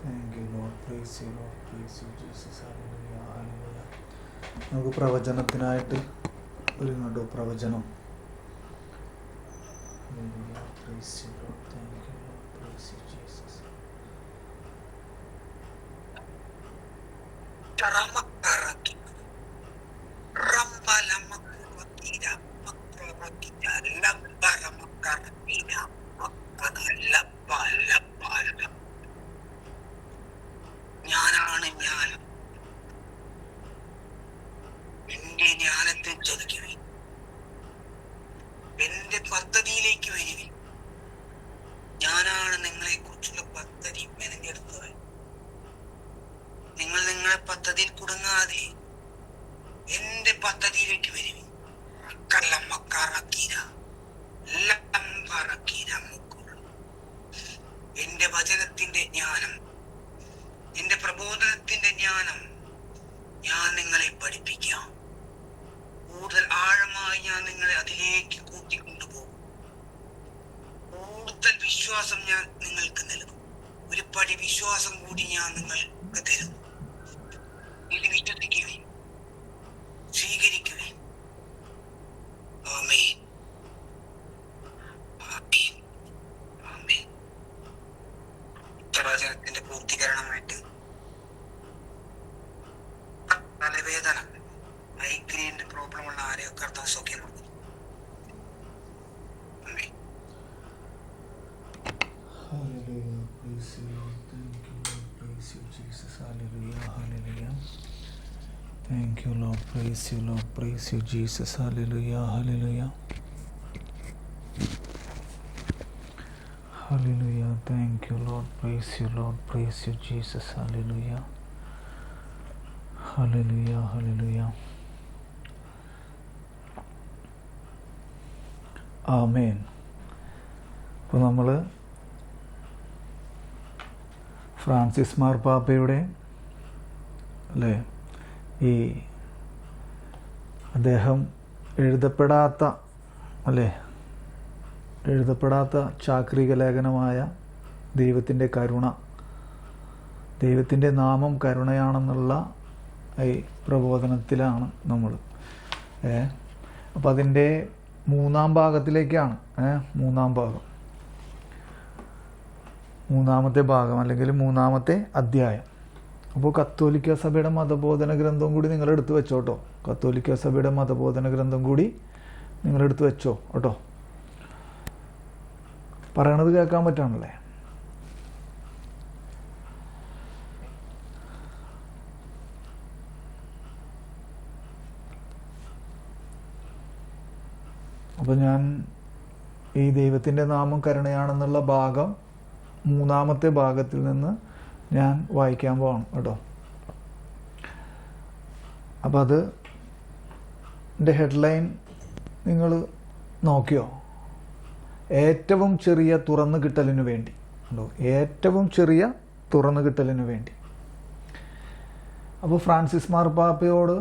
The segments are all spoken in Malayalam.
Thank you Lord. Praise you Lord. Praise you Jesus. Hallelujah. Hallelujah. നമുക്ക് പ്രവചനത്തിനായിട്ട് ഒരുങ്ങട്ടോ. പ്രവചനം. Hallelujah. Praise you Lord. Thank you Lord. Praise you Jesus. ഞാനാണ് ജ്ഞാനം. എന്റെ ജ്ഞാനത്തെ ചതിക്കണേ. എന്റെ പദ്ധതിയിലേക്ക് വരുവേ. ഞാനാണ് നിങ്ങളെ കുറിച്ചുള്ള പദ്ധതി മെനഞ്ഞെടുത്തത്. നിങ്ങൾ നിങ്ങളെ പദ്ധതിയിൽ കുടുങ്ങാതെ എന്റെ പദ്ധതിയിലേക്ക് വരുവേ. എന്റെ വചനത്തിന്റെ ജ്ഞാനം, എന്റെ പ്രബോധനത്തിന്റെ ജ്ഞാനം ഞാൻ നിങ്ങളെ പഠിപ്പിക്കാം. കൂടുതൽ ആഴമായി ഞാൻ നിങ്ങളെ അതിലേക്ക് കൂട്ടിക്കൊണ്ടുപോകും. കൂടുതൽ വിശ്വാസം ഞാൻ നിങ്ങൾക്ക് നൽകും. ഒരു പടി വിശ്വാസം കൂടി ഞാൻ നിങ്ങൾക്ക് തരുന്നു. ഇത് വിശ്വസിക്കുവേ, സ്വീകരിക്കുവേ. ആമേൻ, ആമേൻ, ആമേൻ. പ്രവചനത്തിന്റെ പൂർത്തീകരണമായിട്ട് തലവേദന, മൈഗ്രെയിന്റെ പ്രോബ്ലം ഉള്ള ആരെയൊക്കെ കർത്താവ് സൗഖ്യം കൊടുക്കുന്നു. ആമേൻ. ഹല്ലേലൂയ. Praise you Lord. Thank you Lord. Praise you Jesus. Hallelujah. ഹല്ലേലൂയ. Thank you Lord. Praise you Lord. Praise you Jesus. Hallelujah. ഹല്ലേലൂയ. ഹല്ലേലൂയ. Thank you Lord. Praise you Lord. Praise you Jesus. Hallelujah. ഹല്ലേലൂയ. ഹല്ലേലൂയ. ആമേൻ. അപ്പോൾ നമ്മൾ ഫ്രാൻസിസ് മാർപ്പാപ്പയുടെ അല്ലേ ഈ അദ്ദേഹം എഴുതപ്പെടാത്ത ചാക്രിക ലേഖനമായ ദൈവത്തിൻ്റെ കരുണ, ദൈവത്തിൻ്റെ നാമം കരുണയാണെന്നുള്ള ഈ പ്രബോധനത്തിലാണ് നമ്മൾ. അപ്പം അതിൻ്റെ മൂന്നാം ഭാഗത്തിലേക്കാണ്. മൂന്നാമത്തെ ഭാഗം അല്ലെങ്കിൽ മൂന്നാമത്തെ അധ്യായം. അപ്പോൾ കത്തോലിക്ക സഭയുടെ മതബോധന ഗ്രന്ഥവും കൂടി നിങ്ങളെടുത്ത് വെച്ചോട്ടോ. കത്തോലിക്ക സഭയുടെ മതബോധന ഗ്രന്ഥം കൂടി നിങ്ങളെടുത്ത് വെച്ചോ കേട്ടോ. പറയണത് കേൾക്കാൻ പറ്റാണല്ലേ? അപ്പോൾ ഞാൻ ഈ ദൈവത്തിൻ്റെ നാമം കരുണയാണെന്നുള്ള ഭാഗം മൂന്നാമത്തെ ഭാഗത്തിൽ നിന്ന് ഞാൻ വായിക്കാൻ പോകണം കേട്ടോ. അപ്പം അത് എൻ്റെ ഹെഡ്ലൈൻ നിങ്ങൾ നോക്കിയോ? ഏറ്റവും ചെറിയ തുറന്നു കിട്ടലിനു വേണ്ടി ഉണ്ടോ? ഏറ്റവും ചെറിയ തുറന്നു കിട്ടലിനു വേണ്ടി. അപ്പോൾ ഫ്രാൻസിസ് മാർപ്പാപ്പയോട്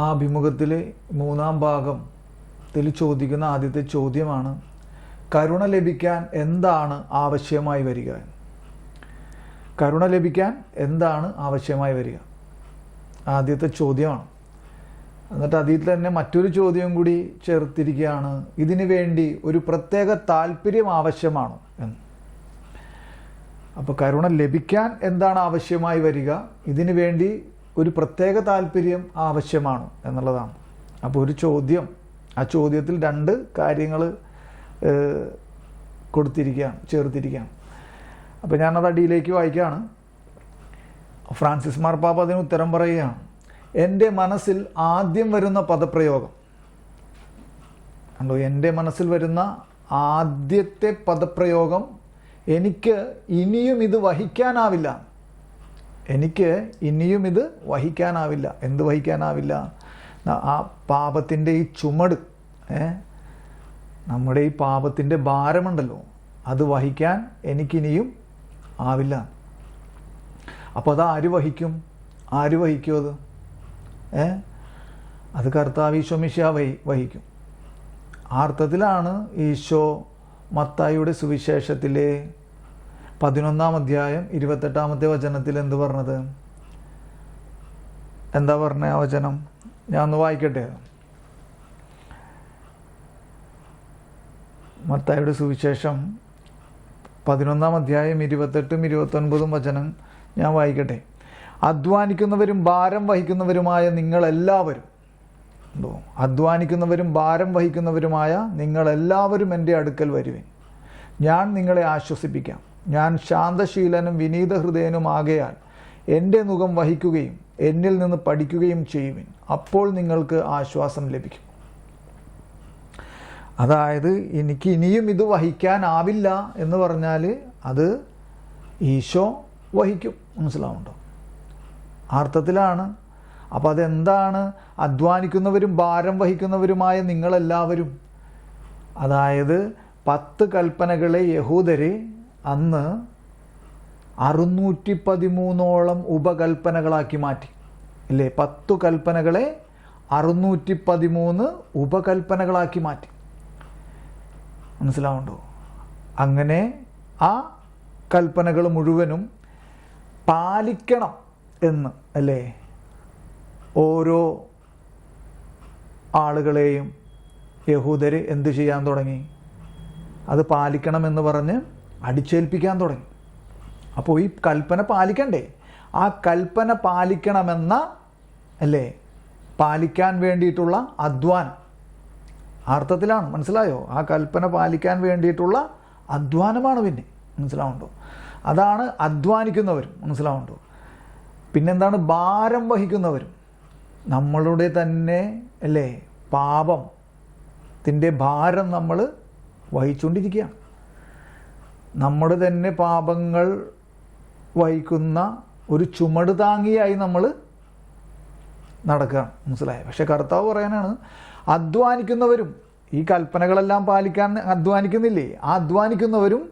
ആ അഭിമുഖത്തിൽ മൂന്നാം ഭാഗത്തിൽ ചോദിക്കുന്ന ആദ്യത്തെ ചോദ്യമാണ്, കരുണ ലഭിക്കാൻ എന്താണ് ആവശ്യമായി വരിക? കരുണ ലഭിക്കാൻ എന്താണ് ആവശ്യമായി വരിക? ആദ്യത്തെ ചോദ്യമാണ്. എന്നിട്ട് അതിൽ തന്നെ മറ്റൊരു ചോദ്യം കൂടി ചേർത്തിരിക്കുകയാണ്, ഇതിനു വേണ്ടി ഒരു പ്രത്യേക താല്പര്യം ആവശ്യമാണോ എന്ന്. അപ്പോൾ കരുണ ലഭിക്കാൻ എന്താണ് ആവശ്യമായി വരിക, ഇതിനു വേണ്ടി ഒരു പ്രത്യേക താല്പര്യം ആവശ്യമാണോ എന്നുള്ളതാണ്. അപ്പോൾ ഒരു ചോദ്യം, ആ ചോദ്യത്തിൽ രണ്ട് കാര്യങ്ങൾ ചേർത്തിരിക്കുകയാണ്. അപ്പോൾ ഞാനത് അടിയിലേക്ക് വായിക്കുകയാണ്. ഫ്രാൻസിസ് മാർപ്പാപ്പ അതിന് ഉത്തരം പറയുകയാണ്. എൻ്റെ മനസ്സിൽ ആദ്യം വരുന്ന പദപ്രയോഗം ഉണ്ടോ? എൻ്റെ മനസ്സിൽ വരുന്ന ആദ്യത്തെ പദപ്രയോഗം, എനിക്ക് ഇനിയും ഇത് വഹിക്കാനാവില്ല. എന്ത് വഹിക്കാനാവില്ല? ആ പാപത്തിൻ്റെ ഈ ചുമട്, നമ്മുടെ ഈ പാപത്തിൻ്റെ ഭാരമുണ്ടല്ലോ, അത് വഹിക്കാൻ എനിക്കിനിയും ആവില്ല. അപ്പോൾ അത് ആര് വഹിക്കും അത്? അത് കർത്താവ് ഈശോ മിശിഹ വഹിക്കും. ആ അർത്ഥത്തിലാണ് ഈശോ മത്തായിയുടെ സുവിശേഷത്തിലെ 11-ാം അധ്യായം 28-ാമത്തെ വചനത്തിൽ എന്ത് പറഞ്ഞത്? എന്താ പറഞ്ഞ ആ വചനം? ഞാൻ ഒന്ന് വായിക്കട്ടെ. മത്തായിയുടെ സുവിശേഷം 11-ാം അധ്യായം 28ഉം 29ഉം വചനം ഞാൻ വായിക്കട്ടെ. അധ്വാനിക്കുന്നവരും ഭാരം വഹിക്കുന്നവരുമായ നിങ്ങളെല്ലാവരും, അധ്വാനിക്കുന്നവരും ഭാരം വഹിക്കുന്നവരുമായ നിങ്ങളെല്ലാവരും എൻ്റെ അടുക്കൽ വരുവിൻ, ഞാൻ നിങ്ങളെ ആശ്വസിപ്പിക്കാം. ഞാൻ ശാന്തശീലനും വിനീത ഹൃദയനും ആകയാൽ എൻ്റെ നുകം വഹിക്കുകയും എന്നിൽ നിന്ന് പഠിക്കുകയും ചെയ്യുവിൻ, അപ്പോൾ നിങ്ങൾക്ക് ആശ്വാസം ലഭിക്കും. അതായത് എനിക്ക് ഇനിയും ഇത് വഹിക്കാനാവില്ല എന്ന് പറഞ്ഞാൽ അത് ഈശോ വഹിക്കും. മനസ്സിലാവുന്നുണ്ടോ? അർത്ഥത്തിലാണ്. അപ്പോൾ അതെന്താണ്? അധ്വാനിക്കുന്നവരും ഭാരം വഹിക്കുന്നവരുമായ നിങ്ങളെല്ലാവരും. അതായത് 10 കൽപ്പനകളെ യഹൂദരെ അന്ന് 613 ഉപകൽപ്പനകളാക്കി മാറ്റി. ഇല്ലേ? 10 കൽപ്പനകളെ 613 ഉപകൽപ്പനകളാക്കി മാറ്റി. മനസ്സിലാവുന്നുണ്ടോ? അങ്ങനെ ആ കൽപ്പനകൾ മുഴുവനും പാലിക്കണം എന്ന്, അല്ലേ, ഓരോ ആളുകളെയും യഹൂദര് എന്ത് ചെയ്യാൻ തുടങ്ങി? അത് പാലിക്കണമെന്ന് പറഞ്ഞ് അടിച്ചേൽപ്പിക്കാൻ തുടങ്ങി. അപ്പോൾ ഈ കൽപ്പന പാലിക്കണ്ടേ? ആ കൽപ്പന പാലിക്കണമെന്ന, അല്ലേ, പാലിക്കാൻ വേണ്ടിയിട്ടുള്ള അധ്വാനം അർത്ഥത്തിലാണ്. മനസ്സിലായോ? ആ കൽപ്പന പാലിക്കാൻ വേണ്ടിയിട്ടുള്ള അധ്വാനമാണ്. പിന്നെ മനസ്സിലാവുന്നുണ്ടോ? അതാണ് അധ്വാനിക്കുന്നവരും. മനസ്സിലാവുന്നുണ്ടോ? പിന്നെന്താണ്? ഭാരം വഹിക്കുന്നവരും. നമ്മളുടെ തന്നെ, അല്ലേ, പാപത്തിൻ്റെ ഭാരം നമ്മൾ വഹിച്ചുകൊണ്ടിരിക്കുകയാണ്. നമ്മുടെ തന്നെ പാപങ്ങൾ വഹിക്കുന്ന ഒരു ചുമട് താങ്ങിയായി നമ്മൾ നടക്കുകയാണ്. മനസ്സിലായോ? പക്ഷെ കർത്താവ് പറയാനാണ്, അധ്വാനിക്കുന്നവരും, ഈ കൽപ്പനകളെല്ലാം പാലിക്കാൻ അധ്വാനിക്കുന്നില്ലേ, ആ അധ്വാനിക്കുന്നവരും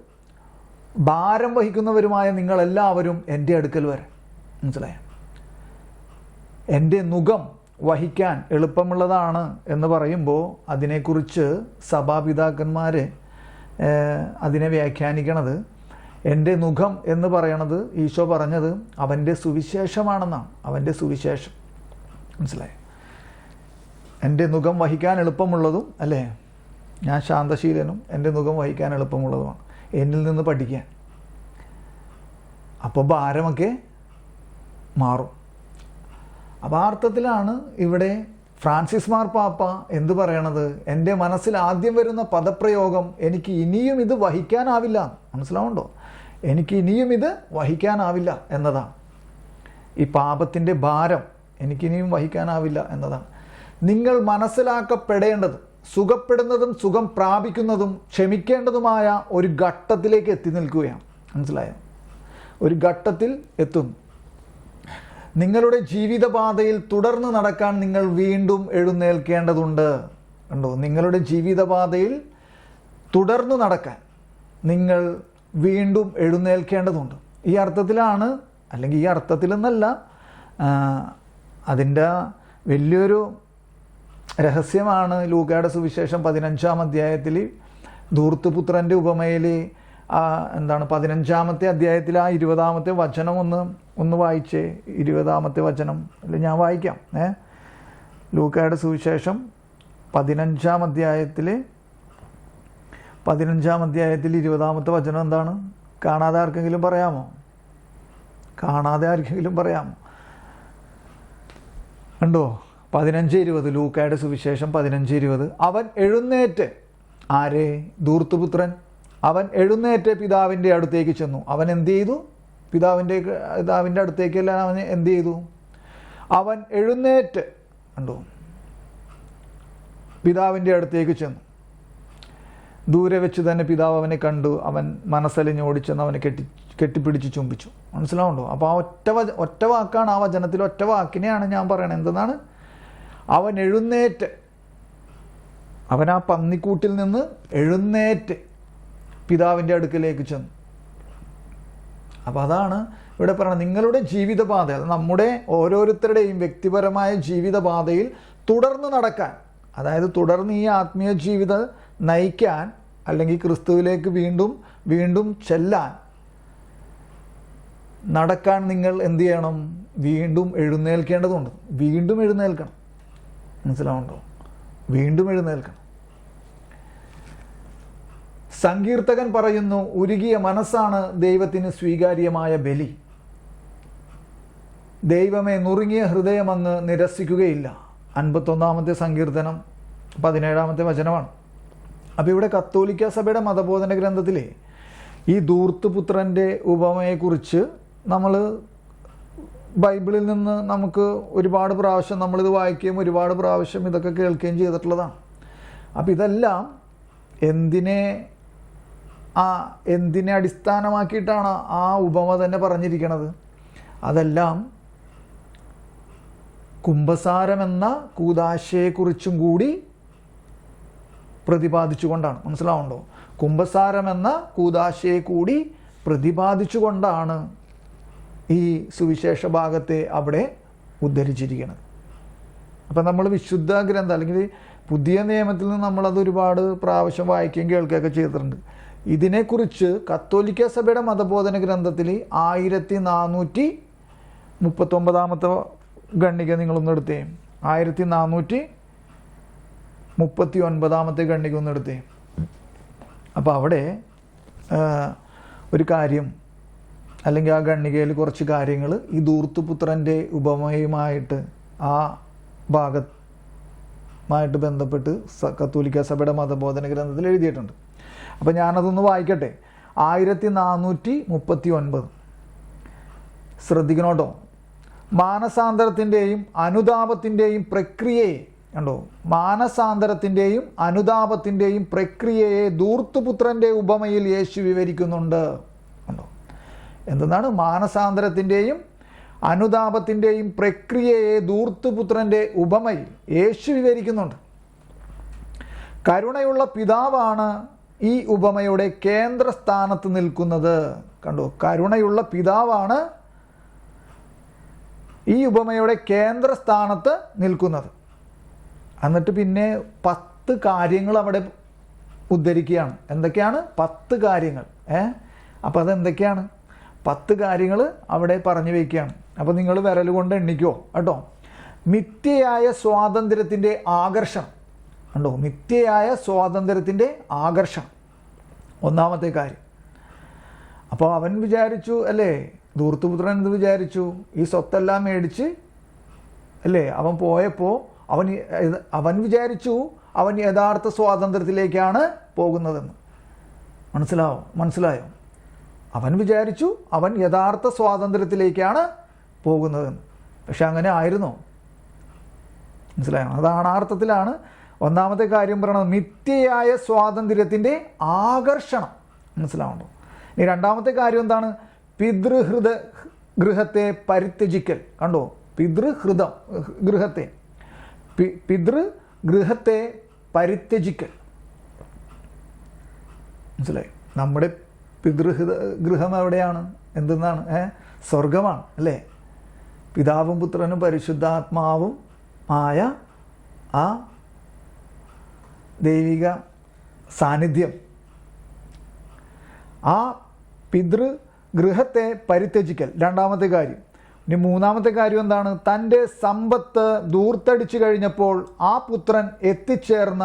ഭാരം വഹിക്കുന്നവരുമായ നിങ്ങളെല്ലാവരും എൻ്റെ അടുക്കൽ വരാം. മനസ്സിലായോ? എൻ്റെ നുകം വഹിക്കാൻ എളുപ്പമുള്ളതാണ് എന്ന് പറയുമ്പോൾ അതിനെക്കുറിച്ച് സഭാപിതാക്കന്മാർ അതിനെ വ്യാഖ്യാനിക്കണത്, എൻ്റെ നുകം എന്ന് പറയണത് ഈശോ പറഞ്ഞത് അവൻ്റെ സുവിശേഷമാണെന്നാണ്. അവൻ്റെ സുവിശേഷം. മനസ്സിലായോ? എൻ്റെ നുകം വഹിക്കാൻ എളുപ്പമുള്ളതും, അല്ലേ, ഞാൻ ശാന്തശീലനും എൻ്റെ നുകം വഹിക്കാൻ എളുപ്പമുള്ളതുമാണ്, എന്നിൽ നിന്ന് പഠിക്കാൻ. അപ്പോൾ ഭാരമൊക്കെ മാറും. അപ്പോൾ അർത്ഥത്തിലാണ് ഇവിടെ ഫ്രാൻസിസ് മാർപ്പാപ്പ എന്ത് പറയണത്? എൻ്റെ മനസ്സിൽ ആദ്യം വരുന്ന പദപ്രയോഗം എനിക്ക് ഇനിയും ഇത് വഹിക്കാനാവില്ല. മനസ്സിലാവുണ്ടോ? എനിക്ക് ഇനിയും ഇത് വഹിക്കാനാവില്ല എന്നതാണ്. ഈ പാപത്തിൻ്റെ ഭാരം എനിക്കിനിയും വഹിക്കാനാവില്ല എന്നതാണ്. നിങ്ങൾ മനസ്സിലാക്കപ്പെടേണ്ടത് സുഖപ്പെടുന്നതും സുഖം പ്രാപിക്കുന്നതും ക്ഷമിക്കേണ്ടതുമായ ഒരു ഘട്ടത്തിലേക്ക് എത്തി നിൽക്കുകയാണ്. മനസ്സിലായോ? ഒരു ഘട്ടത്തിൽ എത്തുന്നു. നിങ്ങളുടെ ജീവിതപാതയിൽ തുടർന്ന് നടക്കാൻ നിങ്ങൾ വീണ്ടും എഴുന്നേൽക്കേണ്ടതുണ്ട്. കണ്ടോ? നിങ്ങളുടെ ജീവിതപാതയിൽ തുടർന്ന് നടക്കാൻ നിങ്ങൾ വീണ്ടും എഴുന്നേൽക്കേണ്ടതുണ്ട്. ഈ അർത്ഥത്തിലാണ്, അല്ലെങ്കിൽ ഈ അർത്ഥത്തിലെന്നല്ല, അതിൻ്റെ വലിയൊരു രഹസ്യമാണ് ലൂക്കായുടെ സുവിശേഷം 15-ാം അധ്യായത്തിൽ ധൂർത്തുപുത്രൻ്റെ ഉപമയിൽ എന്താണ് 15-ാമത്തെ അധ്യായത്തിൽ ആ 20-ാമത്തെ വചനം ഒന്ന് വായിച്ചേ. 20-ാമത്തെ വചനം അല്ലെ, ഞാൻ വായിക്കാം. ലൂക്കായുടെ സുവിശേഷം 15-ാം അധ്യായത്തിൽ 20-ാമത്തെ വചനം എന്താണ്? കാണാതെ ആർക്കെങ്കിലും പറയാമോ? കണ്ടോ? 15:20 ലൂക്കായുടെ സുവിശേഷം 15:20. അവൻ എഴുന്നേറ്റ്, ആരെ? ധൂർത്തുപുത്രൻ. അവൻ എഴുന്നേറ്റ് പിതാവിൻ്റെ അടുത്തേക്ക് ചെന്നു. അവൻ എന്ത് ചെയ്തു? പിതാവിൻ്റെ അടുത്തേക്കല്ല, അവൻ എന്ത് ചെയ്തു? അവൻ എഴുന്നേറ്റ്, കണ്ടോ, പിതാവിൻ്റെ അടുത്തേക്ക് ചെന്നു. ദൂരെ വെച്ച് തന്നെ പിതാവ് അവനെ കണ്ടു. അവൻ മനസ്സലിഞ്ഞ് ഓടിച്ചെന്ന് അവനെ കെട്ടിപ്പിടിച്ച് ചുംബിച്ചു. മനസ്സിലാവുണ്ടോ? അപ്പോൾ ആ ഒറ്റ വാക്കാണ്, ആ വചനത്തിൽ ഒറ്റ വാക്കിനെയാണ് ഞാൻ പറയണത്. എന്തെന്നാണ്? അവൻ എഴുന്നേറ്റ്, അവൻ ആ പന്നിക്കൂട്ടിൽ നിന്ന് എഴുന്നേറ്റ് പിതാവിൻ്റെ അടുക്കലേക്ക് ചെന്നു. അപ്പോൾ അതാണ് ഇവിടെ പറയുന്നത്. നിങ്ങളുടെ ജീവിതപാത, അത് നമ്മുടെ ഓരോരുത്തരുടെയും വ്യക്തിപരമായ ജീവിതപാതയിൽ തുടർന്ന് നടക്കാൻ, അതായത് തുടർന്ന് ഈ ആത്മീയ ജീവിതം നയിക്കാൻ, അല്ലെങ്കിൽ ക്രിസ്തുവിലേക്ക് വീണ്ടും ചെല്ലാൻ നടക്കാൻ നിങ്ങൾ എന്ത് ചെയ്യണം? വീണ്ടും എഴുന്നേൽക്കേണ്ടതുണ്ട്. വീണ്ടും എഴുന്നേൽക്കണം. മനസ്സിലാവുണ്ടോ? വീണ്ടും എഴുന്നേൽക്കണം. സങ്കീർത്തകൻ പറയുന്നു, ഉരുകിയ മനസ്സാണ് ദൈവത്തിന് സ്വീകാര്യമായ ബലി. ദൈവമേ, നുറുങ്ങിയ ഹൃദയം അങ്ങ് നിരസിക്കുകയില്ല. 51-ാമത്തെ സങ്കീർത്തനം 17-ാമത്തെ വചനമാണ്. അപ്പോൾ ഇവിടെ കത്തോലിക്ക സഭയുടെ മതബോധന ഗ്രന്ഥത്തിലെ ഈ ധൂർത്തുപുത്രൻ്റെ ഉപമയെക്കുറിച്ച് നമ്മൾ ബൈബിളിൽ നിന്ന് നമുക്ക് ഒരുപാട് പ്രാവശ്യം നമ്മളിത് വായിക്കുകയും ഒരുപാട് പ്രാവശ്യം ഇതൊക്കെ കേൾക്കുകയും ചെയ്തിട്ടുള്ളതാണ്. അപ്പോൾ ഇതെല്ലാം എന്തിനെ അടിസ്ഥാനമാക്കിയിട്ടാണ് ആ ഉപമ തന്നെ പറഞ്ഞിരിക്കുന്നത്? അതെല്ലാം കുംഭസാരമെന്ന കൂദാശയെക്കുറിച്ചും കൂടി പ്രതിപാദിച്ചുകൊണ്ടാണ്. മനസ്സിലാവുണ്ടോ? കുംഭസാരമെന്ന കൂദാശയെ കൂടി പ്രതിപാദിച്ചുകൊണ്ടാണ് ഈ സുവിശേഷ ഭാഗത്തെ അവിടെ ഉദ്ധരിച്ചിരിക്കുന്നത്. അപ്പം നമ്മൾ വിശുദ്ധ ഗ്രന്ഥം അല്ലെങ്കിൽ പുതിയ നിയമത്തിൽ നിന്ന് നമ്മളത് ഒരുപാട് പ്രാവശ്യം വായിക്കുകയും കേൾക്കുകയൊക്കെ ചെയ്തിട്ടുണ്ട്. ഇതിനെക്കുറിച്ച് കത്തോലിക്ക സഭയുടെ മതബോധന ഗ്രന്ഥത്തിൽ 1439-ാമത്തെ ഖണ്ഡിക നിങ്ങളൊന്ന് എടുത്തേ. 1439-ാമത്തെ ഖണ്ഡിക ഒന്ന് എടുത്തേ. അപ്പോൾ അവിടെ ഒരു കാര്യം, അല്ലെങ്കിൽ ആ ഖണ്ഡികയിൽ കുറച്ച് കാര്യങ്ങൾ ഈ ധൂർത്തുപുത്രൻ്റെ ഉപമയുമായിട്ട് ആ ഭാഗമായിട്ട് ബന്ധപ്പെട്ട് കത്തോലിക്ക സഭയുടെ മതബോധന ഗ്രന്ഥത്തിൽ എഴുതിയിട്ടുണ്ട്. അപ്പം ഞാനതൊന്ന് വായിക്കട്ടെ. 1439 ശ്രദ്ധിക്കണോട്ടോ. മാനസാന്തരത്തിൻ്റെയും അനുതാപത്തിൻ്റെയും പ്രക്രിയയെ കണ്ടോ, മാനസാന്തരത്തിൻ്റെയും അനുതാപത്തിൻ്റെയും പ്രക്രിയയെ ധൂർത്തുപുത്രൻ്റെ ഉപമയിൽ യേശു വിവരിക്കുന്നുണ്ട്. കണ്ടോ, എന്താണ്? മാനസാന്തരത്തിൻ്റെയും അനുതാപത്തിൻ്റെയും പ്രക്രിയയെ ധൂർത്തുപുത്രൻ്റെ ഉപമയിൽ യേശു വിവരിക്കുന്നുണ്ട്. കരുണയുള്ള പിതാവാണ് ഈ ഉപമയുടെ കേന്ദ്രസ്ഥാനത്ത് നിൽക്കുന്നത്. കണ്ടോ, കരുണയുള്ള പിതാവാണ് ഈ ഉപമയുടെ കേന്ദ്രസ്ഥാനത്ത് നിൽക്കുന്നത്. എന്നിട്ട് പിന്നെ 10 കാര്യങ്ങൾ അവിടെ ഉദ്ധരിക്കുകയാണ്. എന്തൊക്കെയാണ്? 10 കാര്യങ്ങൾ. അപ്പോൾ അതെന്തൊക്കെയാണ്? 10 കാര്യങ്ങൾ അവിടെ പറഞ്ഞു വയ്ക്കുകയാണ്. അപ്പോൾ നിങ്ങൾ വിരൽ കൊണ്ട് എണ്ണിക്കോ കേട്ടോ. മിഥ്യയായ സ്വാതന്ത്ര്യത്തിൻ്റെ ആകർഷണം. കണ്ടോ, മിഥ്യയായ സ്വാതന്ത്ര്യത്തിൻ്റെ ആകർഷണം ഒന്നാമത്തെ കാര്യം. അപ്പോൾ അവൻ വിചാരിച്ചു അല്ലേ, ധൂർത്തുപുത്രൻ എന്ത് വിചാരിച്ചു? ഈ സ്വത്തെല്ലാം മേടിച്ച് അല്ലേ അവൻ പോയപ്പോൾ അവൻ വിചാരിച്ചു അവൻ യഥാർത്ഥ സ്വാതന്ത്ര്യത്തിലേക്കാണ് പോകുന്നതെന്ന്. മനസ്സിലായോ? അവൻ വിചാരിച്ചു അവൻ യഥാർത്ഥ സ്വാതന്ത്ര്യത്തിലേക്കാണ് പോകുന്നതെന്ന്. പക്ഷെ അങ്ങനെ ആയിരുന്നോ? മനസ്സിലായോ? അതാണ് അർത്ഥത്തിലാണ് ഒന്നാമത്തെ കാര്യം പറയണത്, മിഥ്യയായ സ്വാതന്ത്ര്യത്തിൻ്റെ ആകർഷണം. മനസ്സിലാവുണ്ടോ? ഇനി രണ്ടാമത്തെ കാര്യം എന്താണ്? പിതൃഗൃഹത്തെ പരിത്യജിക്കൽ. കണ്ടോ, പിതൃഗൃഹത്തെ പരിത്യജിക്കൽ. മനസ്സിലായി? നമ്മുടെ പിതൃഗൃഹം എവിടെയാണ്? എന്തെന്നാണ്? സ്വർഗമാണ് അല്ലേ? പിതാവും പുത്രനും പരിശുദ്ധാത്മാവും ആയ ആ ദൈവിക സാന്നിധ്യം, ആ പിതൃഗൃഹത്തെ പരിത്യജിക്കൽ രണ്ടാമത്തെ കാര്യം. ഇനി മൂന്നാമത്തെ കാര്യം എന്താണ്? തൻ്റെ സമ്പത്ത് ധൂർത്തടിച്ചു കഴിഞ്ഞപ്പോൾ ആ പുത്രൻ എത്തിച്ചേർന്ന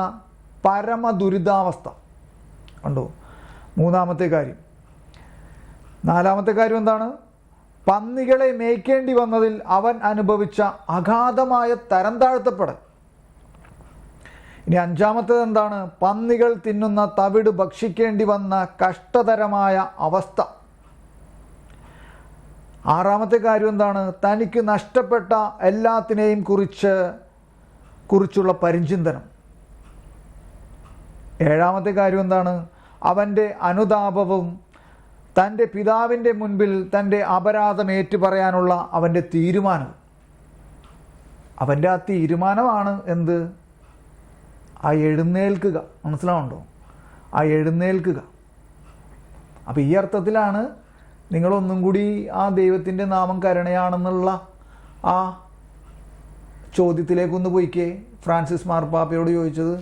പരമദുരിതാവസ്ഥ. കണ്ടോ, മൂന്നാമത്തെ കാര്യം. നാലാമത്തെ കാര്യം എന്താണ്? പന്നികളെ മേയ്ക്കേണ്ടി വന്നതിൽ അവൻ അനുഭവിച്ച അഗാധമായ തരം താഴ്ത്തപ്പെടൽ. ഇനി അഞ്ചാമത്തേത് എന്താണ്? പന്നികൾ തിന്നുന്ന തവിട് ഭക്ഷിക്കേണ്ടി വന്ന കഷ്ടതരമായ അവസ്ഥ. ആറാമത്തെ കാര്യം എന്താണ്? തനിക്ക് നഷ്ടപ്പെട്ട എല്ലാത്തിനെയും കുറിച്ചുള്ള പരിചിന്തനം. ഏഴാമത്തെ കാര്യം എന്താണ്? അവൻ്റെ അനുതാപവും തൻ്റെ പിതാവിൻ്റെ മുൻപിൽ തൻ്റെ അപരാധം ഏറ്റുപറയാനുള്ള അവൻ്റെ തീരുമാനം. അവൻ്റെ ആ തീരുമാനമാണ് എന്ത്? ആ എഴുന്നേൽക്കുക. മനസ്സിലാവുണ്ടോ? ആ എഴുന്നേൽക്കുക. അപ്പോൾ ഈ അർത്ഥത്തിലാണ് നിങ്ങളൊന്നും കൂടി ആ ദൈവത്തിൻ്റെ നാമം കരുണയാണെന്നുള്ള ആ ചോദ്യത്തിലേക്കൊന്ന് പോയിക്കേ. ഫ്രാൻസിസ് മാർപ്പാപ്പയോട് ചോദിച്ചത്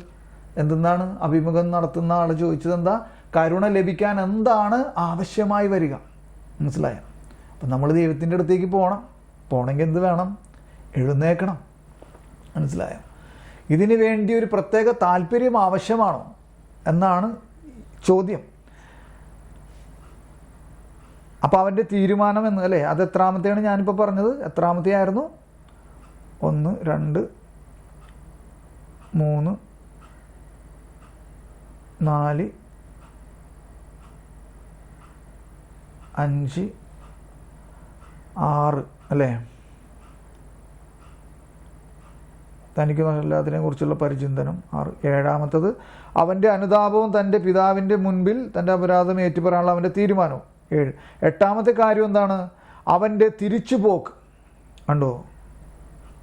എന്തെന്നാണ്? അഭിമുഖം നടത്തുന്ന ആൾ ചോദിച്ചത് എന്താ? കരുണ ലഭിക്കാൻ എന്താണ് ആവശ്യമായി വരിക? മനസ്സിലായോ? അപ്പം നമ്മൾ ദൈവത്തിൻ്റെ അടുത്തേക്ക് പോകണമെങ്കിൽ എന്ത് വേണം? എഴുന്നേൽക്കണം. മനസ്സിലായോ? ഇതിനു വേണ്ടി ഒരു പ്രത്യേക താല്പര്യം ആവശ്യമാണോ എന്നാണ് ചോദ്യം. അപ്പം അവൻ്റെ തീരുമാനം എന്ന് അല്ലേ, അത് എത്രാമത്തെയാണ് ഞാനിപ്പോൾ പറഞ്ഞത്? എത്രാമത്തെ ആയിരുന്നു? 1, 2, 3, 4, 5, 6 അല്ലേ? തനിക്ക് എല്ലാത്തിനെ കുറിച്ചുള്ള പരിചിന്തനം 6. 7-മത്തത് അവൻ്റെ അനുതാപവും തൻ്റെ പിതാവിൻ്റെ മുൻപിൽ തൻ്റെ അപരാധം ഏറ്റുപറയാനുള്ള അവൻ്റെ തീരുമാനവും. 7. 8-മത്തെ കാര്യം എന്താണ്? അവൻ്റെ തിരിച്ചുപോക്ക്. കണ്ടോ?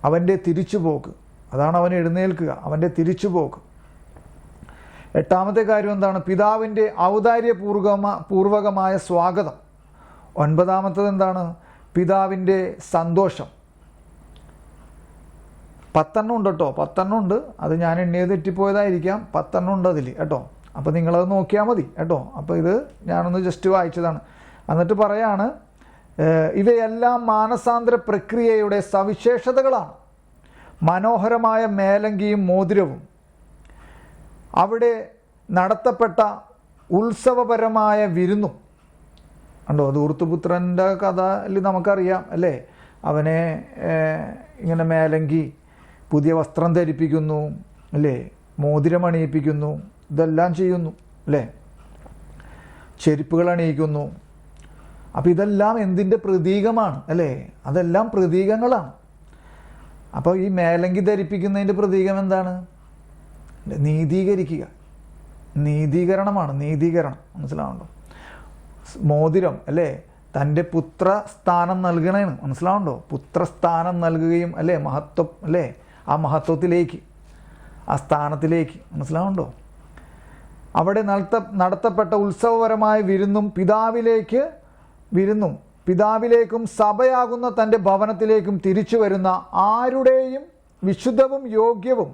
അവൻ്റെ തിരിച്ചുപോക്ക്, അതാണ് അവൻ എഴുന്നേൽക്കുക, അവൻ്റെ തിരിച്ചുപോക്ക്. 8-മത്തെ കാര്യം എന്താണ്? പിതാവിൻ്റെ ഔദാര്യപൂർവകമായ സ്വാഗതം. 9-മത്തത് എന്താണ്? പിതാവിൻ്റെ സന്തോഷം. 10 ഉണ്ട് കേട്ടോ, 10 ഉണ്ട്. അത് ഞാൻ എണ്ണിയത് തെറ്റിപ്പോയതായിരിക്കാം. 10 ഉണ്ട് അതിൽ കേട്ടോ. അപ്പോൾ നിങ്ങളത് നോക്കിയാൽ മതി കേട്ടോ. അപ്പോൾ ഇത് ഞാനൊന്ന് ജസ്റ്റ് വായിച്ചതാണ്. എന്നിട്ട് പറയാണ്, ഇവയെല്ലാം മാനസാന്തര പ്രക്രിയയുടെ സവിശേഷതകളാണ്. മനോഹരമായ മേലങ്കിയും മോതിരവും, അവിടെ നടത്തപ്പെട്ട ഉത്സവപരമായ വിരുന്നും. കണ്ടോ? ധൂർത്തുപുത്രൻ്റെ കഥയിൽ നമുക്കറിയാം അല്ലേ? അവനെ ഇങ്ങനെ മേലങ്കി, പുതിയ വസ്ത്രം ധരിപ്പിക്കുന്നു അല്ലേ, മോതിരം അണിയിപ്പിക്കുന്നു, ഇതെല്ലാം ചെയ്യുന്നു അല്ലേ, ചെരുപ്പുകൾ അണിയിക്കുന്നു. അപ്പോൾ ഇതെല്ലാം എന്തിൻ്റെ പ്രതീകമാണ് അല്ലേ? അതെല്ലാം പ്രതീകങ്ങളാണ്. അപ്പോൾ ഈ മേലങ്കി ധരിപ്പിക്കുന്നതിൻ്റെ പ്രതീകം എന്താണ്? നീതീകരിക്കുക, നീതീകരണമാണ്, നീതീകരണം. മനസ്സിലാവുന്നുണ്ടോ? മോതിരം അല്ലേ, തൻ്റെ പുത്രസ്ഥാനം നൽകണേന്ന്. മനസ്സിലാവുന്നുണ്ടോ? പുത്രസ്ഥാനം നൽകുകയും അല്ലേ, മഹത്വം അല്ലേ, ആ മഹത്വത്തിലേക്ക്, ആ സ്ഥാനത്തിലേക്ക്. മനസ്സിലാവുന്നുണ്ടോ? അവിടെ നടത്തപ്പെട്ട ഉത്സവപരമായ പിതാവിലേക്കും സഭയാകുന്ന തൻ്റെ ഭവനത്തിലേക്കും തിരിച്ചു വരുന്ന ആരുടെയും വിശുദ്ധവും യോഗ്യവും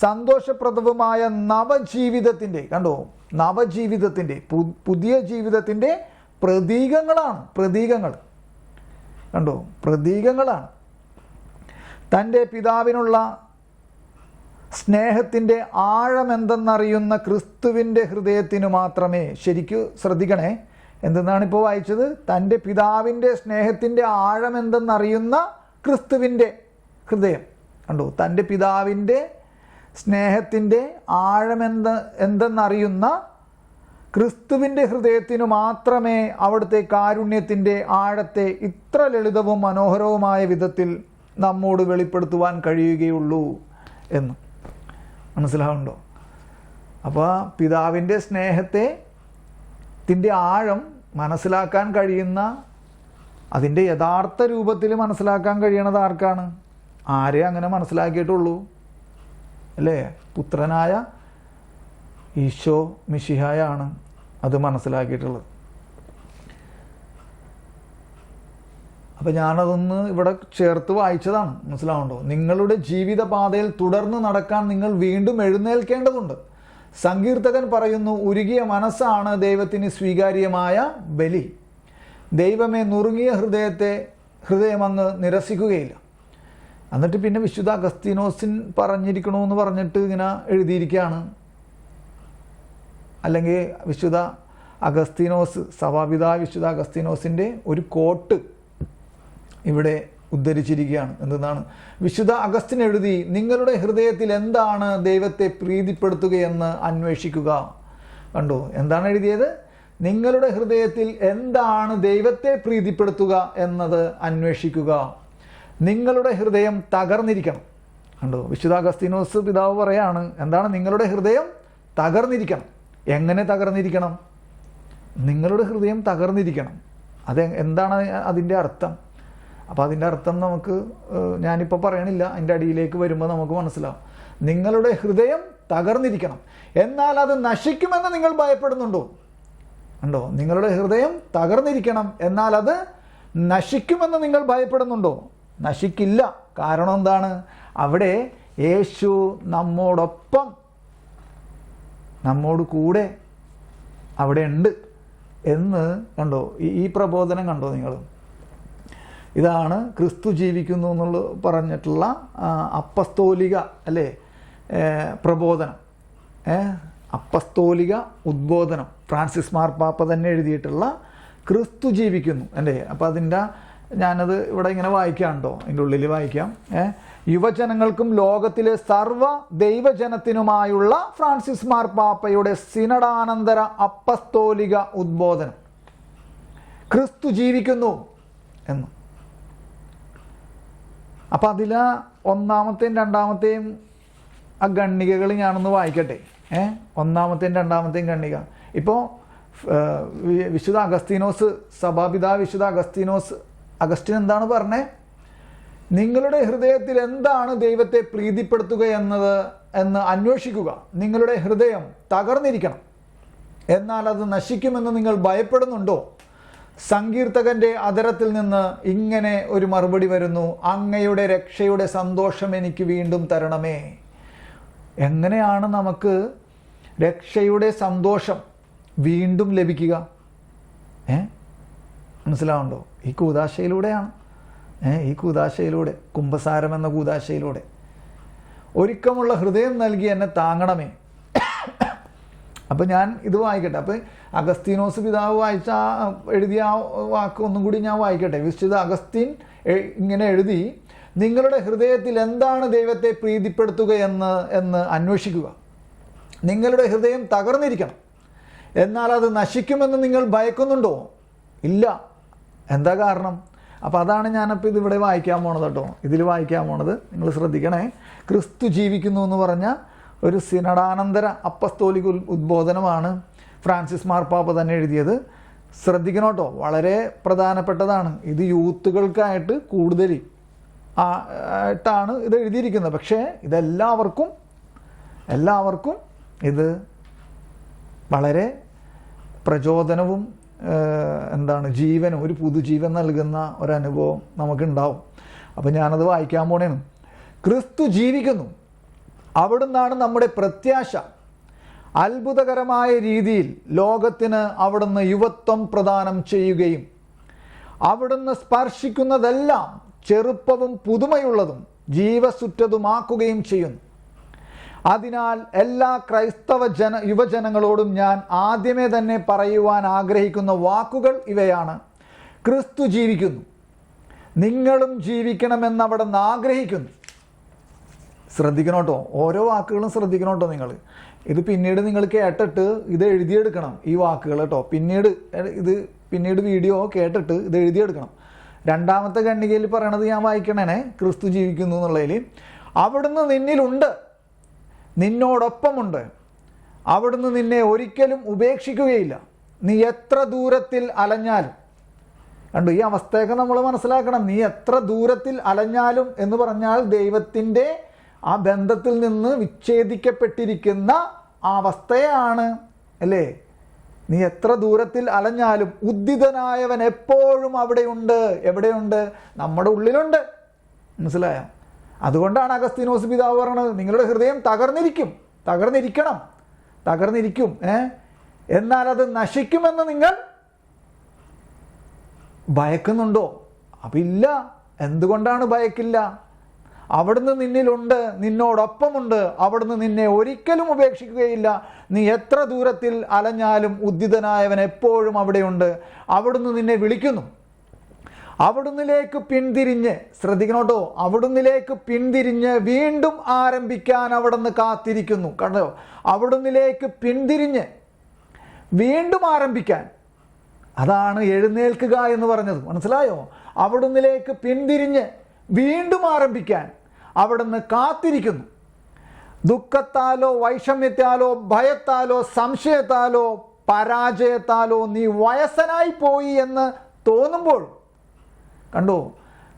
സന്തോഷപ്രദവുമായ നവജീവിതത്തിൻ്റെ, കണ്ടോ, നവജീവിതത്തിൻ്റെ, പുതിയ ജീവിതത്തിൻ്റെ പ്രതീകങ്ങളാണ്. പ്രതീകങ്ങൾ കണ്ടോ, പ്രതീകങ്ങളാണ്. തൻ്റെ പിതാവിനുള്ള സ്നേഹത്തിൻ്റെ ആഴമെന്തെന്നറിയുന്ന ക്രിസ്തുവിൻ്റെ ഹൃദയത്തിന് മാത്രമേ, ശരിക്കും ശ്രദ്ധിക്കണേ, എന്തെന്നാണിപ്പോൾ വായിച്ചത്? തൻ്റെ പിതാവിൻ്റെ സ്നേഹത്തിൻ്റെ ആഴമെന്തെന്നറിയുന്ന ക്രിസ്തുവിൻ്റെ ഹൃദയം. കണ്ടോ? തൻ്റെ പിതാവിൻ്റെ സ്നേഹത്തിൻ്റെ എന്തെന്നറിയുന്ന ക്രിസ്തുവിൻ്റെ ഹൃദയത്തിനു മാത്രമേ അവിടുത്തെ കാരുണ്യത്തിൻ്റെ ആഴത്തെ ഇത്ര ലളിതവും മനോഹരവുമായ വിധത്തിൽ നമ്മോട് വെളിപ്പെടുത്തുവാൻ കഴിയുകയുള്ളൂ എന്ന്. മനസ്സിലാവുന്നുണ്ടോ? അപ്പോൾ പിതാവിൻ്റെ സ്നേഹത്തിൻ്റെ ആഴം മനസ്സിലാക്കാൻ കഴിയുന്ന, അതിൻ്റെ യഥാർത്ഥ രൂപത്തിൽ മനസ്സിലാക്കാൻ കഴിയണത് ആർക്കാണ്? ആരെ അങ്ങനെ മനസ്സിലാക്കിയിട്ടുള്ളൂ അല്ലേ? പുത്രനായ ഈശോ മിശിഹായാണ് അത് മനസ്സിലാക്കിയിട്ടുള്ളത്. അപ്പം ഞാനതൊന്ന് ഇവിടെ ചേർത്ത് വായിച്ചതാണ്. മനസ്സിലാവുന്നുണ്ടോ? നിങ്ങളുടെ ജീവിതപാതയിൽ തുടർന്ന് നടക്കാൻ നിങ്ങൾ വീണ്ടും എഴുന്നേൽക്കേണ്ടതുണ്ട്. സങ്കീർത്തകൻ പറയുന്നു, ഉരുകിയ മനസ്സാണ് ദൈവത്തിന് സ്വീകാര്യമായ ബലി. ദൈവമേ, നുറുങ്ങിയ ഹൃദയം അങ്ങ് നിരസിക്കുകയില്ല. എന്നിട്ട് പിന്നെ വിശുദ്ധ അഗസ്തീനോസിൻ പറഞ്ഞിരിക്കണമെന്ന് പറഞ്ഞിട്ട് ഇങ്ങനെ എഴുതിയിരിക്കുകയാണ്. അല്ലെങ്കിൽ വിശുദ്ധ അഗസ്തീനോസ്, സഭാപിതാവ് വിശുദ്ധ അഗസ്തീനോസിൻ്റെ ഒരു കോട്ട് ഇവിടെ ഉദ്ധരിച്ചിരിക്കുകയാണ്. എന്താണ്? വിശുദ്ധ അഗസ്റ്റിൻ എഴുതി, നിങ്ങളുടെ ഹൃദയത്തിൽ എന്താണ് ദൈവത്തെ പ്രീതിപ്പെടുത്തുകയെന്ന് അന്വേഷിക്കുക. കണ്ടോ? എന്താണ് എഴുതിയത്? നിങ്ങളുടെ ഹൃദയത്തിൽ എന്താണ് ദൈവത്തെ പ്രീതിപ്പെടുത്തുക എന്നത് അന്വേഷിക്കുക. നിങ്ങളുടെ ഹൃദയം തകർന്നിരിക്കണം. കണ്ടോ? വിശുദ്ധ അഗസ്തീനോസ് പിതാവ് പറയാണ്, എന്താണ്? നിങ്ങളുടെ ഹൃദയം തകർന്നിരിക്കണം. എങ്ങനെ തകർന്നിരിക്കണം? നിങ്ങളുടെ ഹൃദയം തകർന്നിരിക്കണം. എന്താണ് അതിൻ്റെ അർത്ഥം? അപ്പോൾ അതിൻ്റെ അർത്ഥം നമുക്ക് ഞാനിപ്പോൾ പറയണില്ല, അതിൻ്റെ അടിയിലേക്ക് വരുമ്പോൾ നമുക്ക് മനസ്സിലാവും. നിങ്ങളുടെ ഹൃദയം തകർന്നിരിക്കണം. എന്നാൽ അത് നശിക്കുമെന്ന് നിങ്ങൾ ഭയപ്പെടുന്നുണ്ടോ? ഉണ്ടോ? നിങ്ങളുടെ ഹൃദയം തകർന്നിരിക്കണം, എന്നാൽ അത് നശിക്കുമെന്ന് നിങ്ങൾ ഭയപ്പെടുന്നുണ്ടോ? നശിക്കില്ല. കാരണം എന്താണ്? അവിടെ യേശു നമ്മോടൊപ്പം, നമ്മോട് കൂടെ അവിടെ ഉണ്ട് എന്ന്. കണ്ടോ? ഈ പ്രബോധനം കണ്ടോ നിങ്ങൾ? ഇതാണ് ക്രിസ്തു ജീവിക്കുന്നു എന്നുള്ള പറഞ്ഞിട്ടുള്ള അപ്പസ്തോലിക അല്ലേ പ്രബോധനം, അപ്പസ്തോലിക ഉദ്ബോധനം. ഫ്രാൻസിസ് മാർപ്പാപ്പ തന്നെ എഴുതിയിട്ടുള്ള ക്രിസ്തു ജീവിക്കുന്നു അല്ലേ. അപ്പോൾ അതിൻ്റെ ഞാനത് ഇവിടെ ഇങ്ങനെ വായിക്കാം കേട്ടോ, അതിൻ്റെ ഉള്ളിൽ വായിക്കാം. യുവജനങ്ങൾക്കും ലോകത്തിലെ സർവ്വ ദൈവജനത്തിനുമായുള്ള ഫ്രാൻസിസ് മാർപ്പാപ്പയുടെ സിനഡാനന്തര അപ്പസ്തോലിക ഉദ്ബോധനം, ക്രിസ്തു ജീവിക്കുന്നു എന്ന്. അപ്പം അതിലെ ഒന്നാമത്തെയും രണ്ടാമത്തെയും ആ ഗണ്ണികകൾ ഞാനൊന്ന് വായിക്കട്ടെ. ഒന്നാമത്തെയും രണ്ടാമത്തെയും ഗണ്ണിക. ഇപ്പോൾ വിശുദ്ധ അഗസ്തീനോസ്, സഭാപിതാവ് വിശുദ്ധ അഗസ്റ്റിൻ എന്താണ് പറഞ്ഞത്? നിങ്ങളുടെ ഹൃദയത്തിൽ എന്താണ് ദൈവത്തെ പ്രീതിപ്പെടുത്തുക എന്ന് അന്വേഷിക്കുക. നിങ്ങളുടെ ഹൃദയം തകർന്നിരിക്കണം, എന്നാൽ അത് നശിക്കുമെന്ന് നിങ്ങൾ ഭയപ്പെടുന്നുണ്ടോ? സങ്കീർത്തകന്റെ അധരത്തിൽ നിന്ന് ഇങ്ങനെ ഒരു മറുപടി വരുന്നു: അങ്ങയുടെ രക്ഷയുടെ സന്തോഷം എനിക്ക് വീണ്ടും തരണമേ. എങ്ങനെയാണ് നമുക്ക് രക്ഷയുടെ സന്തോഷം വീണ്ടും ലഭിക്കുക? മനസ്സിലാവുണ്ടോ? ഈ കൂദാശയിലൂടെയാണ്. ഈ കൂദാശയിലൂടെ, കുംഭസാരം എന്ന കൂദാശയിലൂടെ. ഒരുക്കമുള്ള ഹൃദയം നൽകി എന്നെ താങ്ങണമേ. അപ്പം ഞാൻ ഇത് വായിക്കട്ടെ. അപ്പം അഗസ്തീനോസ് പിതാവ് എഴുതിയ ആ വാക്ക് ഒന്നും കൂടി ഞാൻ വായിക്കട്ടെ. വിശുദ്ധ അഗസ്തീൻ ഇങ്ങനെ എഴുതി: നിങ്ങളുടെ ഹൃദയത്തിൽ എന്താണ് ദൈവത്തെ പ്രീതിപ്പെടുത്തുക എന്ന് അന്വേഷിക്കുക. നിങ്ങളുടെ ഹൃദയം തകർന്നിരിക്കണം, എന്നാൽ അത് നശിക്കുമെന്ന് നിങ്ങൾ ഭയക്കുന്നുണ്ടോ? ഇല്ല. എന്താ കാരണം? അപ്പോൾ അതാണ് ഞാനപ്പോൾ ഇതിവിടെ വായിക്കാൻ പോണത് കേട്ടോ. ഇതിൽ വായിക്കാൻ പോണത് നിങ്ങൾ ശ്രദ്ധിക്കണേ. ക്രിസ്തു ജീവിക്കുന്നു എന്ന് പറഞ്ഞ ഒരു സിനഡാനന്തര അപ്പസ്തോലിക ഉദ്ബോധനമാണ് ഫ്രാൻസിസ് മാർപ്പാപ്പ തന്നെ എഴുതിയത്. ശ്രദ്ധിക്കണം കേട്ടോ, വളരെ പ്രധാനപ്പെട്ടതാണ്. ഇത് യൂത്തുകൾക്കായിട്ട് കൂടുതൽ ആയിട്ടാണ് ഇത് എഴുതിയിരിക്കുന്നത്. പക്ഷേ ഇതെല്ലാവർക്കും ഇത് വളരെ പ്രചോദനവും ജീവനും, ഒരു പുതുജീവൻ നൽകുന്ന ഒരനുഭവം നമുക്കുണ്ടാവും. അപ്പം ഞാനത് വായിക്കാൻ പോണേണ്. ക്രിസ്തു ജീവിക്കുന്നു, അവിടുന്നാണ് നമ്മുടെ പ്രത്യാശ. അത്ഭുതകരമായ രീതിയിൽ ലോകത്തിന് അവിടുന്ന് യുവത്വം പ്രദാനം ചെയ്യുകയും അവിടുന്ന് സ്പർശിക്കുന്നതെല്ലാം ചെറുപ്പവും പുതുമയുള്ളതും ജീവസുറ്റതുമാക്കുകയും ചെയ്യുന്നു. അതിനാൽ എല്ലാ ക്രൈസ്തവ യുവജനങ്ങളോടും ഞാൻ ആദ്യമേ തന്നെ പറയുവാൻ ആഗ്രഹിക്കുന്ന വാക്കുകൾ ഇവയാണ്: ക്രിസ്തു ജീവിക്കുന്നു, നിങ്ങളും ജീവിക്കണമെന്ന് അവിടുന്ന് ആഗ്രഹിക്കുന്നു. ശ്രദ്ധിക്കണോട്ടോ, ഓരോ വാക്കുകളും ശ്രദ്ധിക്കണോട്ടോ നിങ്ങൾ. ഇത് പിന്നീട് നിങ്ങൾ കേട്ടിട്ട് ഇത് എഴുതിയെടുക്കണം, ഈ വാക്കുകൾ കേട്ടോ. പിന്നീട് വീഡിയോ കേട്ടിട്ട് ഇത് എഴുതിയെടുക്കണം. രണ്ടാമത്തെ ഖണ്ഡികയിൽ പറയണത് ഞാൻ വായിക്കണേ. ക്രിസ്തു ജീവിക്കുന്നു എന്നുള്ളതിൽ: അവിടുന്ന് നിന്നിലുണ്ട്, നിന്നോടൊപ്പമുണ്ട്, അവിടുന്ന് നിന്നെ ഒരിക്കലും ഉപേക്ഷിക്കുകയില്ല. നീ എത്ര ദൂരത്തിൽ അലഞ്ഞാലും, കണ്ടു ഈ അവസ്ഥയൊക്കെ നമ്മൾ മനസ്സിലാക്കണം. നീ എത്ര ദൂരത്തിൽ അലഞ്ഞാലും എന്ന് പറഞ്ഞാൽ ദൈവത്തിൻ്റെ ആ ബന്ധത്തിൽ നിന്ന് വിച്ഛേദിക്കപ്പെട്ടിരിക്കുന്ന ആ അവസ്ഥയാണ് അല്ലേ. നീ എത്ര ദൂരത്തിൽ അലഞ്ഞാലും ഉദ്ധിതനായവൻ എപ്പോഴും അവിടെയുണ്ട്. എവിടെയുണ്ട്? നമ്മുടെ ഉള്ളിലുണ്ട്. മനസ്സിലായോ? അതുകൊണ്ടാണ് അഗസ്തീനോസ് പിതാവ് പറയുന്നത്, നിങ്ങളുടെ ഹൃദയം തകർന്നിരിക്കും, എന്നാൽ അത് നശിക്കുമെന്ന് നിങ്ങൾ ഭയക്കുന്നുണ്ടോ? അപ്പം ഇല്ല. എന്തുകൊണ്ടാണ് ഭയക്കില്ല? അവിടുന്ന് നിന്നിലുണ്ട്, നിന്നോടൊപ്പമുണ്ട്, അവിടുന്ന് നിന്നെ ഒരിക്കലും ഉപേക്ഷിക്കുകയില്ല. നീ എത്ര ദൂരത്തിൽ അലഞ്ഞാലും ഉദ്ധിതനായവൻ എപ്പോഴും അവിടെയുണ്ട്. അവിടുന്ന് നിന്നെ വിളിക്കുന്നു. അവിടുന്നിലേക്ക് പിന്തിരിഞ്ഞ്, ശ്രദ്ധിക്കണോട്ടോ, അവിടുന്നിലേക്ക് പിന്തിരിഞ്ഞ് വീണ്ടും ആരംഭിക്കാൻ അവിടുന്ന് കാത്തിരിക്കുന്നു. കണ്ടോ? അവിടുന്നിലേക്ക് പിന്തിരിഞ്ഞ് വീണ്ടും ആരംഭിക്കാൻ, അതാണ് എഴുന്നേൽക്കുക എന്ന് പറഞ്ഞത്. മനസ്സിലായോ? അവിടുന്നിലേക്ക് പിന്തിരിഞ്ഞ് വീണ്ടും ആരംഭിക്കാൻ അവിടുന്ന് കാത്തിരിക്കുന്നു. ദുഃഖത്താലോ വൈഷമ്യത്താലോ ഭയത്താലോ സംശയത്താലോ പരാജയത്താലോ നീ വയസ്സനായി പോയി എന്ന് തോന്നുമ്പോൾ, കണ്ടോ,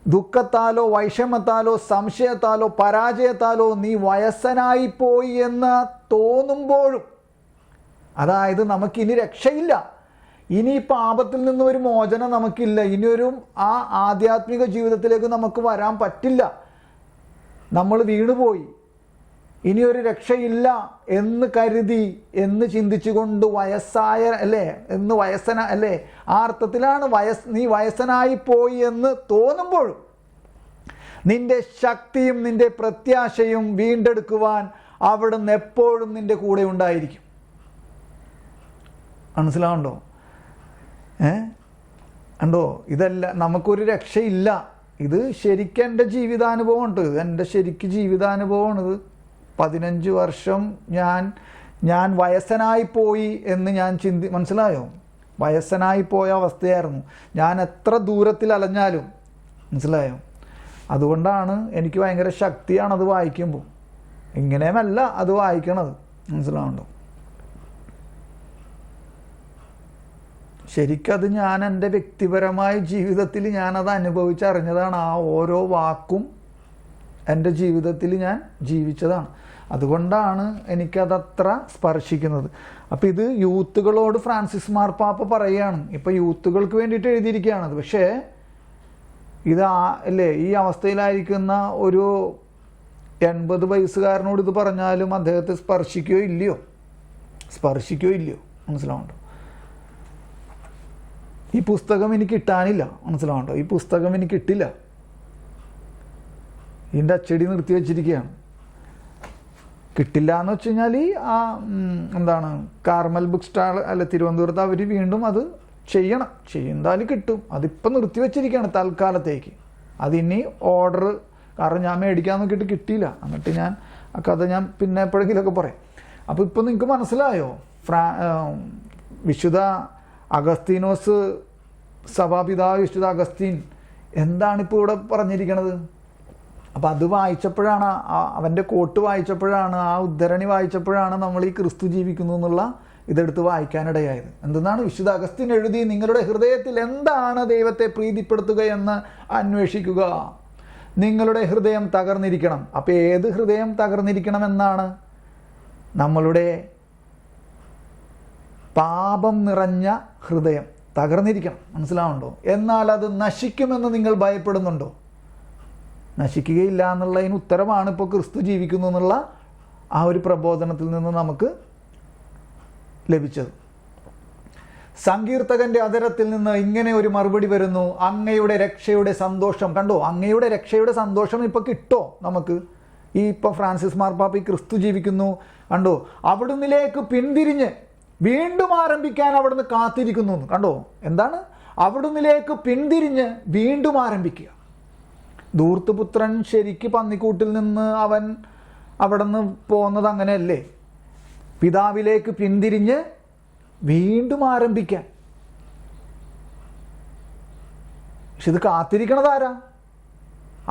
ദുഃഖത്താലോ വൈഷമ്യത്താലോ സംശയത്താലോ പരാജയത്താലോ നീ വയസ്സനായി പോയി എന്ന് തോന്നുമ്പോഴും, അതായത് നമുക്കിനി രക്ഷയില്ല, ഇനി ഈ പാപത്തിൽ നിന്ന് ഒരു മോചനം നമുക്കില്ല, ഇനിയൊരു ആ ആധ്യാത്മിക ജീവിതത്തിലേക്ക് നമുക്ക് വരാൻ പറ്റില്ല, നമ്മൾ വീണുപോയി, ഇനിയൊരു രക്ഷയില്ല എന്ന് കരുതി എന്ന് ചിന്തിച്ചുകൊണ്ട് വയസ്സായ അല്ലേ എന്ന് വയസ്സന അല്ലേ ആ അർത്ഥത്തിലാണ് നീ വയസ്സനായി പോയി എന്ന് തോന്നുമ്പോഴും നിന്റെ ശക്തിയും നിന്റെ പ്രത്യാശയും വീണ്ടെടുക്കുവാൻ അവിടുന്ന് എപ്പോഴും നിന്റെ കൂടെ ഉണ്ടായിരിക്കും. മനസ്സിലാവുണ്ടോ? ഉണ്ടോ? ഇതല്ല, നമുക്കൊരു രക്ഷയില്ല. ഇത് ശരിക്കും എൻ്റെ ജീവിതാനുഭവമുണ്ട്. എൻ്റെ ശരിക്കും ജീവിതാനുഭവമാണിത്. 15 വർഷം ഞാൻ വയസ്സനായി പോയി എന്ന് ഞാൻ മനസ്സിലായോ? വയസ്സനായി പോയ അവസ്ഥയായിരുന്നു. ഞാൻ എത്ര ദൂരത്തിൽ അലഞ്ഞാലും, മനസ്സിലായോ? അതുകൊണ്ടാണ് എനിക്ക് ഭയങ്കര ശക്തിയാണ് അത് വായിക്കുമ്പോൾ. ഇങ്ങനെയുമല്ല അത് വായിക്കണത്, മനസ്സിലാവുണ്ടോ? ശരിക്കത് ഞാൻ എൻ്റെ വ്യക്തിപരമായ ജീവിതത്തിൽ ഞാനത് അനുഭവിച്ചറിഞ്ഞതാണ്. ആ ഓരോ വാക്കും എൻ്റെ ജീവിതത്തിൽ ഞാൻ ജീവിച്ചതാണ്. അതുകൊണ്ടാണ് എനിക്കതത്ര സ്പർശിക്കുന്നത്. അപ്പം ഇത് യൂത്തുകളോട് ഫ്രാൻസിസ് മാർപ്പാപ്പ പറയുകയാണ്. ഇപ്പം യൂത്തുകൾക്ക് വേണ്ടിയിട്ട് എഴുതിയിരിക്കുകയാണത്. പക്ഷേ ഇത് അല്ലേ, ഈ അവസ്ഥയിലായിരിക്കുന്ന ഒരു 80 വയസ്സുകാരനോട് ഇത് പറഞ്ഞാലും അദ്ദേഹത്തെ സ്പർശിക്കുകയോ ഇല്ലയോ? മനസ്സിലാവുണ്ടോ? ഈ പുസ്തകം എനിക്ക് കിട്ടാനില്ല, മനസ്സിലാവുണ്ടോ? ഈ പുസ്തകം എനിക്ക് കിട്ടില്ല. ഇതിൻ്റെ അച്ചടി നിർത്തി വെച്ചിരിക്കുകയാണ്. കിട്ടില്ല എന്ന് വെച്ച് കഴിഞ്ഞാൽ എന്താണ്, കാർമൽ ബുക്ക് സ്റ്റാൾ അല്ല തിരുവനന്തപുരത്ത് അവർ വീണ്ടും അത് ചെയ്യുന്നതാലും കിട്ടും. അതിപ്പം നിർത്തി വെച്ചിരിക്കുകയാണ് തൽക്കാലത്തേക്ക്. അതിനി ഓർഡർ, കാരണം ഞാൻ മേടിക്കാൻ നോക്കിയിട്ട് കിട്ടിയില്ല. എന്നിട്ട് ഞാൻ ആ കഥ ഞാൻ പിന്നെ എപ്പോഴെങ്കിലുമൊക്കെ പറയാം. അപ്പോൾ ഇപ്പം നിങ്ങൾക്ക് മനസ്സിലായോ വിശുദ്ധ അഗസ്തീനോസ് സഭാപിതാവ് വിശുദ്ധ അഗസ്തീൻ എന്താണിപ്പോൾ ഇവിടെ പറഞ്ഞിരിക്കണത്? അപ്പം അത് വായിച്ചപ്പോഴാണ്, അവൻ്റെ കോട്ട് വായിച്ചപ്പോഴാണ്, ആ ഉദ്ധരണി വായിച്ചപ്പോഴാണ് നമ്മൾ ഈ ക്രിസ്തു ജീവിക്കുന്നു എന്നുള്ള ഇതെടുത്ത് വായിക്കാനിടയായത്. എന്തെന്നാണ് വിശുദ്ധ അഗസ്തീൻ എഴുതി, നിങ്ങളുടെ ഹൃദയത്തിൽ എന്താണ് ദൈവത്തെ പ്രീതിപ്പെടുത്തുകയെന്ന് അന്വേഷിക്കുക. നിങ്ങളുടെ ഹൃദയം തകർന്നിരിക്കണം. അപ്പം ഏത് ഹൃദയം തകർന്നിരിക്കണം എന്നാണ്? നമ്മളുടെ പാപം നിറഞ്ഞ ഹൃദയം തകർന്നിരിക്കണം, മനസ്സിലാവുണ്ടോ? എന്നാൽ അത് നശിക്കുമെന്ന് നിങ്ങൾ ഭയപ്പെടുന്നുണ്ടോ? നശിക്കുകയില്ല എന്നുള്ളതിന് ഉത്തരമാണ് ഇപ്പോൾ ക്രിസ്തു ജീവിക്കുന്നു എന്നുള്ള ആ ഒരു പ്രബോധനത്തിൽ നിന്ന് നമുക്ക് ലഭിച്ചത്. സങ്കീർത്തകന്റെ അധരത്തിൽ നിന്ന് ഇങ്ങനെ ഒരു മറുപടി വരുന്നു, അങ്ങയുടെ രക്ഷയുടെ സന്തോഷം. കണ്ടോ, അങ്ങയുടെ രക്ഷയുടെ സന്തോഷം ഇപ്പൊ കിട്ടോ നമുക്ക്? ഈ ഇപ്പൊ ഫ്രാൻസിസ് മാർപ്പാപ്പ ഈ ക്രിസ്തു ജീവിക്കുന്നു കണ്ടോ, അവിടുന്നിലേക്ക് പിന്തിരിഞ്ഞ് വീണ്ടും ആരംഭിക്കാൻ അവിടുന്ന് കാത്തിരിക്കുന്നു. കണ്ടോ, എന്താണ്? അവിടുന്നിലേക്ക് പിന്തിരിഞ്ഞ് വീണ്ടും ആരംഭിക്കുക. ധൂർത്തുപുത്രൻ ശരിക്ക് പന്നിക്കൂട്ടിൽ നിന്ന് അവൻ അവിടെ നിന്ന് പോകുന്നത് അങ്ങനെയല്ലേ? പിതാവിലേക്ക് പിന്തിരിഞ്ഞ് വീണ്ടും ആരംഭിക്കാൻ. പക്ഷെ ഇത് കാത്തിരിക്കണതാരാ?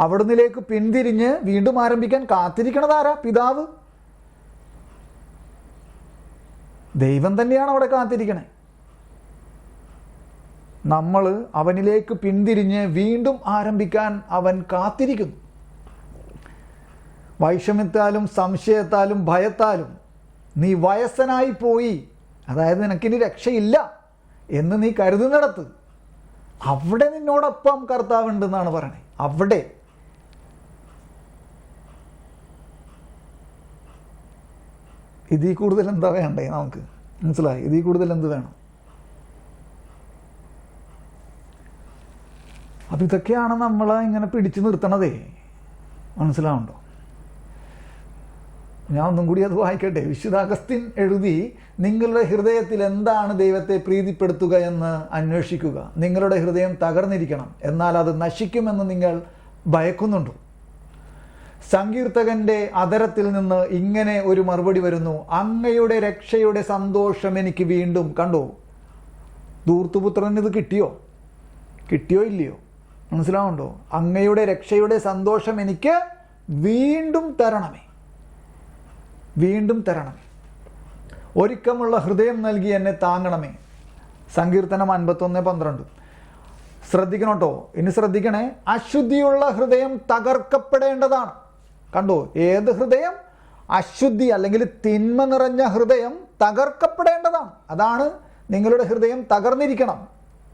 അവിടുന്നിലേക്ക് പിന്തിരിഞ്ഞ് വീണ്ടും ആരംഭിക്കാൻ കാത്തിരിക്കണതാരാ? പിതാവ്. ദൈവം തന്നെയാണ് അവിടെ കാത്തിരിക്കണേ. നമ്മൾ അവനിലേക്ക് പിന്തിരിഞ്ഞ് വീണ്ടും ആരംഭിക്കാൻ അവൻ കാത്തിരിക്കുന്നു. വൈഷമ്യത്താലും സംശയത്താലും ഭയത്താലും നീ വയസ്സനായി പോയി, അതായത് നിനക്കിനി രക്ഷയില്ല എന്ന് നീ കരുതുന്നിടത്ത് അവിടെ നിന്നോടൊപ്പം കർത്താവുണ്ടെന്നാണ് പറയണേ. അവിടെ ഇതിൽ കൂടുതൽ എന്താ വേണ്ടേ നമുക്ക്? മനസ്സിലായി? ഇതിൽ കൂടുതൽ എന്ത് വേണം? അപ്പം ഇതൊക്കെയാണ് നമ്മളെ ഇങ്ങനെ പിടിച്ചു നിർത്തണതേ, മനസ്സിലാവുണ്ടോ? ഞാൻ ഒന്നും കൂടി അത് വായിക്കട്ടെ. വിശുദ്ധ അഗസ്തീൻ എഴുതി, നിങ്ങളുടെ ഹൃദയത്തിൽ എന്താണ് ദൈവത്തെ പ്രീതിപ്പെടുത്തുക എന്ന് അന്വേഷിക്കുക. നിങ്ങളുടെ ഹൃദയം തകർന്നിരിക്കണം, എന്നാൽ അത് നശിക്കുമെന്ന് നിങ്ങൾ ഭയക്കുന്നുണ്ടോ? സങ്കീർത്തകന്റെ അധരത്തിൽ നിന്ന് ഇങ്ങനെ ഒരു മറുപടി വരുന്നു, അങ്ങയുടെ രക്ഷയുടെ സന്തോഷം എനിക്ക് വീണ്ടും. കണ്ടോ, ധൂർത്തുപുത്രന് ഇത് കിട്ടിയോ ഇല്ലയോ? മനസ്സിലാവുണ്ടോ? അങ്ങയുടെ രക്ഷയുടെ സന്തോഷം എനിക്ക് വീണ്ടും തരണമേ. ഒരുക്കമുള്ള ഹൃദയം നൽകി എന്നെ താങ്ങണമേ. സങ്കീർത്തനം 51:12. ശ്രദ്ധിക്കണം കേട്ടോ, ഇനി ശ്രദ്ധിക്കണേ. അശുദ്ധിയുള്ള ഹൃദയം തകർക്കപ്പെടേണ്ടതാണ്. കണ്ടോ, ഏത് ഹൃദയം? അശുദ്ധി അല്ലെങ്കിൽ തിന്മ നിറഞ്ഞ ഹൃദയം തകർക്കപ്പെടേണ്ടതാണ്. അതാണ് നിങ്ങളുടെ ഹൃദയം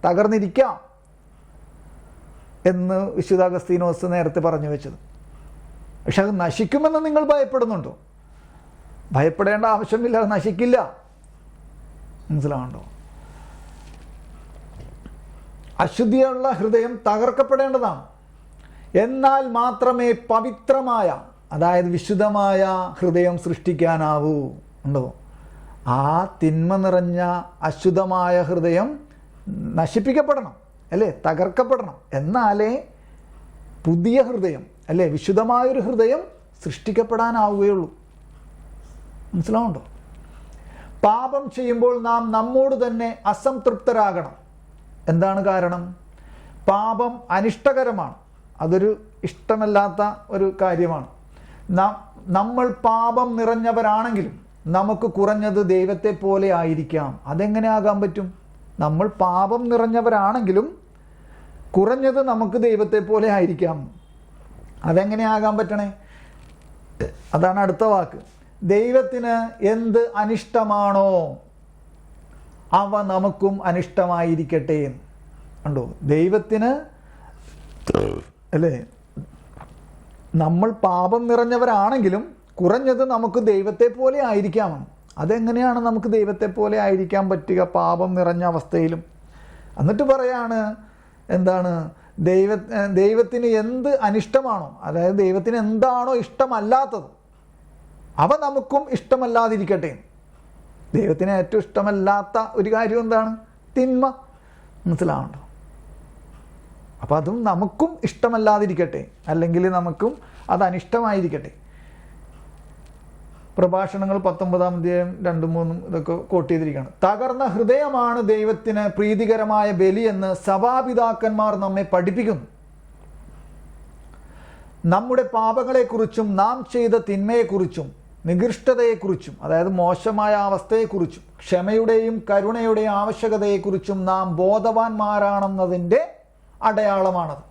തകർന്നിരിക്കാം എന്ന് വിശുദ്ധ അഗസ്തീനോസ് നേരത്തെ പറഞ്ഞു വെച്ചത്. പക്ഷെ അത് നശിക്കുമെന്ന് നിങ്ങൾ ഭയപ്പെടുന്നുണ്ടോ? ഭയപ്പെടേണ്ട ആവശ്യമില്ല, അത് നശിക്കില്ല. മനസ്സിലാവുന്നുണ്ടോ? അശുദ്ധിയുള്ള ഹൃദയം തകർക്കപ്പെടേണ്ടതാണ്. എന്നാൽ മാത്രമേ പവിത്രമായ, അതായത് വിശുദ്ധമായ ഹൃദയം സൃഷ്ടിക്കാനാവൂ. ഉണ്ടോ? ആ തിന്മ നിറഞ്ഞ അശുദ്ധമായ ഹൃദയം നശിപ്പിക്കപ്പെടണം, അല്ലേ? തകർക്കപ്പെടണം. എന്നാലേ പുതിയ ഹൃദയം, അല്ലേ, വിശുദ്ധമായൊരു ഹൃദയം സൃഷ്ടിക്കപ്പെടാനാവുകയുള്ളൂ. മനസ്സിലാവുണ്ടോ? പാപം ചെയ്യുമ്പോൾ നാം നമ്മോട് തന്നെ അസംതൃപ്തരാകണം. എന്താണ് കാരണം? പാപം അനിഷ്ടകരമാണ്, അതൊരു ഇഷ്ടമല്ലാത്ത ഒരു കാര്യമാണ്. നമ്മൾ പാപം നിറഞ്ഞവരാണെങ്കിലും നമുക്ക് കുറഞ്ഞത് ദൈവത്തെ പോലെ ആയിരിക്കാം. അതെങ്ങനെ ആകാൻ പറ്റും? നമ്മൾ പാപം നിറഞ്ഞവരാണെങ്കിലും കുറഞ്ഞത് നമുക്ക് ദൈവത്തെ പോലെ ആയിരിക്കാം. അതെങ്ങനെ ആകാൻ പറ്റണേ? അതാണ് അടുത്ത വാക്ക്. ദൈവത്തിന് എന്ത് അനിഷ്ടമാണോ അവ നമുക്കും അനിഷ്ടമായിരിക്കട്ടെ. കണ്ടോ? ദൈവത്തിന്, അല്ലേ, നമ്മൾ പാപം നിറഞ്ഞവരാണെങ്കിലും കുറഞ്ഞത് നമുക്ക് ദൈവത്തെ പോലെ ആയിരിക്കാം. അതെങ്ങനെയാണ് നമുക്ക് ദൈവത്തെ പോലെ ആയിരിക്കാൻ പറ്റുക പാപം നിറഞ്ഞ അവസ്ഥയിലും? എന്നിട്ട് പറയാണ് എന്താണ്? ദൈവത്തിന് എന്ത് അനിഷ്ടമാണോ, അതായത് ദൈവത്തിന് എന്താണോ ഇഷ്ടമല്ലാത്തത് അവ നമുക്കും ഇഷ്ടമല്ലാതിരിക്കട്ടെ. ദൈവത്തിന് ഏറ്റവും ഇഷ്ടമല്ലാത്ത ഒരു കാര്യം എന്താണ്? തിന്മ. മനസ്സിലാവുന്നുണ്ടോ? അപ്പം അതും നമുക്കും ഇഷ്ടമല്ലാതിരിക്കട്ടെ, അല്ലെങ്കിൽ നമുക്കും അത് അനിഷ്ടമായിരിക്കട്ടെ. പ്രഭാഷണങ്ങൾ 19-ാം അധ്യായം 2-3 ഇതൊക്കെ കോട്ട് ചെയ്തിരിക്കുകയാണ്. തകർന്ന ഹൃദയമാണ് ദൈവത്തിന് പ്രീതികരമായ ബലിയെന്ന് സഭാപിതാക്കന്മാർ നമ്മെ പഠിപ്പിക്കുന്നു. നമ്മുടെ പാപങ്ങളെക്കുറിച്ചും നാം ചെയ്ത തിന്മയെക്കുറിച്ചും നികൃഷ്ടതയെക്കുറിച്ചും, അതായത് മോശമായ അവസ്ഥയെക്കുറിച്ചും ക്ഷമയുടെയും കരുണയുടെയും ആവശ്യകതയെക്കുറിച്ചും നാം ബോധവാന്മാരാണെന്നതിൻ്റെ അടയാളമാണത്.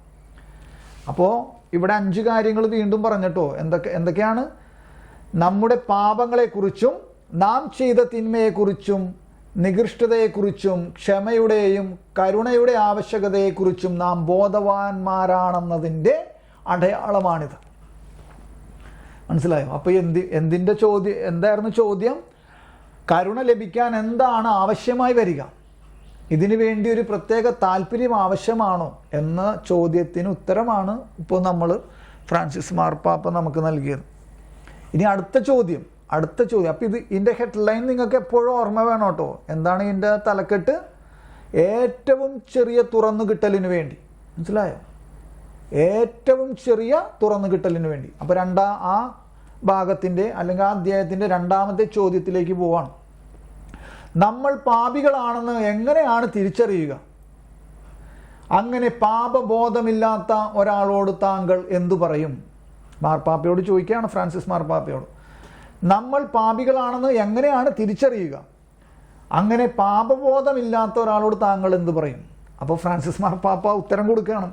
അപ്പോൾ ഇവിടെ 5 കാര്യങ്ങൾ വീണ്ടും പറഞ്ഞിട്ടോ. എന്തൊക്കെയാണ്? നമ്മുടെ പാപങ്ങളെക്കുറിച്ചും നാം ചെയ്ത തിന്മയെക്കുറിച്ചും നികൃഷ്ടതയെക്കുറിച്ചും ക്ഷമയുടെയും കരുണയുടെ ആവശ്യകതയെക്കുറിച്ചും നാം ബോധവാന്മാരാണെന്നതിൻ്റെ അടയാളമാണിത്. മനസ്സിലായോ? അപ്പോൾ എന്തായിരുന്നു ചോദ്യം? കരുണ ലഭിക്കാൻ എന്താണ് ആവശ്യമായി വരിക? ഇതിനു വേണ്ടി ഒരു പ്രത്യേക താല്പര്യം ആവശ്യമാണോ എന്ന ചോദ്യത്തിന് ഉത്തരമാണ് ഇപ്പോൾ നമ്മൾ ഫ്രാൻസിസ് മാർപ്പാപ്പ നമുക്ക് നൽകിയത്. ഇനി അടുത്ത ചോദ്യം. അപ്പോൾ ഇതിൻ്റെ ഹെഡ്ലൈൻ നിങ്ങൾക്ക് എപ്പോഴും ഓർമ്മ വേണം കേട്ടോ. എന്താണ് ഇതിൻ്റെ തലക്കെട്ട്? ഏറ്റവും ചെറിയ തുറന്നു കിട്ടലിന് വേണ്ടി. മനസ്സിലായോ? ഏറ്റവും ചെറിയ തുറന്നു കിട്ടലിന് വേണ്ടി. അപ്പോൾ ആ ഭാഗത്തിൻ്റെ, അല്ലെങ്കിൽ ആ അധ്യായത്തിൻ്റെ 2ാമത്തെ ചോദ്യത്തിലേക്ക് പോവാണ്. നമ്മൾ പാപികളാണെന്ന് എങ്ങനെയാണ് തിരിച്ചറിയുക? അങ്ങനെ പാപബോധമില്ലാത്ത ഒരാളോട് താങ്കൾ എന്തു പറയും? മാർപ്പാപ്പയോട് ചോദിക്കുകയാണ്, ഫ്രാൻസിസ് മാർപ്പാപ്പയോട്. നമ്മൾ പാപികളാണെന്ന് എങ്ങനെയാണ് തിരിച്ചറിയുക? അങ്ങനെ പാപബോധമില്ലാത്ത ഒരാളോട് താങ്കൾ എന്തു പറയും? അപ്പോൾ ഫ്രാൻസിസ് മാർപ്പാപ്പ ഉത്തരം കൊടുക്കുകയാണ്.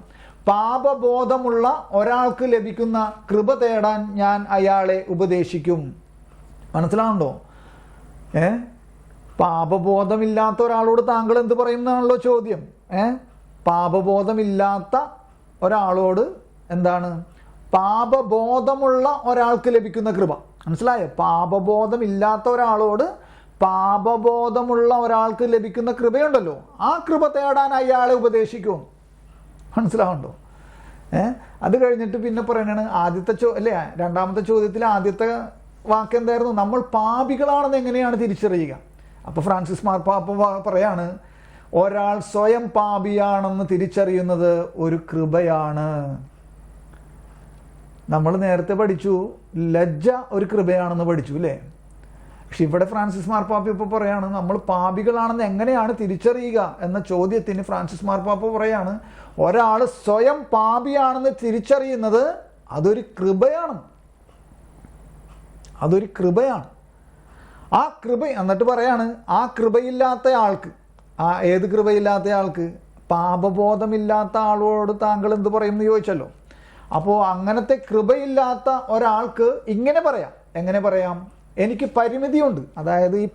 പാപബോധമുള്ള ഒരാൾക്ക് ലഭിക്കുന്ന കൃപ തേടാൻ ഞാൻ അയാളെ ഉപദേശിക്കും. മനസ്സിലാവുണ്ടോ? പാപബോധമില്ലാത്ത ഒരാളോട് താങ്കൾ എന്ത് പറയും എന്നാണല്ലോ ചോദ്യം. പാപബോധമില്ലാത്ത ഒരാളോട് എന്താണ്? പാപബോധമുള്ള ഒരാൾക്ക് ലഭിക്കുന്ന കൃപ. മനസ്സിലായോ? പാപബോധമില്ലാത്ത ഒരാളോട് പാപബോധമുള്ള ഒരാൾക്ക് ലഭിക്കുന്ന കൃപയുണ്ടല്ലോ, ആ കൃപ തേടാൻ അയാളെ ഉപദേശിക്കും. മനസ്സിലാവുണ്ടോ? അത് കഴിഞ്ഞിട്ട് പിന്നെ പറയണാണ് ആദ്യത്തെ 2ാമത്തെ ചോദ്യത്തിലെ ആദ്യത്തെ വാക്ക് എന്തായിരുന്നു? നമ്മൾ പാപികളാണെന്ന് എങ്ങനെയാണ് തിരിച്ചറിയുക? അപ്പോൾ ഫ്രാൻസിസ് മാർപ്പാപ്പ പറയാണ്, ഒരാൾ സ്വയം പാപിയാണെന്ന് തിരിച്ചറിയുന്നത് ഒരു കൃപയാണ്. നമ്മൾ നേരത്തെ പഠിച്ചു ലജ്ജ ഒരു കൃപയാണെന്ന് പഠിച്ചു, അല്ലേ? പക്ഷെ ഇവിടെ ഫ്രാൻസിസ് മാർപ്പാപ്പ ഇപ്പോൾ പറയാണ്, നമ്മൾ പാപികളാണെന്ന് എങ്ങനെയാണ് തിരിച്ചറിയുക എന്ന ചോദ്യത്തിന് ഫ്രാൻസിസ് മാർപ്പാപ്പ പറയാണ്, ഒരാൾ സ്വയം പാപിയാണെന്ന് തിരിച്ചറിയുന്നത് അതൊരു കൃപയാണ്. അതൊരു കൃപയാണ്. ആ കൃപ എന്നിട്ട് പറയാണ്, ആ കൃപയില്ലാത്ത ആൾക്ക്, ഏത് കൃപയില്ലാത്ത ആൾക്ക്? പാപബോധമില്ലാത്ത ആളോട് താങ്കൾ എന്ത് പറയും എന്ന് ചോദിച്ചല്ലോ. അപ്പോൾ അങ്ങനത്തെ കൃപയില്ലാത്ത ഒരാൾക്ക് ഇങ്ങനെ പറയാം. എങ്ങനെ പറയാം? എനിക്ക് പരിമിതിയുണ്ട്. അതായത് ഈ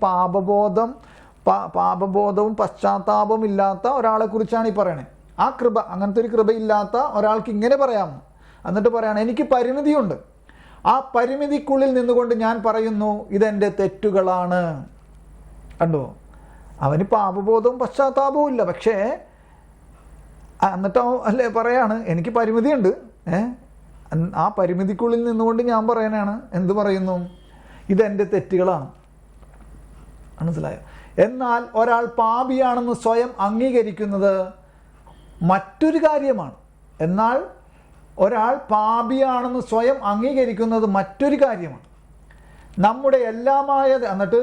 പാപബോധവും പശ്ചാത്താപവും ഇല്ലാത്ത ഒരാളെ കുറിച്ചാണ് ഈ പറയണേ. ആ കൃപ, അങ്ങനത്തെ ഒരു കൃപയില്ലാത്ത ഒരാൾക്ക് ഇങ്ങനെ പറയാം. എന്നിട്ട് പറയാണ്, എനിക്ക് പരിമിതിയുണ്ട്, ആ പരിമിതിക്കുള്ളിൽ നിന്നുകൊണ്ട് ഞാൻ പറയുന്നു, ഇതെൻ്റെ തെറ്റുകളാണ്. കണ്ടോ, അവന് പാപബോധവും പശ്ചാത്താപവും ഇല്ല. പക്ഷേ എന്നിട്ടോ അല്ലേ പറയാണ്, എനിക്ക് പരിമിതിയുണ്ട്. ആ പരിമിതിക്കുള്ളിൽ നിന്നുകൊണ്ട് ഞാൻ പറയാനാണ്, എന്ത് പറയുന്നു, ഇതെൻ്റെ തെറ്റുകളാണ്. മനസ്സിലായോ? എന്നാൽ ഒരാൾ പാപിയാണെന്ന് സ്വയം അംഗീകരിക്കുന്നത് മറ്റൊരു കാര്യമാണ്. എന്നാൽ ഒരാൾ പാപിയാണെന്ന് സ്വയം അംഗീകരിക്കുന്നത് മറ്റൊരു കാര്യമാണ്. നമ്മുടെ എല്ലാമായ, എന്നിട്ട്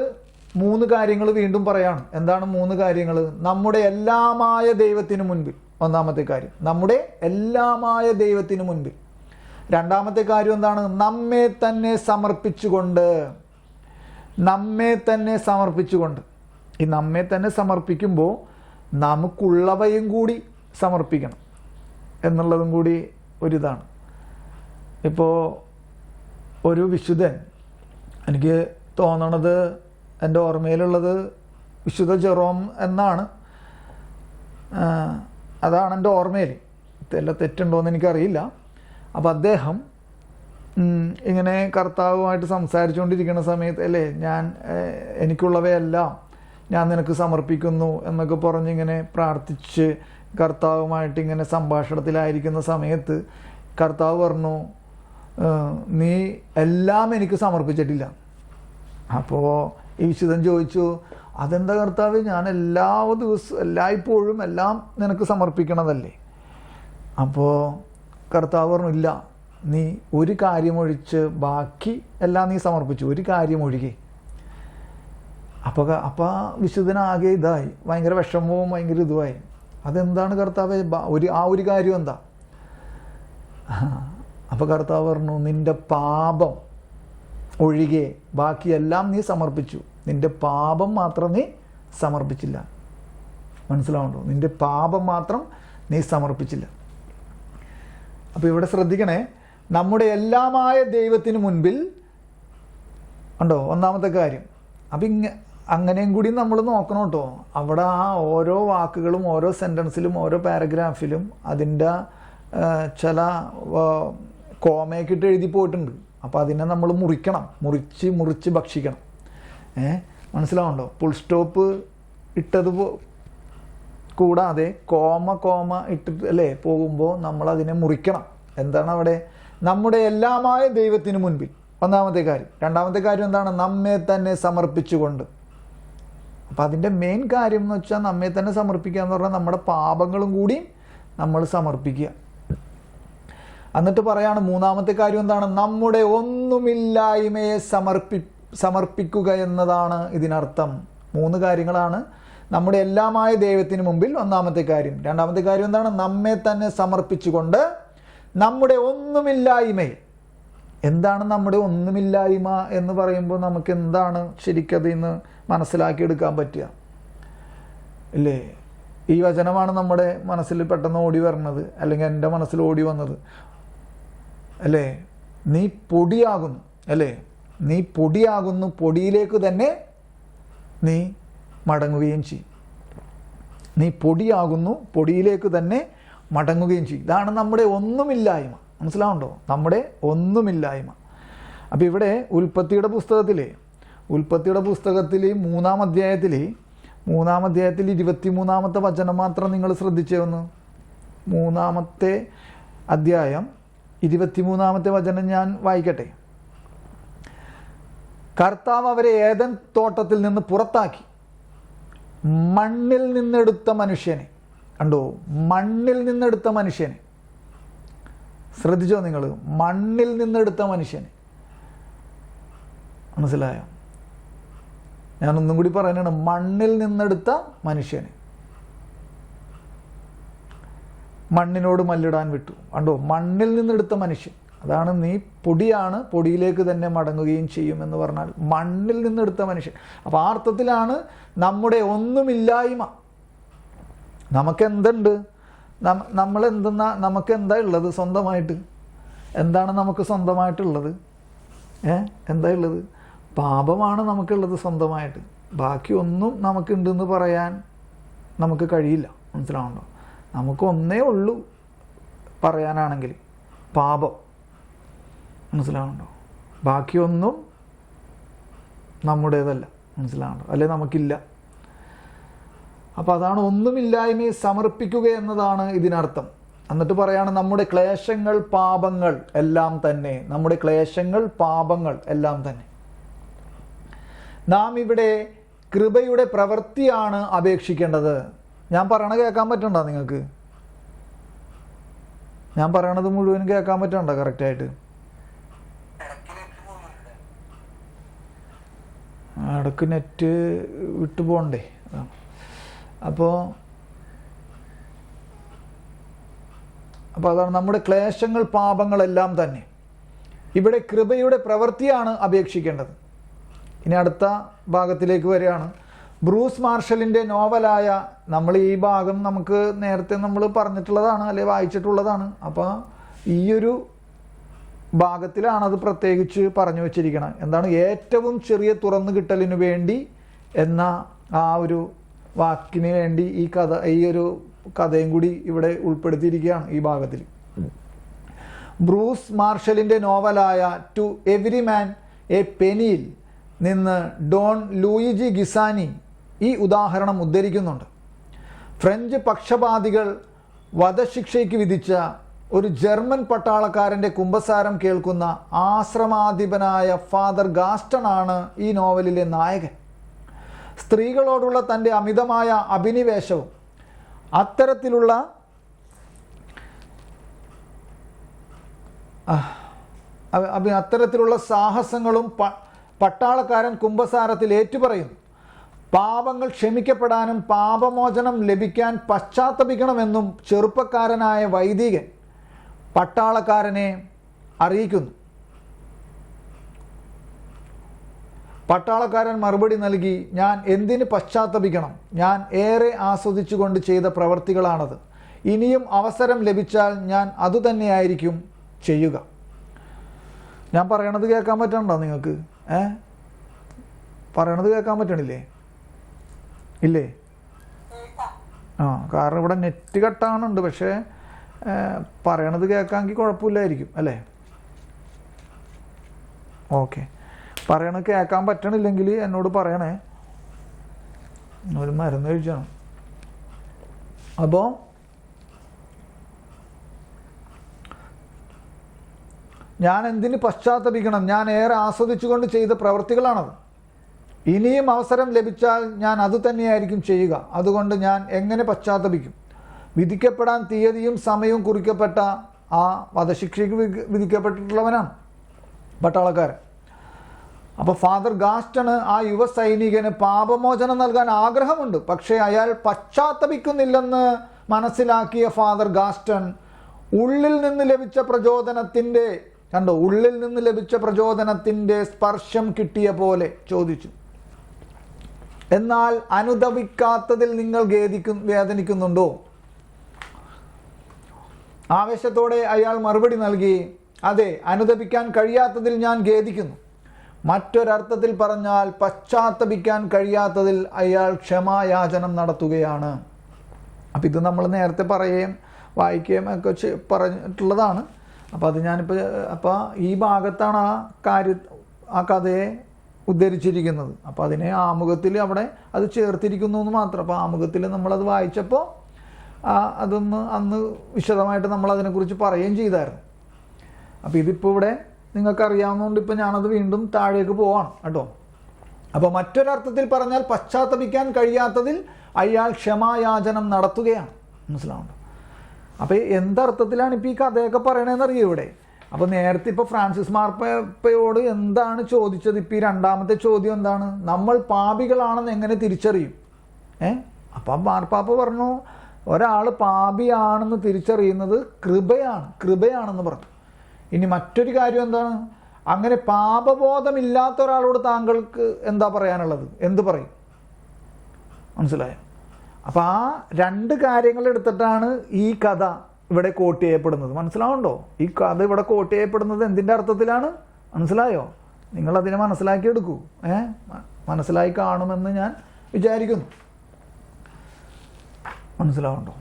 3 കാര്യങ്ങൾ വീണ്ടും പറയാണ്. എന്താണ് 3 കാര്യങ്ങൾ? നമ്മുടെ എല്ലാമായ ദൈവത്തിന് മുൻപിൽ. ഒന്നാമത്തെ കാര്യം, നമ്മുടെ എല്ലാമായ ദൈവത്തിന് മുൻപിൽ. രണ്ടാമത്തെ കാര്യം എന്താണ്? നമ്മെ തന്നെ സമർപ്പിച്ചുകൊണ്ട്. നമ്മെ തന്നെ സമർപ്പിച്ചുകൊണ്ട്. ഈ നമ്മെ തന്നെ സമർപ്പിക്കുമ്പോൾ നമുക്കുള്ളവയും കൂടി സമർപ്പിക്കണം എന്നുള്ളതും കൂടി ഒരിതാണ്. ഇപ്പോൾ ഒരു വിശുദ്ധൻ, എനിക്ക് തോന്നണത്, എൻ്റെ ഓർമ്മയിലുള്ളത് വിശുദ്ധ ജെറോം എന്നാണ്. അതാണ് എൻ്റെ ഓർമ്മയിൽ. എല്ലാം തെറ്റുണ്ടോയെന്ന് എനിക്കറിയില്ല. അപ്പോൾ അദ്ദേഹം ഇങ്ങനെ കർത്താവുമായിട്ട് സംസാരിച്ചുകൊണ്ടിരിക്കുന്ന സമയത്ത്, അല്ലേ, എനിക്കുള്ളവയെല്ലാം ഞാൻ നിനക്ക് സമർപ്പിക്കുന്നു എന്നൊക്കെ പറഞ്ഞിങ്ങനെ പ്രാർത്ഥിച്ച് കർത്താവുമായിട്ട് ഇങ്ങനെ സംഭാഷണത്തിലായിരിക്കുന്ന സമയത്ത് കർത്താവ് പറഞ്ഞു, നീ എല്ലാം എനിക്ക് സമർപ്പിച്ചിട്ടില്ല. അപ്പോൾ ഈ വിശുദ്ധൻ ചോദിച്ചു, അതെന്താ കർത്താവ്, ഞാൻ എല്ലാ ദിവസവും എല്ലായ്പ്പോഴും എല്ലാം നിനക്ക് സമർപ്പിക്കണതല്ലേ? അപ്പോൾ കർത്താവ് പറഞ്ഞു, ഇല്ല, നീ ഒരു കാര്യമൊഴിച്ച് ബാക്കി എല്ലാം നീ സമർപ്പിച്ചു, ഒരു കാര്യമൊഴികെ. അപ്പോൾ വിശുദ്ധനാകെ ഇതായി, ഭയങ്കര വിഷമവും ഭയങ്കര ഇതുമായി. അതെന്താണ് കർത്താവ്, ആ ഒരു കാര്യം എന്താ? അപ്പോൾ കർത്താവ് പറഞ്ഞു, നിന്റെ പാപം ഒഴികെ ബാക്കിയെല്ലാം നീ സമർപ്പിച്ചു, നിന്റെ പാപം മാത്രം നീ സമർപ്പിച്ചില്ല. മനസ്സിലാവുണ്ടോ? നിന്റെ പാപം മാത്രം നീ സമർപ്പിച്ചില്ല. അപ്പോൾ ഇവിടെ ശ്രദ്ധിക്കണേ, നമ്മുടെ എല്ലാമായ ദൈവത്തിന് മുൻപിൽ ഉണ്ടോ ഒന്നാമത്തെ കാര്യം. അപ്പം അങ്ങനെയും കൂടി നമ്മൾ നോക്കണം കേട്ടോ. അവിടെ ആ ഓരോ വാക്കുകളും ഓരോ സെൻറ്റൻസിലും ഓരോ പാരഗ്രാഫിലും അതിൻ്റെ ചില കോമയൊക്കെ ഇട്ട് എഴുതി പോയിട്ടുണ്ട്. അപ്പോൾ അതിനെ നമ്മൾ മുറിച്ച് ഭക്ഷിക്കണം. മനസ്സിലാവുണ്ടോ? ഫുൾ സ്റ്റോപ്പ് ഇട്ടത് കൂടാതെ കോമ ഇട്ടിട്ട് അല്ലേ പോകുമ്പോൾ നമ്മളതിനെ മുറിക്കണം. എന്താണ് അവിടെ? നമ്മുടെ എല്ലാമായ ദൈവത്തിന് മുൻപിൽ ഒന്നാമത്തെ കാര്യം. രണ്ടാമത്തെ കാര്യം എന്താണ്? നമ്മെ തന്നെ സമർപ്പിച്ചുകൊണ്ട്. അപ്പം അതിൻ്റെ മെയിൻ കാര്യം എന്ന് വെച്ചാൽ നമ്മെ തന്നെ സമർപ്പിക്കുക എന്ന് പറഞ്ഞാൽ നമ്മുടെ പാപങ്ങളും കൂടി നമ്മൾ സമർപ്പിക്കുക. എന്നിട്ട് പറയാണ് മൂന്നാമത്തെ കാര്യം എന്താണ്? നമ്മുടെ ഒന്നുമില്ലായ്മയെ സമർപ്പിക്കുക എന്നതാണ് ഇതിനർത്ഥം. 3 കാര്യങ്ങളാണ്. നമ്മുടെ എല്ലാമായ ദൈവത്തിന് മുമ്പിൽ ഒന്നാമത്തെ കാര്യം. രണ്ടാമത്തെ കാര്യം എന്താണ്? നമ്മെ തന്നെ സമർപ്പിച്ചുകൊണ്ട് നമ്മുടെ ഒന്നുമില്ലായ്മയെ. എന്താണ് നമ്മുടെ ഒന്നുമില്ലായ്മ എന്ന് പറയുമ്പോൾ നമുക്ക് എന്താണ് ശരിക്കതിൽ നിന്ന് മനസ്സിലാക്കിയെടുക്കാൻ പറ്റുക? ഇല്ലേ? ഈ വചനമാണ് നമ്മുടെ മനസ്സിൽ പെട്ടെന്ന് ഓടി വരുന്നത്, അല്ലെങ്കിൽ എൻ്റെ മനസ്സിൽ ഓടി വന്നത്. അല്ലേ? നീ പൊടിയാകുന്നു, അല്ലേ? നീ പൊടിയാകുന്നു, പൊടിയിലേക്ക് തന്നെ നീ മടങ്ങുകയും ചെയ്യും. നീ പൊടിയാകുന്നു, പൊടിയിലേക്ക് തന്നെ മടങ്ങുകയും ചെയ്യും. ഇതാണ് നമ്മുടെ ഒന്നുമില്ലായ്മ. മനസ്സിലാവുണ്ടോ? നമ്മുടെ ഒന്നുമില്ലായ്മ. അപ്പോൾ ഇവിടെ ഉൽപ്പത്തിയുടെ പുസ്തകത്തിൽ 3-ാം അധ്യായത്തിൽ 23-ാമത്തെ വചനം മാത്രം നിങ്ങൾ ശ്രദ്ധിച്ചേ ഒന്ന്. 3-ാമത്തെ അധ്യായം 23-ാമത്തെ വചനം ഞാൻ വായിക്കട്ടെ. കർത്താവ് അവരെ ഏദൻ തോട്ടത്തിൽ നിന്ന് പുറത്താക്കി മണ്ണിൽ നിന്നെടുത്ത മനുഷ്യനെ. കണ്ടോ? മണ്ണിൽ നിന്നെടുത്ത മനുഷ്യനെ ശ്രദ്ധിച്ചോ നിങ്ങൾ? മണ്ണിൽ നിന്നെടുത്ത മനുഷ്യനെ. മനസ്സിലായോ? ഞാനൊന്നും കൂടി പറയാനാണ്. മണ്ണിൽ നിന്നെടുത്ത മനുഷ്യനെ മണ്ണിനോട് മല്ലിടാൻ വിട്ടു. കണ്ടോ? മണ്ണിൽ നിന്നെടുത്ത മനുഷ്യൻ. അതാണ് നീ പൊടിയാണ്, പൊടിയിലേക്ക് തന്നെ മടങ്ങുകയും ചെയ്യും എന്ന് പറഞ്ഞാൽ മണ്ണിൽ നിന്നെടുത്ത മനുഷ്യൻ. അപ്പോൾ ആ അർത്ഥത്തിലാണ് നമ്മുടെ ഒന്നുമില്ലായ്മ. നമുക്കെന്തുണ്ട്? നമുക്കെന്താ ഉള്ളത് സ്വന്തമായിട്ട്? എന്താണ് നമുക്ക് സ്വന്തമായിട്ടുള്ളത്? എന്താ ഉള്ളത്? പാപമാണ് നമുക്കുള്ളത് സ്വന്തമായിട്ട്. ബാക്കി ഒന്നും നമുക്കുണ്ടെന്ന് പറയാൻ നമുക്ക് കഴിയില്ല. മനസ്സിലാവുണ്ടോ? നമുക്ക് ഒന്നേ ഉള്ളൂ പറയാനാണെങ്കിൽ, പാപം. മനസ്സിലാവുണ്ടോ? ബാക്കിയൊന്നും നമ്മുടേതല്ല. മനസ്സിലാണോ? അല്ലെ നമുക്കില്ല. അപ്പോൾ അതാണ് ഒന്നുമില്ലായ്മയെ സമർപ്പിക്കുക എന്നതാണ് ഇതിനർത്ഥം. എന്നിട്ട് പറയാണ് നമ്മുടെ ക്ലേശങ്ങൾ പാപങ്ങൾ എല്ലാം തന്നെ, നമ്മുടെ ക്ലേശങ്ങൾ പാപങ്ങൾ എല്ലാം തന്നെ. നാം ഇവിടെ കൃപയുടെ പ്രവൃത്തിയാണ് അപേക്ഷിക്കേണ്ടത്. ഞാൻ പറയണത് കേൾക്കാൻ പറ്റണ്ടോ നിങ്ങൾക്ക്? ഞാൻ പറയണത് മുഴുവൻ കേൾക്കാൻ പറ്റണ്ടോ കറക്റ്റായിട്ട്? ഇടയ്ക്ക് നെറ്റ് വിട്ടു പോകണ്ടേ? അപ്പോൾ അതാണ് നമ്മുടെ ക്ലേശങ്ങൾ പാപങ്ങളെല്ലാം തന്നെ. ഇവിടെ കൃപയുടെ പ്രവൃത്തിയാണ് അപേക്ഷിക്കേണ്ടത്. ഇനി അടുത്ത ഭാഗത്തിലേക്ക് വരികയാണ്. ബ്രൂസ് മാർഷലിൻ്റെ നോവലായ, നമ്മൾ ഈ ഭാഗം നമുക്ക് നേരത്തെ നമ്മൾ പറഞ്ഞിട്ടുള്ളതാണ്, അല്ലെ വായിച്ചിട്ടുള്ളതാണ്. അപ്പോൾ ഈ ഒരു ഭാഗത്തിലാണ് അത് പ്രത്യേകിച്ച് പറഞ്ഞു വച്ചിരിക്കണം. എന്താണ്? ഏറ്റവും ചെറിയ തുറന്നു കിട്ടലിനു വേണ്ടി എന്ന ആ ഒരു വാക്കിന് വേണ്ടി ഈ ഒരു കഥയും കൂടി ഇവിടെ ഉൾപ്പെടുത്തിയിരിക്കുകയാണ് ഈ ഭാഗത്തിൽ. ബ്രൂസ് മാർഷലിൻ്റെ നോവലായ ടു എവരി മാൻ എ പെനിയിൽ നിന്ന് ഡോൺ ലൂയിജി ഗിസാനി ഈ ഉദാഹരണം ഉദ്ധരിക്കുന്നുണ്ട്. ഫ്രഞ്ച് പക്ഷപാതികൾ വധശിക്ഷയ്ക്ക് വിധിച്ച ഒരു ജർമ്മൻ പട്ടാളക്കാരൻ്റെ കുമ്പസാരം കേൾക്കുന്ന ആശ്രമാധിപനായ ഫാദർ ഗാസ്റ്റൺ ആണ് ഈ നോവലിലെ നായകൻ. സ്ത്രീകളോടുള്ള തൻ്റെ അമിതമായ അഭിനിവേശവും അത്തരത്തിലുള്ള സാഹസങ്ങളും പട്ടാളക്കാരൻ കുമ്പസാരത്തിൽ ഏറ്റുപറയുന്നു. പാപങ്ങൾ ക്ഷമിക്കപ്പെടാനും പാപമോചനം ലഭിക്കാൻ പശ്ചാത്തപിക്കണമെന്നും ചെറുപ്പക്കാരനായ വൈദികൻ പട്ടാളക്കാരനെ അറിയിക്കുന്നു. പട്ടാളക്കാരൻ മറുപടി നൽകി, ഞാൻ എന്തിന് പശ്ചാത്തപിക്കണം? ഞാൻ ഏറെ ആസ്വദിച്ചുകൊണ്ട് ചെയ്ത പ്രവർത്തികളാണത്. ഇനിയും അവസരം ലഭിച്ചാൽ ഞാൻ അതുതന്നെയായിരിക്കും ചെയ്യുക. ഞാൻ പറയണത് കേൾക്കാൻ പറ്റണ്ടോ നിങ്ങൾക്ക്? പറയണത് കേൾക്കാൻ പറ്റണില്ലേ? ഇല്ലേ? കാരണം ഇവിടെ നെറ്റ് കട്ടാണുണ്ട്, പക്ഷേ പറയണത് കേൾക്കാമെങ്കിൽ കുഴപ്പമില്ലായിരിക്കും അല്ലേ? ഓക്കെ. പറയണത് കേൾക്കാൻ പറ്റണില്ലെങ്കിൽ എന്നോട് പറയണേ, ഒരു മരുന്ന് കഴിച്ചാണ്. അപ്പോൾ ഞാൻ എന്തിന് പശ്ചാത്തപിക്കണം? ഞാൻ ഏറെ ആസ്വദിച്ചുകൊണ്ട് ചെയ്ത പ്രവൃത്തികളാണത്. ഇനിയും അവസരം ലഭിച്ചാൽ ഞാൻ അത് തന്നെയായിരിക്കും ചെയ്യുക. അതുകൊണ്ട് ഞാൻ എങ്ങനെ പശ്ചാത്തപിക്കും? വിധിക്കപ്പെടാൻ തീയതിയും സമയവും കുറിക്കപ്പെട്ട ആ വധശിക്ഷയ്ക്ക് വിധിക്കപ്പെട്ടിട്ടുള്ളവനാണ് പട്ടാളക്കാരൻ. അപ്പോൾ ഫാദർ ഗാസ്റ്റണ് ആ യുവ സൈനികന് പാപമോചനം നൽകാൻ ആഗ്രഹമുണ്ട്. പക്ഷേ അയാൾ പശ്ചാത്തപിക്കുന്നില്ലെന്ന് മനസ്സിലാക്കിയ ഫാദർ ഗാസ്റ്റൺ ഉള്ളിൽ നിന്ന് ലഭിച്ച പ്രചോദനത്തിൻ്റെ സ്പർശം കിട്ടിയ പോലെ ചോദിച്ചു, എന്നാൽ അനുതപിക്കാത്തതിൽ നിങ്ങൾ വേദനിക്കുന്നുണ്ടോ? ആവേശത്തോടെ അയാൾ മറുപടി നൽകി, അതെ, അനുതപിക്കാൻ കഴിയാത്തതിൽ ഞാൻ ഖേദിക്കുന്നു. മറ്റൊരർത്ഥത്തിൽ പറഞ്ഞാൽ പശ്ചാത്തപിക്കാൻ കഴിയാത്തതിൽ അയാൾ ക്ഷമായാചനം നടത്തുകയാണ്. അപ്പം ഇത് നമ്മൾ നേരത്തെ പറയുകയും വായിക്കുകയും ഒക്കെ പറഞ്ഞിട്ടുള്ളതാണ്. അപ്പോൾ അത് അപ്പോൾ ഈ ഭാഗത്താണ് ആ കഥയെ ഉദ്ധരിച്ചിരിക്കുന്നത്. അപ്പോൾ അതിനെ ആമുഖത്തിൽ അവിടെ അത് ചേർത്തിരിക്കുന്നു എന്ന് മാത്രം. അപ്പോൾ ആമുഖത്തിൽ നമ്മളത് വായിച്ചപ്പോൾ അതൊന്ന് അന്ന് വിശദമായിട്ട് നമ്മൾ അതിനെക്കുറിച്ച് പറയുകയും ചെയ്തായിരുന്നു. അപ്പോൾ ഇതിപ്പോൾ ഇവിടെ നിങ്ങൾക്കറിയാവുന്നതുകൊണ്ട് ഇപ്പോൾ ഞാനത് വീണ്ടും താഴേക്ക് പോവാണ് കേട്ടോ. അപ്പോൾ മറ്റൊരർത്ഥത്തിൽ പറഞ്ഞാൽ പശ്ചാത്തപിക്കാൻ കഴിയാത്തതിൽ അയാൾ ക്ഷമായാചനം നടത്തുകയാണ്. മനസ്സിലാവുന്നുണ്ടോ? അപ്പോൾ എന്തർത്ഥത്തിലാണ് ഇപ്പോൾ ഈ കഥയൊക്കെ പറയണതെന്ന് അറിയാം ഇവിടെ. അപ്പോൾ നേരത്തെ ഇപ്പോൾ ഫ്രാൻസിസ് മാർപ്പാപ്പയോട് എന്താണ് ചോദിച്ചത്? ഇപ്പോൾ ഈ രണ്ടാമത്തെ ചോദ്യം എന്താണ്? നമ്മൾ പാപികളാണെന്ന് എങ്ങനെ തിരിച്ചറിയും? അപ്പം മാർപ്പാപ്പ പറഞ്ഞു, ഒരാൾ പാപിയാണെന്ന് തിരിച്ചറിയുന്നത് കൃപയാണെന്ന് പറഞ്ഞു. ഇനി മറ്റൊരു കാര്യം എന്താണ്? അങ്ങനെ പാപബോധമില്ലാത്ത ഒരാളോട് താങ്കൾക്ക് എന്താ പറയാനുള്ളത്? എന്ത് പറയും? മനസ്സിലായോ? അപ്പം ആ രണ്ട് കാര്യങ്ങൾ എടുത്തിട്ടാണ് ഈ കഥ ഇവിടെ കോട്ട് ചെയ്യപ്പെടുന്നത്. മനസ്സിലാവുണ്ടോ? ഈ കഥ ഇവിടെ കോട്ട് ചെയ്യപ്പെടുന്നത് എന്തിൻ്റെ അർത്ഥത്തിലാണ്? മനസ്സിലായോ? നിങ്ങളതിനെ മനസ്സിലാക്കിയെടുക്കൂ. മനസ്സിലായി കാണുമെന്ന് ഞാൻ വിചാരിക്കുന്നു. മനസ്സിലാവുണ്ടോ?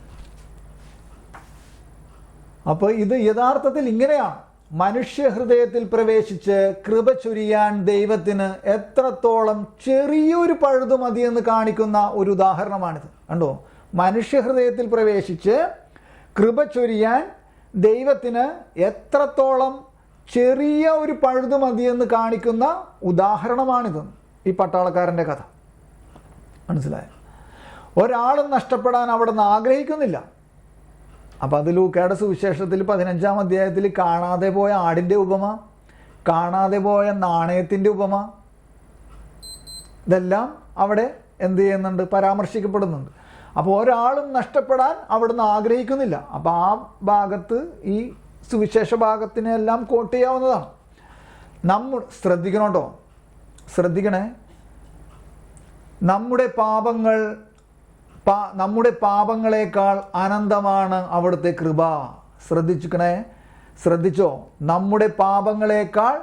അപ്പോൾ ഇത് യഥാർത്ഥത്തിൽ ഇങ്ങനെയാണ്. മനുഷ്യഹൃദയത്തിൽ പ്രവേശിച്ച് കൃപ ചൊരിയാൻ ദൈവത്തിന് എത്രത്തോളം ചെറിയൊരു പഴുതു മതിയെന്ന് കാണിക്കുന്ന ഒരു ഉദാഹരണമാണിത്. കണ്ടോ, മനുഷ്യഹൃദയത്തിൽ പ്രവേശിച്ച് കൃപ ചൊരിയാൻ ദൈവത്തിന് എത്രത്തോളം ചെറിയ ഒരു പഴുതു മതിയെന്ന് കാണിക്കുന്ന ഉദാഹരണമാണിത്. ഈ പട്ടാളക്കാരൻ്റെ കഥ മനസ്സിലായോ? ഒരാളും നഷ്ടപ്പെടാൻ അവിടെ നിന്ന് ആഗ്രഹിക്കുന്നില്ല. അപ്പം അത് ലൂക്കയുടെ സുവിശേഷത്തിൽ 15-ാം അധ്യായത്തിൽ കാണാതെ പോയ ആടിൻ്റെ ഉപമ, കാണാതെ പോയ നാണയത്തിൻ്റെ ഉപമ, ഇതെല്ലാം അവിടെ എന്ത് ചെയ്യുന്നുണ്ട്? പരാമർശിക്കപ്പെടുന്നുണ്ട്. അപ്പോൾ ഒരാളും നഷ്ടപ്പെടാൻ അവിടുന്ന് ആഗ്രഹിക്കുന്നില്ല. അപ്പോൾ ആ ഭാഗത്ത് ഈ സുവിശേഷ ഭാഗത്തിനെല്ലാം കോട്ട് ചെയ്യാവുന്നതാണ്. ശ്രദ്ധിക്കണം കേട്ടോ, ശ്രദ്ധിക്കണേ. നമ്മുടെ പാപങ്ങളെക്കാൾ അനന്തമാണ് അവിടുത്തെ കൃപ. ശ്രദ്ധിച്ചോ, നമ്മുടെ പാപങ്ങളെക്കാൾ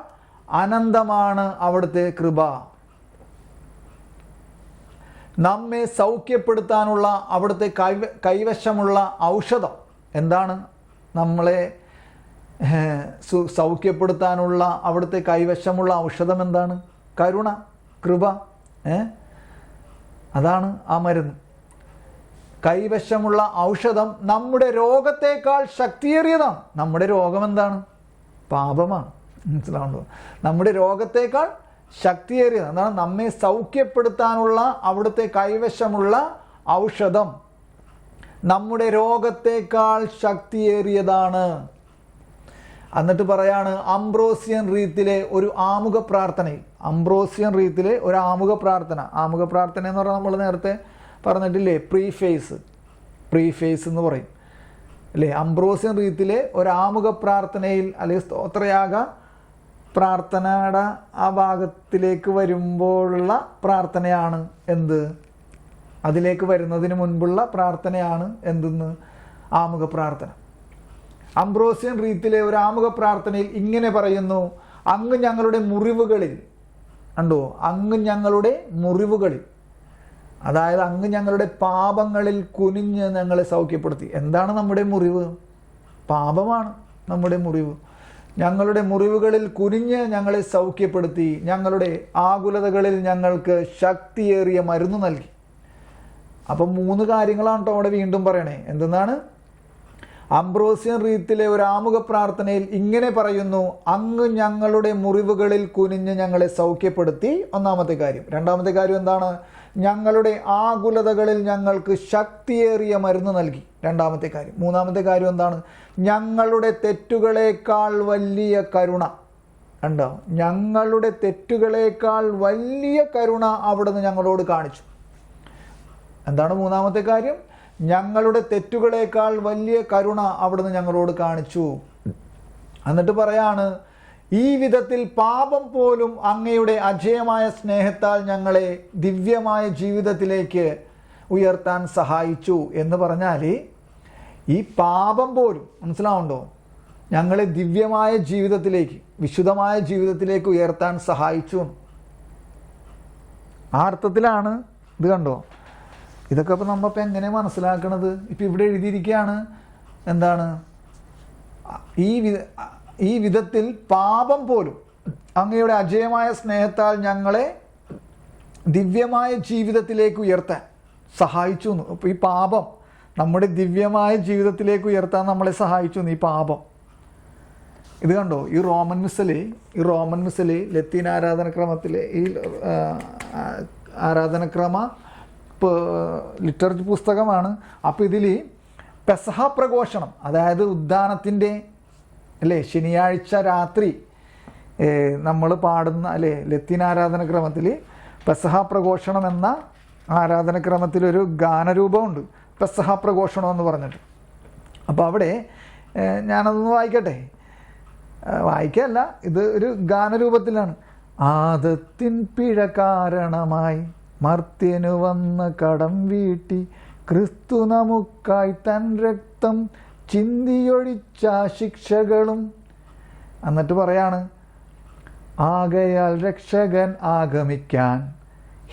അനന്തമാണ് അവിടുത്തെ കൃപ. നമ്മെ സൗഖ്യപ്പെടുത്താനുള്ള അവിടുത്തെ കൈവശമുള്ള ഔഷധം എന്താണ്? നമ്മളെ സൗഖ്യപ്പെടുത്താനുള്ള അവിടുത്തെ കൈവശമുള്ള ഔഷധം എന്താണ്? കരുണ, കൃപ. അതാണ് ആ മരുന്ന്. കൈവശമുള്ള ഔഷധം നമ്മുടെ രോഗത്തേക്കാൾ ശക്തിയേറിയതാണ്. നമ്മുടെ രോഗം എന്താണ്? പാപമാണ്. മനസ്സിലാവുണ്ടോ? നമ്മുടെ രോഗത്തേക്കാൾ ശക്തിയേറിയതാണ്. എന്താണ്? നമ്മെ സൗഖ്യപ്പെടുത്താനുള്ള അവിടുത്തെ കൈവശമുള്ള ഔഷധം നമ്മുടെ രോഗത്തേക്കാൾ ശക്തിയേറിയതാണ്. എന്നിട്ട് പറയാണ് അംബ്രോസിയൻ റീത്തിലെ ഒരു ആമുഖ പ്രാർത്ഥനയിൽ, ആമുഖ പ്രാർത്ഥന എന്ന് പറഞ്ഞാൽ നമ്മൾ നേരത്തെ പറഞ്ഞിട്ടില്ലേ, പ്രീഫേസ് എന്ന് പറയും അല്ലേ? അംബ്രോസിയൻ റീത്തിലെ ഒരു ആമുഖ പ്രാർത്ഥനയിൽ അല്ലെങ്കിൽ സ്തോത്രയാഗ പ്രാർത്ഥനയുടെ ആ ഭാഗത്തിലേക്ക് വരുമ്പോഴുള്ള പ്രാർത്ഥനയാണ് എന്ത്? അതിലേക്ക് വരുന്നതിന് മുൻപുള്ള പ്രാർത്ഥനയാണ് എന്തെന്ന്? ആമുഖ പ്രാർത്ഥന. അംബ്രോസിയൻ റീത്തിലെ ഒരു ആമുഖ പ്രാർത്ഥനയിൽ ഇങ്ങനെ പറയുന്നു: അങ്ങ് ഞങ്ങളുടെ മുറിവുകളിൽ, അതായത് അങ്ങ് ഞങ്ങളുടെ പാപങ്ങളിൽ കുനിഞ്ഞ് ഞങ്ങളെ സൗഖ്യപ്പെടുത്തി. എന്താണ് നമ്മുടെ മുറിവ്? പാപമാണ് നമ്മുടെ മുറിവ്. ഞങ്ങളുടെ മുറിവുകളിൽ കുനിഞ്ഞ് ഞങ്ങളെ സൗഖ്യപ്പെടുത്തി. ഞങ്ങളുടെ ആകുലതകളിൽ ഞങ്ങൾക്ക് ശക്തിയേറിയ മരുന്ന് നൽകി. അപ്പം 3 കാര്യങ്ങളാണ് കേട്ടോ അവിടെ വീണ്ടും പറയണേ. എന്തെന്നാണ്? അംബ്രോസിയൻ റീത്തിലെ ഒരു ആമുഖ പ്രാർത്ഥനയിൽ ഇങ്ങനെ പറയുന്നു: അങ്ങ് ഞങ്ങളുടെ മുറിവുകളിൽ കുനിഞ്ഞ് ഞങ്ങളെ സൗഖ്യപ്പെടുത്തി. ഒന്നാമത്തെ കാര്യം. രണ്ടാമത്തെ കാര്യം എന്താണ്? ഞങ്ങളുടെ ആകുലതകളിൽ ഞങ്ങൾക്ക് ശക്തിയേറിയ മരുന്ന് നൽകി. രണ്ടാമത്തെ കാര്യം. മൂന്നാമത്തെ കാര്യം എന്താണ്? ഞങ്ങളുടെ തെറ്റുകളേക്കാൾ വലിയ കരുണ. ഞങ്ങളുടെ തെറ്റുകളേക്കാൾ വലിയ കരുണ അവിടുന്ന് ഞങ്ങളോട് കാണിച്ചു. എന്താണ് മൂന്നാമത്തെ കാര്യം? ഞങ്ങളുടെ തെറ്റുകളേക്കാൾ വലിയ കരുണ അവിടുന്ന് ഞങ്ങളോട് കാണിച്ചു. എന്നിട്ട് പറയാണ്, ഈ വിധത്തിൽ പാപം പോലും അങ്ങയുടെ അജേയമായ സ്നേഹത്താൽ ഞങ്ങളെ ദിവ്യമായ ജീവിതത്തിലേക്ക് ഉയർത്താൻ സഹായിച്ചു. എന്ന് പറഞ്ഞാൽ ഈ പാപം പോലും, മനസ്സിലാവുണ്ടോ, ഞങ്ങളെ ദിവ്യമായ ജീവിതത്തിലേക്ക്, വിശുദ്ധമായ ജീവിതത്തിലേക്ക് ഉയർത്താൻ സഹായിച്ചു. ആ അർത്ഥത്തിലാണ് ഇത്. കണ്ടോ, ഇതൊക്കെ ഇപ്പം നമ്മളിപ്പോൾ എങ്ങനെ മനസ്സിലാക്കണത്? ഇപ്പം ഇവിടെ എഴുതിയിരിക്കുകയാണ് എന്താണ്? ഈ വിധത്തിൽ പാപം പോലും അങ്ങയുടെ അജേയമായ സ്നേഹത്താൽ ഞങ്ങളെ ദിവ്യമായ ജീവിതത്തിലേക്ക് ഉയർത്താൻ സഹായിച്ചു. അപ്പോൾ ഈ പാപം നമ്മുടെ ദിവ്യമായ ജീവിതത്തിലേക്ക് ഉയർത്താൻ നമ്മളെ സഹായിച്ചു. ഈ പാപം ഇത് കണ്ടോ, ഈ റോമൻ മിസല് ലത്തീൻ ആരാധനക്രമത്തിലെ ഈ ആരാധനക്രമ ലിറ്ററേച്ചർ പുസ്തകമാണ്. അപ്പോൾ ഇതിൽ പെസഹ പ്രഘോഷണം, അതായത് ഉദ്ധാനത്തിൻ്റെ അല്ലേ ശനിയാഴ്ച രാത്രി നമ്മൾ പാടുന്ന അല്ലേ ലത്തീൻ ആരാധനക്രമത്തിൽ പെസഹ പ്രഘോഷണം എന്ന ആരാധനക്രമത്തിലൊരു ഗാനരൂപമുണ്ട്, പെസഹ പ്രഘോഷണം എന്ന് പറഞ്ഞിട്ട്. അപ്പോൾ അവിടെ ഞാനതൊന്ന് വായിക്കട്ടെ. വായിക്കല്ല, ഇത് ഒരു ഗാനരൂപത്തിലാണ്. ആദത്തിൻ പിഴ കാരണമായി മർത്യനു വന്ന കടം വീട്ടി ക്രിസ്തു നമുക്കായി തൻ രക്തം ചിന്തിയൊഴിച്ച ശിക്ഷകളും. എന്നിട്ട് പറയാണ്, ആകയാൽ രക്ഷകൻ ആഗമിക്കാൻ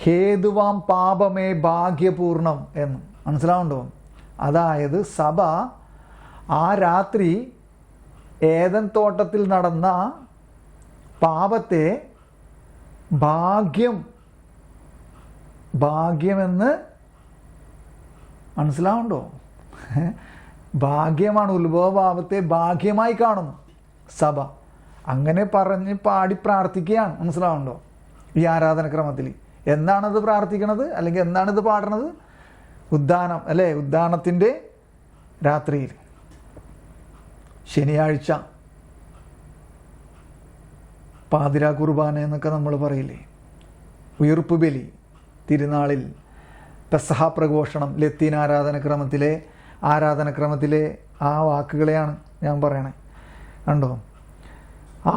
ഹേതുവാം പാപമേ ഭാഗ്യപൂർണം എന്ന്. മനസ്സിലാവുണ്ടോ? അതായത് സഭ ആ രാത്രി ഏദൻ തോട്ടത്തിൽ നടന്ന പാപത്തെ ഭാഗ്യമെന്ന് മനസ്സിലാവുണ്ടോ? ഭാഗ്യമാണ്. ഉത്ഭവഭാവത്തെ ഭാഗ്യമായി കാണുന്നു സഭ. അങ്ങനെ പറഞ്ഞ് പാടി പ്രാർത്ഥിക്കുകയാണ്. മനസ്സിലാവുണ്ടോ? ഈ ആരാധനക്രമത്തിൽ എന്താണത് പ്രാർത്ഥിക്കണത്, അല്ലെങ്കിൽ എന്താണിത് പാടണത്? ഉദ്ദാനം അല്ലേ? ഉദ്ദാനത്തിൻ്റെ രാത്രിയിൽ ശനിയാഴ്ച പാതിരാ കുർബാന എന്നൊക്കെ നമ്മൾ പറയില്ലേ? ഉയിർപ്പ് ബലി തിരുനാളിൽ പെസഹ പ്രഘോഷണം, ലത്തീൻ ആരാധനക്രമത്തിലെ ആ വാക്കുകളെയാണ് ഞാൻ പറയണേ. കണ്ടോ?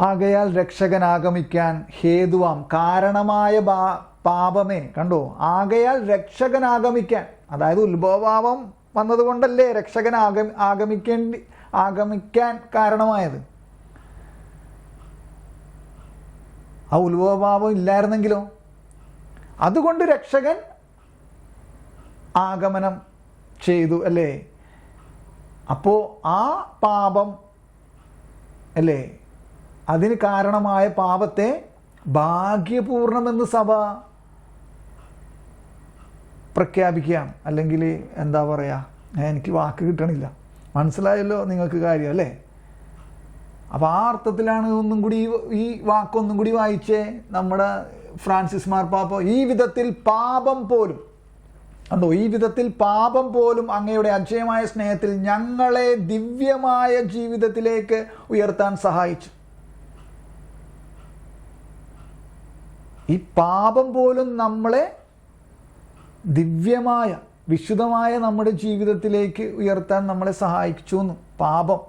ആകയാൽ രക്ഷകൻ ആഗമിക്കാൻ ഹേതുവാം കാരണമായ പാപമേ. കണ്ടോ? ആകയാൽ രക്ഷകൻ ആഗമിക്കാൻ, അതായത് ഉത്ഭവഭാവം വന്നതുകൊണ്ടല്ലേ രക്ഷകൻ ആഗമിക്കാൻ കാരണമായത്. ആ ഉത്ഭവഭാവം ഇല്ലായിരുന്നെങ്കിലോ? അതുകൊണ്ട് രക്ഷകൻ ആഗമനം ചെയ്തു അല്ലേ? അപ്പോൾ ആ പാപം അല്ലേ, അതിന് കാരണമായ പാപത്തെ ഭാഗ്യപൂർണമെന്ന് സഭ പ്രഖ്യാപിക്കുകയാണ്. അല്ലെങ്കിൽ എന്താ പറയുക, എനിക്ക് വാക്ക് കിട്ടണില്ല. മനസ്സിലായല്ലോ നിങ്ങൾക്ക് കാര്യം അല്ലേ? അപ്പോൾ ആ അർത്ഥത്തിലാണ് ഒന്നും കൂടി ഈ വാക്കൊന്നും കൂടി വായിച്ചേ. നമ്മുടെ ഫ്രാൻസിസ് മാർപ്പാപ്പ ഈ വിധത്തിൽ പാപം പോലും, കണ്ടോ, ഈ വിധത്തിൽ പാപം പോലും അങ്ങയുടെ അജയമായ സ്നേഹത്തിൽ ഞങ്ങളെ ദിവ്യമായ ജീവിതത്തിലേക്ക് ഉയർത്താൻ സഹായിച്ചു. ഈ പാപം പോലും നമ്മളെ ദിവ്യമായ വിശുദ്ധമായ നമ്മുടെ ജീവിതത്തിലേക്ക് ഉയർത്താൻ നമ്മളെ സഹായിച്ചു എന്ന്. പാപം,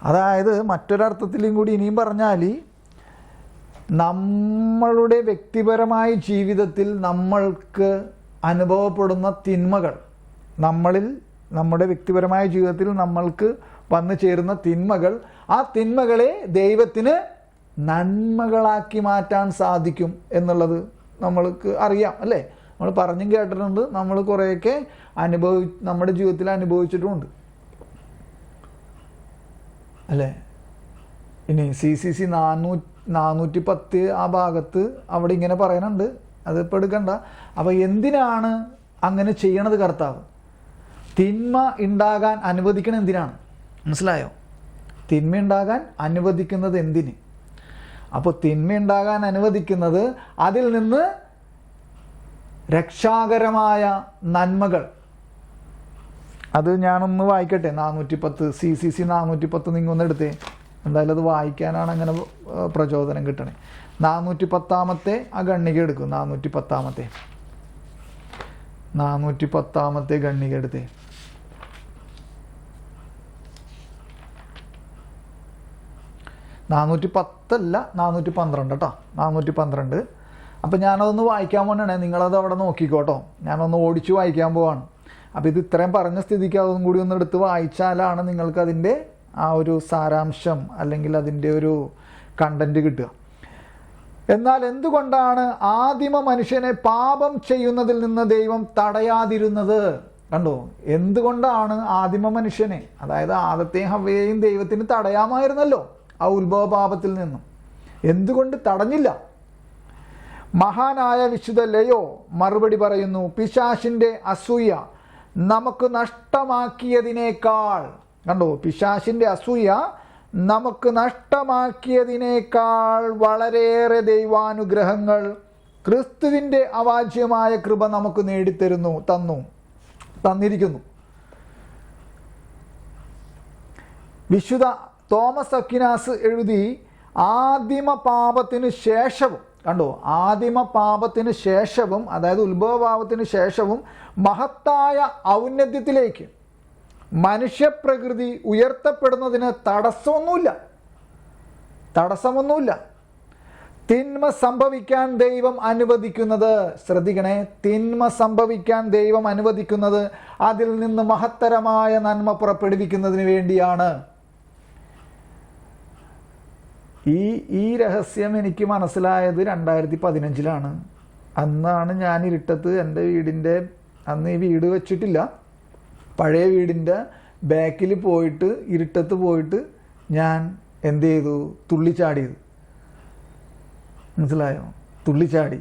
അതായത് മറ്റൊരർത്ഥത്തിലും കൂടി ഇനിയും പറഞ്ഞാൽ, നമ്മളുടെ വ്യക്തിപരമായ ജീവിതത്തിൽ നമ്മൾക്ക് അനുഭവപ്പെടുന്ന തിന്മകൾ, നമ്മുടെ വ്യക്തിപരമായ ജീവിതത്തിൽ നമ്മൾക്ക് വന്നു ചേരുന്ന തിന്മകൾ, ആ തിന്മകളെ ദൈവത്തിന് നന്മകളാക്കി മാറ്റാൻ സാധിക്കും എന്നുള്ളത് നമ്മൾക്ക് അറിയാം അല്ലേ? നമ്മൾ പറഞ്ഞും കേട്ടിട്ടുണ്ട്, നമ്മൾ കുറേയൊക്കെ നമ്മുടെ ജീവിതത്തിൽ അനുഭവിച്ചിട്ടുമുണ്ട് അല്ലേ? ഇനി CCC 410 ആ ഭാഗത്ത് അവിടെ ഇങ്ങനെ പറയുന്നുണ്ട്, അതിപ്പോൾ എടുക്കണ്ട. അപ്പോൾ എന്തിനാണ് അങ്ങനെ ചെയ്യണത് കർത്താവ്? തിന്മ ഉണ്ടാകാൻ അനുവദിക്കണത് എന്തിനാണ്? മനസ്സിലായോ? തിന്മ ഉണ്ടാകാൻ അനുവദിക്കുന്നത് എന്തിന്? അപ്പോൾ തിന്മ ഉണ്ടാകാൻ അനുവദിക്കുന്നത് അതിൽ നിന്ന് രക്ഷാകരമായ നന്മകൾ. അത് ഞാനൊന്ന് വായിക്കട്ടെ. 410 CCC 410 നിങ്ങൊന്ന് എടുത്തേ. എന്തായാലും അത് വായിക്കാനാണ് അങ്ങനെ പ്രചോദനം കിട്ടണേ. 410 ആ ഗണ്ണിക എടുക്കും. 410 ഗണ്ണിക എടുത്തേ. നാനൂറ്റി 412 കേട്ടോ, 412. അപ്പം ഞാനതൊന്ന് വായിക്കാൻ പോകണേ. നിങ്ങളത് അവിടെ നോക്കിക്കോട്ടോ. ഞാനൊന്ന് ഓടിച്ച് വായിക്കാൻ പോവാണ്. അപ്പോൾ ഇത് ഇത്രയും പറഞ്ഞ സ്ഥിതിക്ക് അതൊന്നും കൂടി ഒന്ന് എടുത്ത് വായിച്ചാലാണ് നിങ്ങൾക്ക് അതിൻ്റെ ആ ഒരു സാരാംശം അല്ലെങ്കിൽ അതിൻ്റെ ഒരു കണ്ടന്റ് കിട്ടുക. എന്നാൽ എന്തുകൊണ്ടാണ് ആദിമ മനുഷ്യനെ പാപം ചെയ്യുന്നതിൽ നിന്ന് ദൈവം തടയാതിരുന്നത്? കണ്ടോ, എന്തുകൊണ്ടാണ് ആദിമ മനുഷ്യനെ, അതായത് ആദത്തെയും ഹവ്വയെയും ദൈവത്തിന് തടയാമായിരുന്നല്ലോ ആ ഉത്ഭവ പാപത്തിൽ നിന്നും. എന്തുകൊണ്ട് തടഞ്ഞില്ല? മഹാനായ വിശുദ്ധ ലയോ മറുപടി പറയുന്നു, പിശാചിന്റെ അസൂയ നമുക്ക് നഷ്ടമാക്കിയതിനേക്കാൾ, കണ്ടോ, പിശാചിന്റെ അസൂയ നമുക്ക് നഷ്ടമാക്കിയതിനേക്കാൾ വളരെയേറെ ദൈവാനുഗ്രഹങ്ങൾ ക്രിസ്തുവിൻ്റെ അവാച്യമായ കൃപ നമുക്ക് തന്നിരിക്കുന്നു. വിശുദ്ധ തോമസ് അക്വിനാസ് എഴുതി, ആദിമ പാപത്തിന് ശേഷവും, കണ്ടോ, ആദിമ പാപത്തിന് ശേഷവും, അതായത് ഉത്ഭവപാപത്തിന് ശേഷവും മഹത്തായ ഔന്നത്യത്തിലേക്ക് മനുഷ്യപ്രകൃതി ഉയർത്തപ്പെടുന്നതിന് തടസ്സമൊന്നുമില്ല. തിന്മ സംഭവിക്കാൻ ദൈവം അനുവദിക്കുന്നത്, ശ്രദ്ധിക്കണേ, തിന്മ സംഭവിക്കാൻ ദൈവം അനുവദിക്കുന്നത് അതിൽ നിന്ന് മഹത്തരമായ നന്മ പുറപ്പെടുവിക്കുന്നതിന് വേണ്ടിയാണ്. ഈ രഹസ്യം എനിക്ക് മനസ്സിലായത് 2015 അന്നാണ് ഞാൻ ഇരുട്ടത്ത് എൻ്റെ വീടിൻ്റെ, അന്ന് ഈ വീട് വെച്ചിട്ടില്ല, പഴയ വീടിൻ്റെ ബാക്കിൽ പോയിട്ട് ഇരുട്ടത്ത് പോയിട്ട് ഞാൻ എന്ത് ചെയ്തു? തുള്ളിച്ചാടിയത്. മനസ്സിലായോ? തുള്ളിച്ചാടി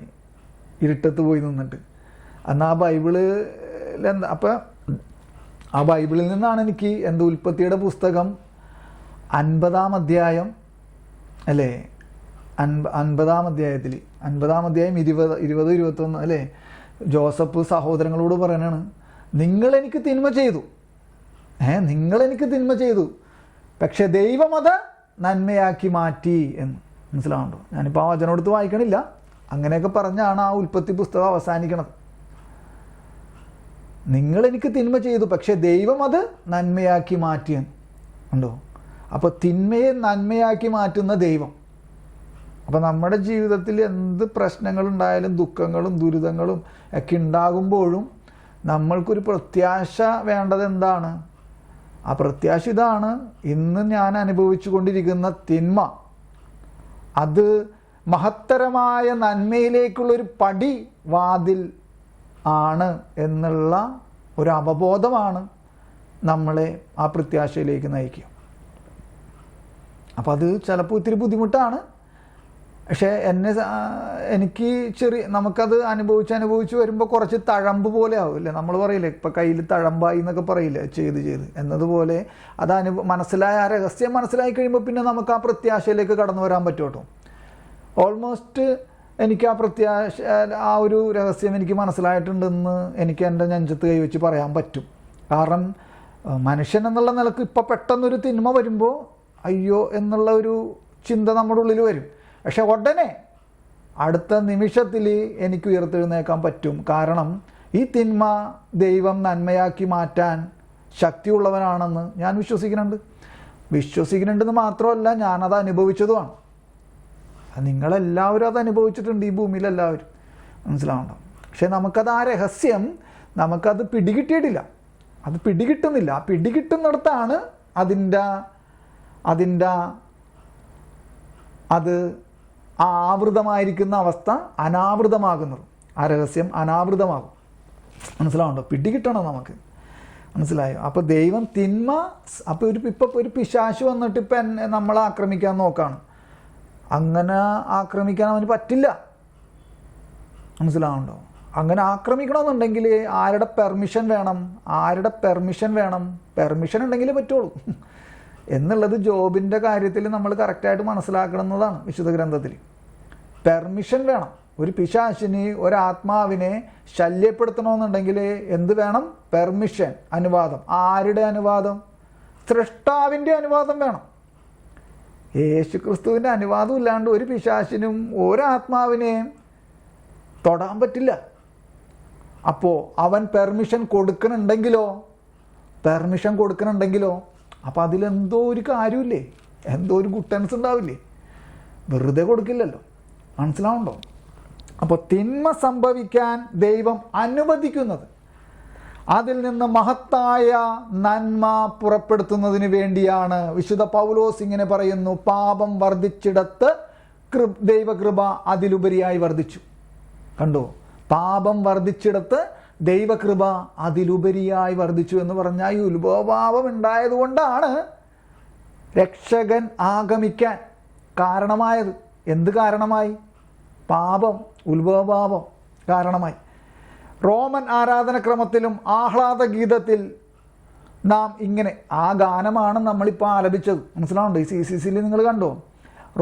ഇരുട്ടത്ത് പോയി നിന്നിട്ട്. അന്ന് ആ ബൈബിളിൽ എന്താ, അപ്പം ആ ബൈബിളിൽ നിന്നാണ് എനിക്ക് എൻ്റെ ഉൽപ്പത്തിയുടെ പുസ്തകം 50-ാം അധ്യായം അല്ലേ, 50-ാം അധ്യായത്തിൽ 50-ാം അധ്യായം 20-21 അല്ലേ, ജോസഫ് സഹോദരങ്ങളോട് പറയണാണ്, നിങ്ങളെനിക്ക് തിന്മ ചെയ്തു, നിങ്ങളെനിക്ക് തിന്മ ചെയ്തു, പക്ഷെ ദൈവം അത് നന്മയാക്കി മാറ്റി എന്ന്. മനസ്സിലാവുണ്ടോ? ഞാനിപ്പോൾ ആ വചനം എടുത്ത് വായിക്കണില്ല. അങ്ങനെയൊക്കെ പറഞ്ഞാണ് ആ ഉൽപ്പത്തി പുസ്തകം അവസാനിക്കണത്. നിങ്ങളെനിക്ക് തിന്മ ചെയ്തു, പക്ഷെ ദൈവം അത് നന്മയാക്കി മാറ്റിയെന്ന്. ഉണ്ടോ? അപ്പോൾ തിന്മയെ നന്മയാക്കി മാറ്റുന്ന ദൈവം. അപ്പം നമ്മുടെ ജീവിതത്തിൽ എന്ത് പ്രശ്നങ്ങളുണ്ടായാലും ദുഃഖങ്ങളും ദുരിതങ്ങളും ഒക്കെ ഉണ്ടാകുമ്പോഴും നമ്മൾക്കൊരു പ്രത്യാശ വേണ്ടത് എന്താണ്? ആ പ്രത്യാശ ഇതാണ്, ഇന്ന് ഞാൻ അനുഭവിച്ചു കൊണ്ടിരിക്കുന്ന തിന്മ അത് മഹത്തരമായ നന്മയിലേക്കുള്ളൊരു പടി വാതിൽ ആണ് എന്നുള്ള ഒരു അവബോധമാണ് നമ്മളെ ആ പ്രത്യാശയിലേക്ക് നയിക്കുക. അപ്പം അത് ചിലപ്പോൾ ഇത്തിരി ബുദ്ധിമുട്ടാണ്. പക്ഷേ എനിക്ക് നമുക്കത് അനുഭവിച്ച് വരുമ്പോൾ കുറച്ച് തഴമ്പ് പോലെ ആവില്ലേ? നമ്മൾ പറയില്ലേ, ഇപ്പം കയ്യിൽ തഴമ്പായി എന്നൊക്കെ പറയില്ലേ, ചെയ്ത് എന്നതുപോലെ അത് മനസ്സിലായ ആ രഹസ്യം മനസ്സിലായി കഴിയുമ്പോൾ പിന്നെ നമുക്ക് ആ പ്രത്യാശയിലേക്ക് കടന്നു വരാൻ പറ്റും കേട്ടോ. ഓൾമോസ്റ്റ് എനിക്ക് ആ ഒരു രഹസ്യം എനിക്ക് മനസ്സിലായിട്ടുണ്ടെന്ന് എനിക്ക് എൻ്റെ നെഞ്ചത്ത് കൈവച്ച് പറയാൻ പറ്റും. കാരണം മനുഷ്യൻ എന്നുള്ള നിലക്ക് ഇപ്പം പെട്ടെന്നൊരു തിന്മ വരുമ്പോൾ അയ്യോ എന്നുള്ള ഒരു ചിന്ത നമ്മുടെ ഉള്ളിൽ വരും. പക്ഷെ ഉടനെ അടുത്ത നിമിഷത്തിൽ എനിക്ക് ഉയർത്തെഴുന്നേക്കാൻ പറ്റും. കാരണം ഈ തിന്മ ദൈവം നന്മയാക്കി മാറ്റാൻ ശക്തിയുള്ളവനാണെന്ന് ഞാൻ വിശ്വസിക്കുന്നുണ്ടെന്ന് മാത്രമല്ല, ഞാനത് അനുഭവിച്ചതുമാണ്. നിങ്ങളെല്ലാവരും അത് അനുഭവിച്ചിട്ടുണ്ട്, ഈ ഭൂമിയിലെല്ലാവരും. മനസ്സിലാവണ്ടോ? പക്ഷെ നമുക്കത് ആ രഹസ്യം നമുക്കത് പിടികിട്ടിയിട്ടില്ല, അത് പിടികിട്ടുന്നില്ല. ആ പിടികിട്ടുന്നിടത്താണ് അത് ആവൃതമായിരിക്കുന്ന അവസ്ഥ അനാവൃതമാകുന്നത്. ആ രഹസ്യം അനാവൃതമാകും. മനസ്സിലാവുണ്ടോ? പിടികിട്ടണം നമുക്ക്. മനസ്സിലായോ? അപ്പോൾ ദൈവം തിന്മ, അപ്പോൾ ഇപ്പം ഒരു പിശാച് വന്നിട്ട് ഇപ്പം നമ്മളെ ആക്രമിക്കാൻ നോക്കുകയാണ്. അങ്ങനെ ആക്രമിക്കാൻ അവന് പറ്റില്ല. മനസ്സിലാവുണ്ടോ? അങ്ങനെ ആക്രമിക്കണമെന്നുണ്ടെങ്കിൽ ആരുടെ പെർമിഷൻ വേണം? പെർമിഷൻ ഉണ്ടെങ്കിലേ പറ്റുള്ളൂ എന്നുള്ളത് ജോബിൻ്റെ കാര്യത്തിൽ നമ്മൾ കറക്റ്റായിട്ട് മനസ്സിലാക്കണമെന്നതാണ് വിശുദ്ധ ഗ്രന്ഥത്തിൽ. പെർമിഷൻ വേണം. ഒരു പിശാചിന് ഒരാത്മാവിനെ ശല്യപ്പെടുത്തണമെന്നുണ്ടെങ്കിൽ എന്ത് വേണം? പെർമിഷൻ, അനുവാദം. ആരുടെ അനുവാദം? സൃഷ്ടാവിൻ്റെ അനുവാദം വേണം. യേശുക്രിസ്തുവിൻ്റെ അനുവാദം ഇല്ലാണ്ട് ഒരു പിശാചിനും ഒരാത്മാവിനെയും തൊടാൻ പറ്റില്ല. അപ്പോൾ അവൻ പെർമിഷൻ കൊടുക്കണുണ്ടെങ്കിലോ അപ്പോൾ അതിലെന്തോ ഒരു കാര്യമില്ലേ, എന്തോ ഒരു ഗുട്ടൻസ് ഉണ്ടാവില്ലേ? വെറുതെ കൊടുക്കില്ലല്ലോ. മനസ്സിലാവുണ്ടോ? അപ്പോൾ തിന്മ സംഭവിക്കാൻ ദൈവം അനുവദിക്കുന്നത് അതിൽ നിന്ന് മഹത്തായ നന്മ പുറപ്പെടുത്തുന്നതിന് വേണ്ടിയാണ്. വിശുദ്ധ പൗലോസ് ഇങ്ങനെ പറയുന്നു, പാപം വർദ്ധിച്ചിടത്ത് ദൈവകൃപ അതിലുപരിയായി വർദ്ധിച്ചു. കണ്ടോ? പാപം വർദ്ധിച്ചിടത്ത് ദൈവകൃപ അതിലുപരിയായി വർദ്ധിച്ചു എന്ന് പറഞ്ഞാൽ ഈ ഉത്ഭവഭാവം ഉണ്ടായതുകൊണ്ടാണ് രക്ഷകൻ ആഗമിക്കാൻ കാരണമായത്. എന്ത് കാരണമായി? പാപം, ഉത്ഭവഭാവം കാരണമായി. റോമൻ ആരാധനക്രമത്തിലും ആഹ്ലാദ ഗീതത്തിൽ നാം ഇങ്ങനെ, ആ ഗാനമാണ് നമ്മളിപ്പോൾ ആലപിച്ചത്. മനസ്സിലാവുണ്ടോ? ഈ CCCയിൽ നിങ്ങൾ കണ്ടോ?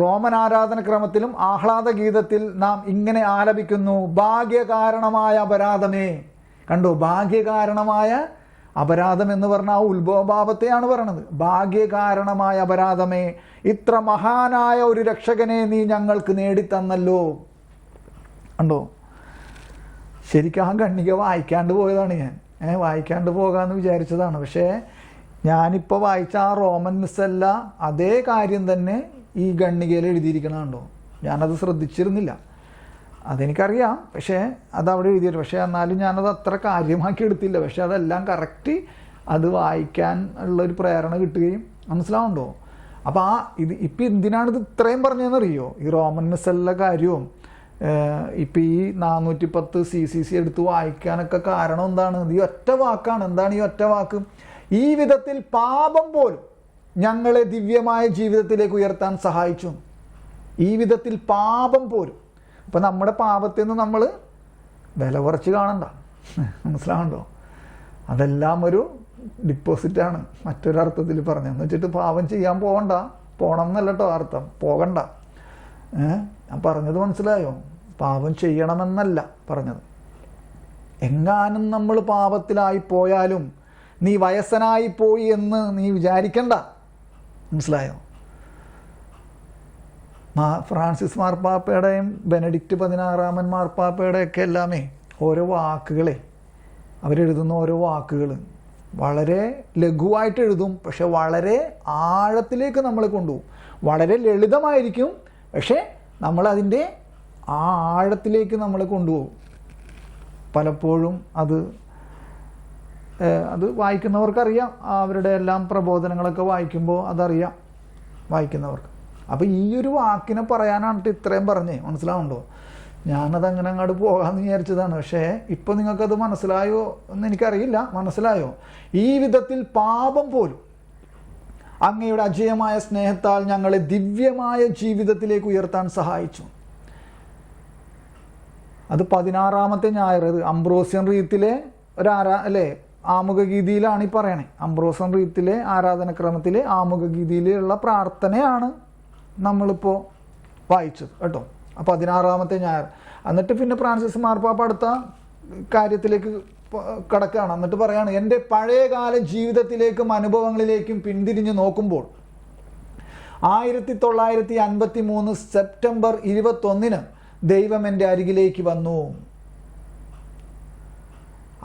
റോമൻ ആരാധനക്രമത്തിലും ആഹ്ലാദ ഗീതത്തിൽ നാം ഇങ്ങനെ ആലപിക്കുന്നു, ഭാഗ്യകാരണമായ അപരാധമേ. കണ്ടോ? ഭാഗ്യകാരണമായ അപരാധം എന്ന് പറഞ്ഞാൽ ആ ഉത്ഭവഭാവത്തെയാണ് പറയണത്. ഭാഗ്യകാരണമായ അപരാധമേ, ഇത്ര മഹാനായ ഒരു രക്ഷകനെ നീ ഞങ്ങൾക്ക് നേടിത്തന്നല്ലോ. കണ്ടോ? ശരിക്കും ആ ഖണ്ഡിക വായിക്കാണ്ട് പോയതാണ്. ഞാൻ വായിക്കാണ്ട് പോകാമെന്ന് വിചാരിച്ചതാണ്. പക്ഷേ ഞാനിപ്പോൾ വായിച്ച ആ റോമൻ മിസ്സല്ല അതേ കാര്യം തന്നെ ഈ ഖണ്ഡികയിൽ എഴുതിയിരിക്കണുണ്ടോ? ഞാനത് ശ്രദ്ധിച്ചിരുന്നില്ല. അതെനിക്കറിയാം, പക്ഷേ അതവിടെ എഴുതിയിട്ട്, പക്ഷേ എന്നാലും ഞാനത് അത്ര കാര്യമാക്കി എടുത്തില്ല. പക്ഷേ അതെല്ലാം കറക്റ്റ് അത് വായിക്കാൻ ഉള്ളൊരു പ്രേരണ കിട്ടുകയും, മനസ്സിലാവുണ്ടോ? അപ്പോൾ ഇപ്പം എന്തിനാണിത് ഇത്രയും പറഞ്ഞതെന്നറിയോ? ഈ റോമൻ മിസ്സലിലെ കാര്യവും ഇപ്പം ഈ 410 CCC എടുത്ത് വായിക്കാനൊക്കെ കാരണം എന്താണ്? ഈ ഒറ്റ വാക്കാണ്. എന്താണ് ഈ ഒറ്റ വാക്ക്? ഈ വിധത്തിൽ പാപം പോലും ഞങ്ങളെ ദിവ്യമായ ജീവിതത്തിലേക്ക് ഉയർത്താൻ സഹായിച്ചു. ഈ വിധത്തിൽ പാപം പോലും. അപ്പം നമ്മുടെ പാപത്തിൽ നിന്ന് നമ്മൾ വില കുറച്ച് കാണണ്ട, മനസ്സിലാകണ്ടോ? അതെല്ലാം ഒരു ഡിപ്പോസിറ്റാണ്, മറ്റൊരർത്ഥത്തിൽ പറഞ്ഞതെന്ന് വെച്ചിട്ട് പാപം ചെയ്യാൻ പോകണം എന്നല്ല കേട്ടോ അർത്ഥം, പോകണ്ട. ഞാൻ പറഞ്ഞത് മനസ്സിലായോ? പാപം ചെയ്യണമെന്നല്ല പറഞ്ഞത്. എങ്ങാനും നമ്മൾ പാപത്തിലായി പോയാലും നീ വയസ്സനായി പോയി എന്ന് നീ വിചാരിക്കണ്ട, മനസ്സിലായോ? ഫ്രാൻസിസ് മാർപ്പാപ്പയുടെയും ബെനഡിക്റ്റ് 16 മാർപ്പാപ്പയുടെയൊക്കെ എല്ലാമേ ഓരോ വാക്കുകളെ, അവരെഴുതുന്ന ഓരോ വാക്കുകൾ വളരെ ലഘുവായിട്ട് എഴുതും, പക്ഷെ വളരെ ആഴത്തിലേക്ക് നമ്മളെ കൊണ്ടുപോകും. വളരെ ലളിതമായിരിക്കും, പക്ഷെ നമ്മളതിൻ്റെ ആ ആഴത്തിലേക്ക് നമ്മളെ കൊണ്ടുപോകും. പലപ്പോഴും അത് വായിക്കുന്നവർക്കറിയാം, അവരുടെ എല്ലാം പ്രബോധനങ്ങളൊക്കെ വായിക്കുമ്പോൾ അതറിയാം വായിക്കുന്നവർക്ക്. അപ്പോൾ ഈ ഒരു വാക്കിനെ പറയാനാണ് ഇത്രയും പറഞ്ഞേ, മനസ്സിലാവുണ്ടോ? ഞാനതങ്ങനെ അങ്ങോട്ട് പോകാമെന്ന് വിചാരിച്ചതാണ്, പക്ഷേ ഇപ്പോൾ നിങ്ങൾക്കത് മനസ്സിലായോ എന്ന് എനിക്കറിയില്ല. മനസ്സിലായോ? ഈ വിധത്തിൽ പാപം പോലും അങ്ങയുടെ അജയമായ സ്നേഹത്താൽ ഞങ്ങളെ ദിവ്യമായ ജീവിതത്തിലേക്ക് ഉയർത്താൻ സഹായിച്ചു. അത് 16-ാമത്തെ ഞായർ, അത് അംബ്രോസ്യൻ റീത്തിലെ അല്ലേ ആമുഖ ഗീതിയിലാണ് ഈ പറയണേ. അംബ്രോസ്യൻ റീത്തിലെ ആരാധനക്രമത്തിലെ ആമുഖ ഗീതിയിലുള്ള പ്രാർത്ഥനയാണ് നമ്മളിപ്പോൾ വായിച്ചത് കേട്ടോ. 16-ാമത്തെ ഞായർ. എന്നിട്ട് പിന്നെ ഫ്രാൻസിസ് മാർപ്പാപ്പ അടുത്ത കാര്യത്തിലേക്ക് കടക്കുകയാണ്. എന്നിട്ട് പറയാണ്, എൻ്റെ പഴയകാല ജീവിതത്തിലേക്കും അനുഭവങ്ങളിലേക്കും പിന്തിരിഞ്ഞ് നോക്കുമ്പോൾ 1953 സെപ്റ്റംബർ 21 ദൈവം എൻ്റെ അരികിലേക്ക് വന്നു.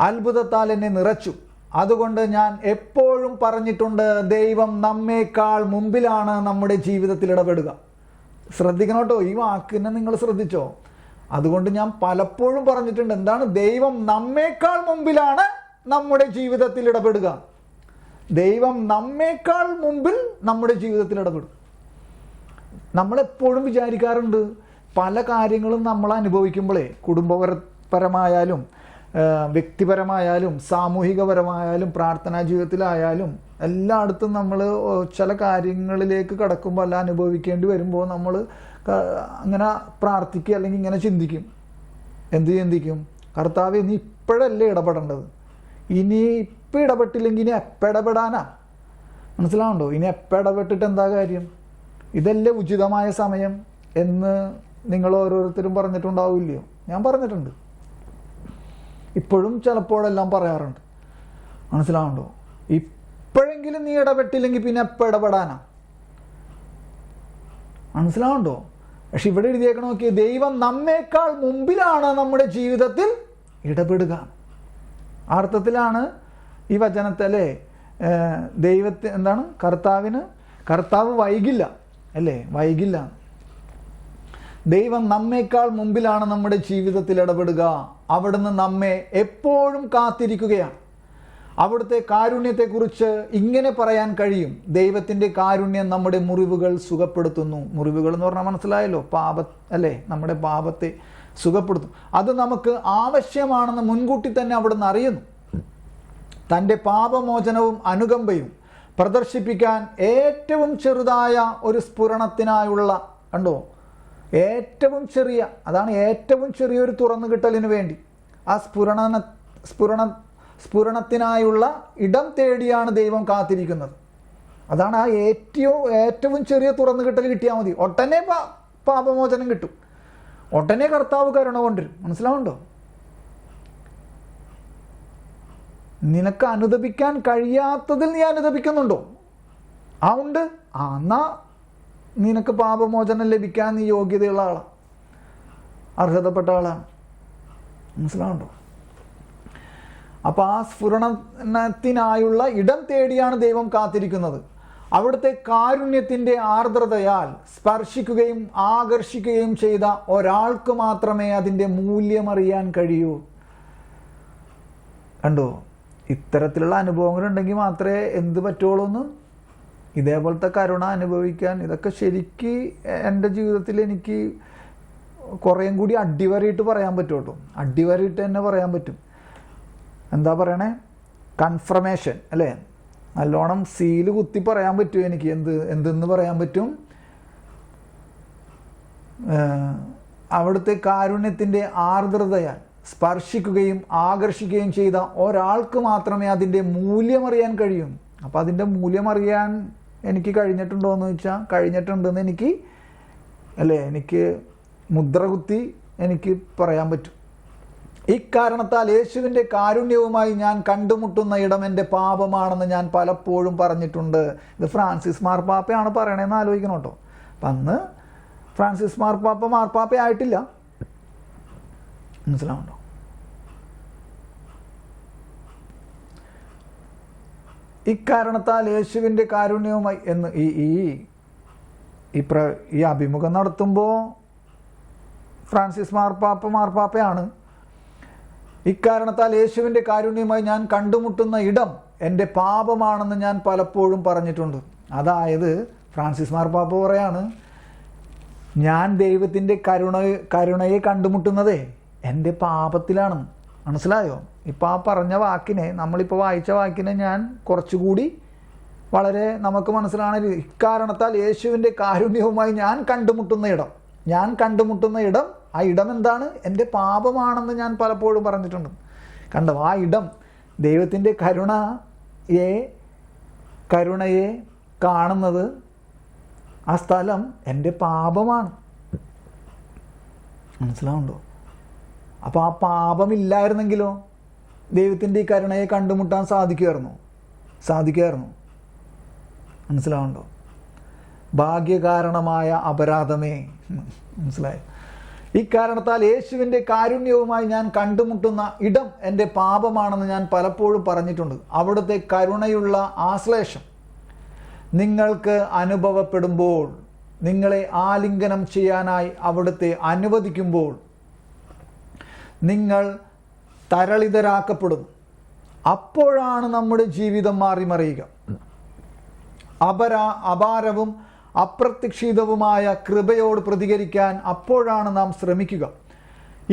അത്ഭുതത്താൽ എന്നെ നിറച്ചു. അതുകൊണ്ട് ഞാൻ എപ്പോഴും പറഞ്ഞിട്ടുണ്ട്, ദൈവം നമ്മേക്കാൾ മുമ്പിലാണ് നമ്മുടെ ജീവിതത്തിൽ ഇടപെടുക. ശ്രദ്ധിക്കണം കേട്ടോ, ഈ വാക്കിനെ നിങ്ങൾ ശ്രദ്ധിച്ചോ? അതുകൊണ്ട് ഞാൻ പലപ്പോഴും പറഞ്ഞിട്ടുണ്ട്, എന്താണ്? ദൈവം നമ്മേക്കാൾ മുമ്പിലാണ് നമ്മുടെ ജീവിതത്തിൽ ഇടപെടുക. ദൈവം നമ്മേക്കാൾ മുമ്പിൽ നമ്മുടെ ജീവിതത്തിൽ ഇടപെടും. നമ്മളെപ്പോഴും വിചാരിക്കാറുണ്ട്, പല കാര്യങ്ങളും നമ്മൾ അനുഭവിക്കുമ്പോഴേ, കുടുംബപരമായാലും വ്യക്തിപരമായാലും സാമൂഹികപരമായാലും പ്രാർത്ഥനാ ജീവിതത്തിലായാലും എല്ലായിടത്തും നമ്മൾ ചില കാര്യങ്ങളിലേക്ക് കടക്കുമ്പോൾ അല്ല അനുഭവിക്കേണ്ടി വരുമ്പോൾ നമ്മൾ അങ്ങനെ പ്രാർത്ഥിക്കുക, അല്ലെങ്കിൽ ഇങ്ങനെ ചിന്തിക്കും. എന്ത് ചിന്തിക്കും? കർത്താവേ, നീ ഇപ്പോഴല്ലേ ഇടപെടേണ്ടത്, ഇനി ഇപ്പം ഇടപെട്ടില്ലെങ്കിൽ ഇനി എപ്പോൾ ഇടപെടാനാ? മനസ്സിലാവുണ്ടോ? ഇനി എപ്പോൾ ഇടപെട്ടിട്ട് എന്താ കാര്യം? ഇതല്ലേ ഉചിതമായ സമയം എന്ന് നിങ്ങൾ ഓരോരുത്തരും പറഞ്ഞിട്ടുണ്ടാവില്ലയോ? ഞാൻ പറഞ്ഞിട്ടുണ്ട്, ഇപ്പോഴും ചിലപ്പോഴെല്ലാം പറയാറുണ്ട്. മനസ്സിലാവുണ്ടോ? ഇപ്പോഴെങ്കിലും നീ ഇടപെട്ടില്ലെങ്കിൽ പിന്നെ എപ്പോൾ ഇടപെടാനാ? മനസ്സിലാവുണ്ടോ? പക്ഷെ ഇവിടെ എഴുതിയേക്കണം നോക്കിയേ, ദൈവം നമ്മേക്കാൾ മുമ്പിലാണ് നമ്മുടെ ജീവിതത്തിൽ ഇടപെടുക. ആ അർത്ഥത്തിലാണ് ഈ വചനത്തിലെ കർത്താവ് വൈകില്ല അല്ലേ? വൈകില്ല. ദൈവം നമ്മേക്കാൾ മുമ്പിലാണ് നമ്മുടെ ജീവിതത്തിൽ ഇടപെടുക. അവിടുന്ന് നമ്മെ എപ്പോഴും കാത്തിരിക്കുകയാണ്. അവിടുത്തെ കാരുണ്യത്തെക്കുറിച്ച് ഇങ്ങനെ പറയാൻ കഴിയും, ദൈവത്തിൻ്റെ കാരുണ്യം നമ്മുടെ മുറിവുകൾ സുഖപ്പെടുത്തുന്നു. മുറിവുകൾ എന്ന് പറഞ്ഞാൽ മനസ്സിലായല്ലോ, അല്ലേ? നമ്മുടെ പാപത്തെ സുഖപ്പെടുത്തും. അത് നമുക്ക് ആവശ്യമാണെന്ന് മുൻകൂട്ടി തന്നെ അവിടുന്ന് അറിയുന്നു. തൻ്റെ പാപമോചനവും അനുകമ്പയും പ്രദർശിപ്പിക്കാൻ ഏറ്റവും ചെറുതായ ഒരു സ്ഫുരണത്തിനായുള്ള, കണ്ടോ, ഏറ്റവും ചെറിയ, അതാണ് ഏറ്റവും ചെറിയൊരു തുറന്നു കിട്ടലിന് വേണ്ടി, ആ സ്ഫുരണത്തിനായുള്ള ഇടം തേടിയാണ് ദൈവം കാത്തിരിക്കുന്നത്. അതാണ് ആ ഏറ്റവും ചെറിയ തുറന്നു കിട്ടൽ കിട്ടിയാൽ മതി, ഒട്ടനെ പാപമോചനം കിട്ടും, ഒട്ടനെ കർത്താവ് കരുണ കൊണ്ടുവരും. മനസ്സിലാവുണ്ടോ? നിനക്ക് അനുദപിക്കാൻ കഴിയാത്തതിൽ നീ അനുദപിക്കുന്നുണ്ടോ? ഉണ്ട്. എന്നാ നിനക്ക് പാപമോചനം ലഭിക്കാൻ നീ യോഗ്യതയുള്ള ആളാണ്, അർഹതപ്പെട്ട ആളാണ്. മനസ്സിലാവുണ്ടോ? അപ്പോൾ ആ സ്ഫുരണത്തിനായുള്ള ഇടം തേടിയാണ് ദൈവം കാത്തിരിക്കുന്നത്. അവിടുത്തെ കാരുണ്യത്തിൻ്റെ ആർദ്രതയാൽ സ്പർശിക്കുകയും ആകർഷിക്കുകയും ചെയ്ത ഒരാൾക്ക് മാത്രമേ അതിൻ്റെ മൂല്യം അറിയാൻ കഴിയൂ. കണ്ടോ? ഇത്തരത്തിലുള്ള അനുഭവങ്ങളുണ്ടെങ്കിൽ മാത്രമേ എന്ത് പറ്റുള്ളൂ എന്ന്, ഇതേപോലത്തെ കരുണ അനുഭവിക്കാൻ. ഇതൊക്കെ ശരിക്ക് എൻ്റെ ജീവിതത്തിൽ എനിക്ക് കുറേയും കൂടി അടിവരയിട്ട് പറയാൻ പറ്റും കേട്ടോ. അടിവരയിട്ട് തന്നെ പറയാൻ പറ്റും. എന്താ പറയണേ? കൺഫർമേഷൻ അല്ലേ? നല്ലോണം സീല് കുത്തി പറയാൻ പറ്റും എനിക്ക്. എന്തെന്ന് പറയാൻ പറ്റും? അവിടുത്തെ കാരുണ്യത്തിൻ്റെ ആർദ്രതയാൽ സ്പർശിക്കുകയും ആകർഷിക്കുകയും ചെയ്ത ഒരാൾക്ക് മാത്രമേ അതിൻ്റെ മൂല്യം അറിയാൻ കഴിയൂ. അപ്പം അതിൻ്റെ മൂല്യം അറിയാൻ എനിക്ക് കഴിഞ്ഞിട്ടുണ്ടോ എന്ന് ചോദിച്ചാൽ കഴിഞ്ഞിട്ടുണ്ടെന്ന് എനിക്ക് മുദ്ര കുത്തി എനിക്ക് പറയാൻ പറ്റും. ഇക്കാരണത്താൽ യേശുവിൻ്റെ കാരുണ്യവുമായി ഞാൻ കണ്ടുമുട്ടുന്ന ഇടം എൻ്റെ പാപമാണെന്ന് ഞാൻ പലപ്പോഴും പറഞ്ഞിട്ടുണ്ട്. ഇത് ഫ്രാൻസിസ് മാർപ്പാപ്പയാണ് പറയണതെന്ന് ആലോചിക്കണം കേട്ടോ. അപ്പം അന്ന് ഫ്രാൻസിസ് മാർപ്പാപ്പയായിട്ടില്ല. മനസ്സിലാവുണ്ടോ? ഇക്കാരണത്താൽ യേശുവിൻ്റെ കാരുണ്യവുമായി എന്ന് ഈ അഭിമുഖം നടത്തുമ്പോൾ ഫ്രാൻസിസ് മാർപ്പാപ്പയാണ്. ഇക്കാരണത്താൽ യേശുവിൻ്റെ കാരുണ്യവുമായി ഞാൻ കണ്ടുമുട്ടുന്ന ഇടം എൻ്റെ പാപമാണെന്ന് ഞാൻ പലപ്പോഴും പറഞ്ഞിട്ടുണ്ട്. അതായത് ഫ്രാൻസിസ് മാർപ്പാപ്പ പറയാണ്, ഞാൻ ദൈവത്തിൻ്റെ കരുണയെ കണ്ടുമുട്ടുന്നതേ എൻ്റെ പാപത്തിലാണ്. മനസ്സിലായോ? ഇപ്പോൾ ആ പറഞ്ഞ വാക്കിനെ, നമ്മളിപ്പോൾ വായിച്ച വാക്കിനെ ഞാൻ കുറച്ചുകൂടി വളരെ നമുക്ക് മനസ്സിലാണ്. ഇക്കാരണത്താൽ യേശുവിൻ്റെ കാരുണ്യവുമായി ഞാൻ കണ്ടുമുട്ടുന്ന ഇടം ആ ഇടം എന്താണ്? എൻ്റെ പാപമാണെന്ന് ഞാൻ പലപ്പോഴും പറഞ്ഞിട്ടുണ്ട്. കണ്ടോ? ആ ഇടം ദൈവത്തിൻ്റെ കരുണയെ കാണുന്നത്, ആ സ്ഥലം എൻ്റെ പാപമാണ്. മനസ്സിലാവുണ്ടോ? അപ്പോൾ ആ പാപമില്ലായിരുന്നെങ്കിലോ ദൈവത്തിൻ്റെ ഈ കരുണയെ കണ്ടുമുട്ടാൻ സാധിക്കുമായിരുന്നു. മനസ്സിലാവുണ്ടോ? ഭാഗ്യകാരണമായ അപരാധമേ. മനസ്സിലായോ? ഇക്കാരണത്താൽ യേശുവിൻ്റെ കാരുണ്യവുമായി ഞാൻ കണ്ടുമുട്ടുന്ന ഇടം എൻ്റെ പാപമാണെന്ന് ഞാൻ പലപ്പോഴും പറഞ്ഞിട്ടുണ്ട്. അവിടുത്തെ കരുണയുള്ള ആശ്ലേഷം നിങ്ങൾക്ക് അനുഭവപ്പെടുമ്പോൾ, നിങ്ങളെ ആലിംഗനം ചെയ്യാനായി അവിടുത്തെ അനുവദിക്കുമ്പോൾ നിങ്ങൾ തരളിതരാക്കപ്പെടും. അപ്പോഴാണ് നമ്മുടെ ജീവിതം മാറിമറിയുക. അപാരവും അപ്രതീക്ഷിതവുമായ കൃപയോട് പ്രതികരിക്കാൻ അപ്പോഴാണ് നാം ശ്രമിക്കുക.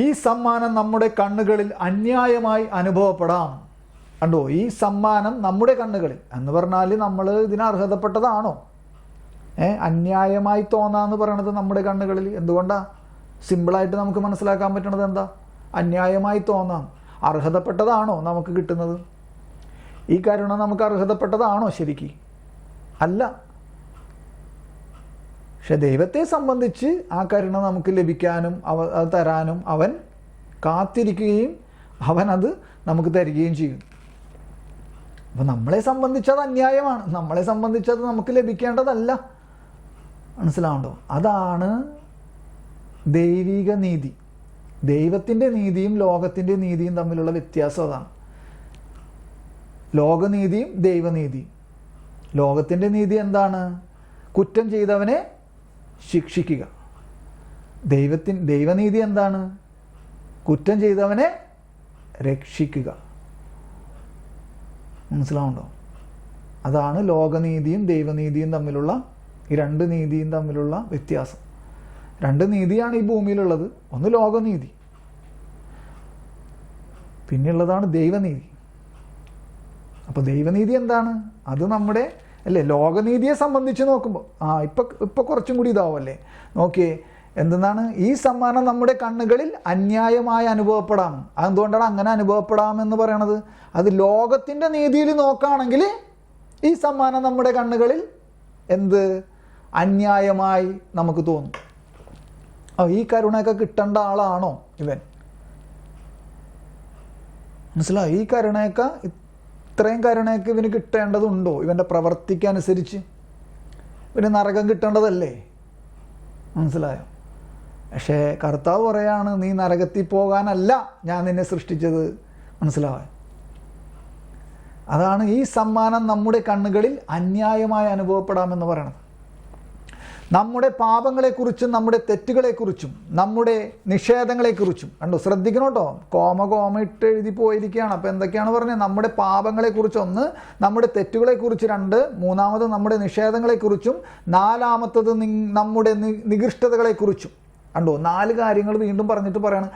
ഈ സമ്മാനം നമ്മുടെ കണ്ണുകളിൽ അന്യായമായി അനുഭവപ്പെടാം. കണ്ടോ? ഈ സമ്മാനം നമ്മുടെ കണ്ണുകളിൽ എന്ന് പറഞ്ഞാൽ നമ്മൾ ഇതിന് അർഹതപ്പെട്ടതാണോ? അന്യായമായി തോന്നാന്ന് പറയണത് നമ്മുടെ കണ്ണുകളിൽ എന്തുകൊണ്ടാ? സിമ്പിളായിട്ട് നമുക്ക് മനസ്സിലാക്കാൻ പറ്റണത് എന്താ? അന്യായമായി തോന്നാം. അർഹതപ്പെട്ടതാണോ നമുക്ക് കിട്ടുന്നത്? ഈ കരുണ നമുക്ക് അർഹതപ്പെട്ടതാണോ? ശരിക്ക് അല്ല. പക്ഷെ ദൈവത്തെ സംബന്ധിച്ച് ആ കരുണ നമുക്ക് ലഭിക്കാനും അത് തരാനും അവൻ കാത്തിരിക്കുകയും അവൻ അത് നമുക്ക് തരികയും ചെയ്യും. അപ്പം നമ്മളെ സംബന്ധിച്ചത് അന്യായമാണ്, നമ്മളെ സംബന്ധിച്ചത് നമുക്ക് ലഭിക്കേണ്ടതല്ല. മനസ്സിലാവുണ്ടോ? അതാണ് ദൈവിക നീതി. ദൈവത്തിൻ്റെ നീതിയും ലോകത്തിൻ്റെ നീതിയും തമ്മിലുള്ള വ്യത്യാസം അതാണ്. ലോകനീതിയും ദൈവനീതിയും. ലോകത്തിൻ്റെ നീതി എന്താണ്? കുറ്റം ചെയ്തവനെ ശിക്ഷിക്കുക. ദൈവനീതി എന്താണ്? കുറ്റം ചെയ്തവനെ രക്ഷിക്കുക. മനസ്സിലാവുണ്ടോ? അതാണ് ലോകനീതിയും ദൈവനീതിയും തമ്മിലുള്ള, ഈ രണ്ട് നീതിയും തമ്മിലുള്ള വ്യത്യാസം. രണ്ട് നീതിയാണ് ഈ ഭൂമിയിലുള്ളത്. ഒന്ന് ലോകനീതി, പിന്നെയുള്ളതാണ് ദൈവനീതി. അപ്പോൾ ദൈവനീതി എന്താണ്? അത് നമ്മുടെ ലോകനീതിയെ സംബന്ധിച്ച് നോക്കുമ്പോൾ ഇപ്പൊ കുറച്ചും കൂടി ഇതാവല്ലേ. നോക്കിയേ, എന്തെന്നാണ്? ഈ സമ്മാനം നമ്മുടെ കണ്ണുകളിൽ അന്യായമായി അനുഭവപ്പെടാം. അതെന്തുകൊണ്ടാണ് അങ്ങനെ അനുഭവപ്പെടാമെന്ന് പറയണത്? അത് ലോകത്തിൻ്റെ നീതിയിൽ നോക്കുകയാണെങ്കിൽ ഈ സമ്മാനം നമ്മുടെ കണ്ണുകളിൽ അന്യായമായി നമുക്ക് തോന്നും. ഈ കരുണയൊക്കെ കിട്ടേണ്ട ആളാണോ ഇവൻ? മനസ്സിലായി? ഈ കരുണയൊക്കെ, ഇത്രയും കരുണയൊക്കെ ഇവന് കിട്ടേണ്ടതുണ്ടോ? ഇവൻ്റെ പ്രവർത്തിക്കനുസരിച്ച് ഇവന് നരകം കിട്ടേണ്ടതല്ലേ? മനസ്സിലായോ? പക്ഷേ കർത്താവ് പറയാണ്, നീ നരകത്തിൽ പോകാനല്ല ഞാൻ നിന്നെ സൃഷ്ടിച്ചത്. മനസ്സിലായോ? അതാണ് ഈ സമ്മാനം നമ്മുടെ കണ്ണുകളിൽ അന്യായമായി അനുഭവപ്പെടാമെന്ന് പറയണത്. നമ്മുടെ പാപങ്ങളെക്കുറിച്ചും നമ്മുടെ തെറ്റുകളെക്കുറിച്ചും നമ്മുടെ നിഷേധങ്ങളെക്കുറിച്ചും. കണ്ടോ? ശ്രദ്ധിക്കണം കേട്ടോ. കോമ ഇട്ട് എഴുതി പോയിരിക്കുകയാണ്. അപ്പോൾ എന്തൊക്കെയാണ് പറഞ്ഞത്? നമ്മുടെ പാപങ്ങളെക്കുറിച്ച് ഒന്ന്, നമ്മുടെ തെറ്റുകളെക്കുറിച്ച് രണ്ട്, മൂന്നാമത് നമ്മുടെ നിഷേധങ്ങളെക്കുറിച്ചും, നാലാമത്തത് നമ്മുടെ നികൃഷ്ടതകളെക്കുറിച്ചും. കണ്ടോ? 4 കാര്യങ്ങൾ വീണ്ടും പറഞ്ഞിട്ട് പറയാണ്,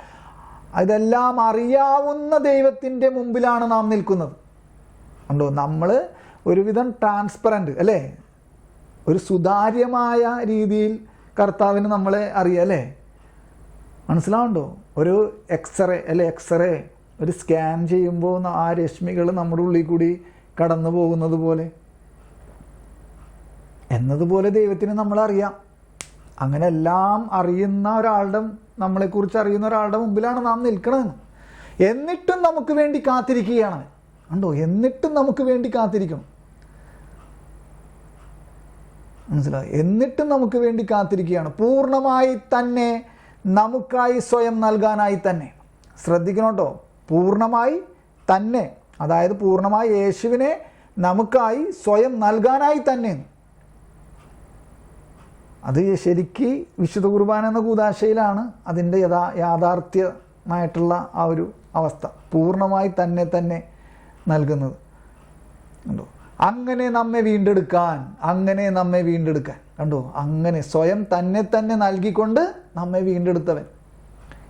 ഇതെല്ലാം അറിയാവുന്ന ദൈവത്തിൻ്റെ മുമ്പിലാണ് നാം നിൽക്കുന്നത്. കണ്ടോ? നമ്മൾ ഒരുവിധം ട്രാൻസ്പെറൻറ്റ് അല്ലേ, ഒരു സുതാര്യമായ രീതിയിൽ കർത്താവിന് നമ്മളെ അറിയാം അല്ലേ. മനസ്സിലാവുണ്ടോ? ഒരു എക്സ്റേ ഒരു സ്കാൻ ചെയ്യുമ്പോൾ ആ രശ്മികൾ നമ്മുടെ ഉള്ളിൽ കൂടി കടന്നു പോകുന്നത് പോലെ എന്നതുപോലെ ദൈവത്തിന് നമ്മളറിയാം. അങ്ങനെ എല്ലാം അറിയുന്ന ഒരാളുടെ, നമ്മളെക്കുറിച്ച് അറിയുന്ന ഒരാളുടെ മുമ്പിലാണ് നാം നിൽക്കണമെന്ന്. എന്നിട്ടും നമുക്ക് വേണ്ടി കാത്തിരിക്കുകയാണ്. കണ്ടോ? എന്നിട്ടും നമുക്ക് വേണ്ടി കാത്തിരിക്കണം. മനസ്സിലായി? എന്നിട്ടും നമുക്ക് വേണ്ടി കാത്തിരിക്കുകയാണ്. പൂർണ്ണമായി തന്നെ നമുക്കായി സ്വയം നൽകാനായി തന്നെ. ശ്രദ്ധിക്കണം കേട്ടോ, പൂർണ്ണമായി തന്നെ, അതായത് പൂർണ്ണമായി യേശുവിനെ നമുക്കായി സ്വയം നൽകാനായി തന്നെ. അത് ശരിക്ക് വിശുദ്ധ കുർബാന എന്ന കൂദാശയിലാണ് അതിൻ്റെ യാഥാർത്ഥ്യമായിട്ടുള്ള ആ ഒരു അവസ്ഥ. പൂർണ്ണമായി തന്നെ നൽകുന്നത്. കണ്ടോ? അങ്ങനെ നമ്മെ വീണ്ടെടുക്കാൻ കണ്ടോ, അങ്ങനെ സ്വയം തന്നെ നൽകിക്കൊണ്ട് നമ്മെ വീണ്ടെടുത്തവൻ.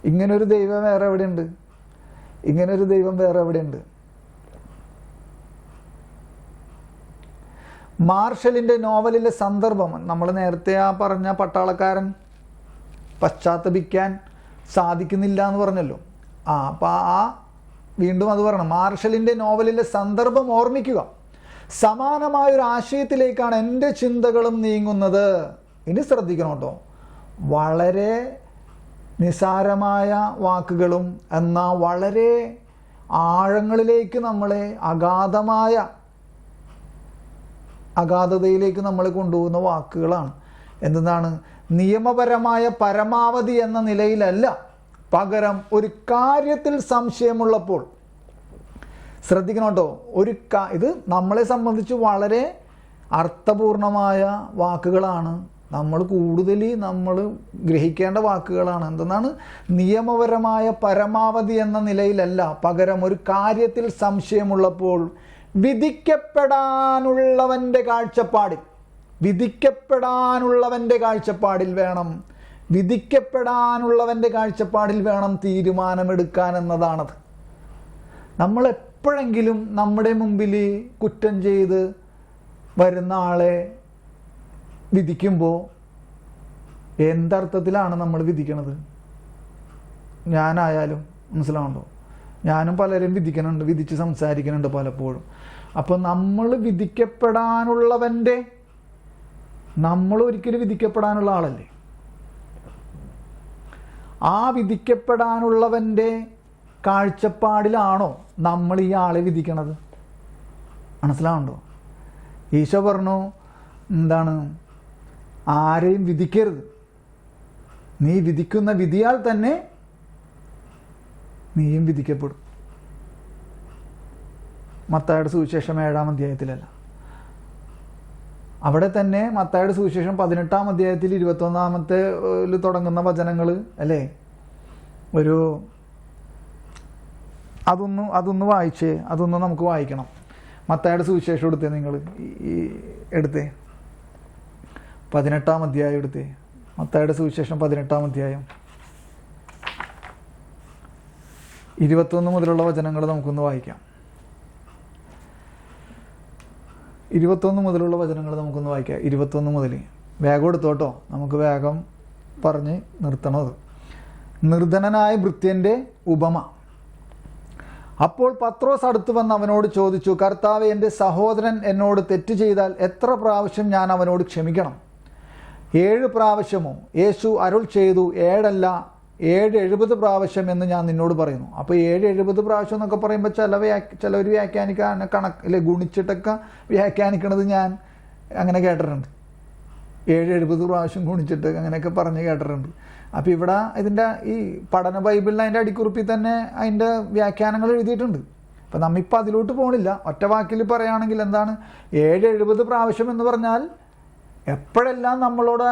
ഇങ്ങനൊരു ദൈവം വേറെ എവിടെയുണ്ട്? ഇങ്ങനൊരു ദൈവം വേറെ എവിടെയുണ്ട്? മാർഷലിൻ്റെ നോവലിലെ സന്ദർഭം, നമ്മൾ നേരത്തെ ആ പറഞ്ഞ പട്ടാളക്കാരൻ പശ്ചാത്തപിക്കാൻ സാധിക്കുന്നില്ല എന്ന് പറഞ്ഞല്ലോ. അപ്പോൾ വീണ്ടും അത് പറയണം. മാർഷലിൻ്റെ നോവലിലെ സന്ദർഭം ഓർമ്മിക്കുക. സമാനമായൊരു ആശയത്തിലേക്കാണ് എൻ്റെ ചിന്തകളും നീങ്ങുന്നത്. ഇനി ശ്രദ്ധിക്കണം കേട്ടോ, വളരെ നിസാരമായ വാക്കുകളും എന്നാൽ വളരെ ആഴങ്ങളിലേക്ക് നമ്മളെ അഗാധതയിലേക്ക് നമ്മളെ കൊണ്ടുപോകുന്ന വാക്കുകളാണ്. എന്താണ്? നിയമപരമായ പരമാവധി എന്ന നിലയിലല്ല, പകരം ഒരു കാര്യത്തിൽ സംശയമുള്ളപ്പോൾ. ശ്രദ്ധിക്കണം കേട്ടോ, ഇത് നമ്മളെ സംബന്ധിച്ച് വളരെ അർത്ഥപൂർണമായ വാക്കുകളാണ്. നമ്മൾ ഗ്രഹിക്കേണ്ട വാക്കുകളാണ്. എന്തെന്നാണ്? നിയമപരമായ പരമാവധി എന്ന നിലയിലല്ല, പകരം ഒരു കാര്യത്തിൽ സംശയമുള്ളപ്പോൾ വിധിക്കപ്പെടാനുള്ളവൻ്റെ കാഴ്ചപ്പാടിൽ വേണം തീരുമാനമെടുക്കാൻ എന്നതാണത്. നമ്മൾ എപ്പോഴെങ്കിലും നമ്മുടെ മുമ്പിൽ കുറ്റം ചെയ്ത് വരുന്ന ആളെ വിധിക്കുമ്പോൾ എന്തർത്ഥത്തിലാണ് നമ്മൾ വിധിക്കണത്? ഞാനായാലും, മനസ്സിലാവുണ്ടോ? ഞാനും പലരും വിധിച്ച് സംസാരിക്കുന്നുണ്ട് പലപ്പോഴും. അപ്പോൾ നമ്മൾ ഒരിക്കലും വിധിക്കപ്പെടാനുള്ള ആളല്ലേ. ആ വിധിക്കപ്പെടാനുള്ളവൻ്റെ കാഴ്ചപ്പാടിലാണോ നമ്മൾ ഈ ആളെ വിധിക്കണത്? മനസ്സിലാവുണ്ടോ? ഈശോ പറഞ്ഞു, എന്താണ്? ആരെയും വിധിക്കരുത്, നീ വിധിക്കുന്ന വിധിയാൽ തന്നെ നീയും വിധിക്കപ്പെടും. മത്തായിയുടെ സുവിശേഷം 7-ാം അധ്യായത്തിലല്ല, അവിടെ തന്നെ മത്തായിയുടെ സുവിശേഷം 18-ാം അധ്യായത്തിൽ 21-ാമത്തെ തുടങ്ങുന്ന വചനങ്ങൾ അല്ലേ? അതൊന്ന് വായിച്ചേ, അതൊന്ന് നമുക്ക് വായിക്കണം. മത്തായിയുടെ സുവിശേഷം എടുത്തേ, നിങ്ങൾ എടുത്തേ, 18-ാം അധ്യായം എടുത്തേ. മത്തായിയുടെ സുവിശേഷം 18-ാം അധ്യായം 21 മുതലുള്ള വചനങ്ങൾ നമുക്കൊന്ന് വായിക്കാം. 21 മുതലുള്ള വചനങ്ങൾ നമുക്കൊന്ന് വായിക്കാം. 21 മുതൽ വേഗം എടുത്തോട്ടോ, നമുക്ക് വേഗം പറഞ്ഞ് നിർത്തണത്. നിർധനനായ ഭൃത്യൻ്റെ ഉപമ. അപ്പോൾ പത്രോസ് അടുത്ത് വന്ന് അവനോട് ചോദിച്ചു, കർത്താവേ, എൻ്റെ സഹോദരൻ എന്നോട് തെറ്റ് ചെയ്താൽ എത്ര പ്രാവശ്യം ഞാൻ അവനോട് ക്ഷമിക്കണം? 7 പ്രാവശ്യമോ? യേശു അരുൾ ചെയ്തു, 7 അല്ല 70 പ്രാവശ്യം എന്ന് ഞാൻ നിന്നോട് പറയുന്നു. അപ്പോൾ 70 പ്രാവശ്യം എന്നൊക്കെ പറയുമ്പോൾ ചിലവർ വ്യാഖ്യാനിക്കാൻ ഗുണിച്ചിട്ടൊക്കെ വ്യാഖ്യാനിക്കണത് ഞാൻ അങ്ങനെ കേട്ടിട്ടുണ്ട്. 70 പ്രാവശ്യം ഗുണിച്ചിട്ട് അങ്ങനെയൊക്കെ പറഞ്ഞ് കേട്ടിട്ടുണ്ട്. അപ്പോൾ ഇവിടെ ഇതിൻ്റെ ഈ പഠന ബൈബിളിൽ അതിൻ്റെ അടിക്കുറിപ്പിൽ തന്നെ അതിൻ്റെ വ്യാഖ്യാനങ്ങൾ എഴുതിയിട്ടുണ്ട്. അപ്പം നമ്മിപ്പോൾ അതിലോട്ട് പോകണില്ല. ഒറ്റ വാക്കിൽ പറയുകയാണെങ്കിൽ എന്താണ്? 70 പ്രാവശ്യം എന്ന് പറഞ്ഞാൽ എപ്പോഴെല്ലാം നമ്മളോട്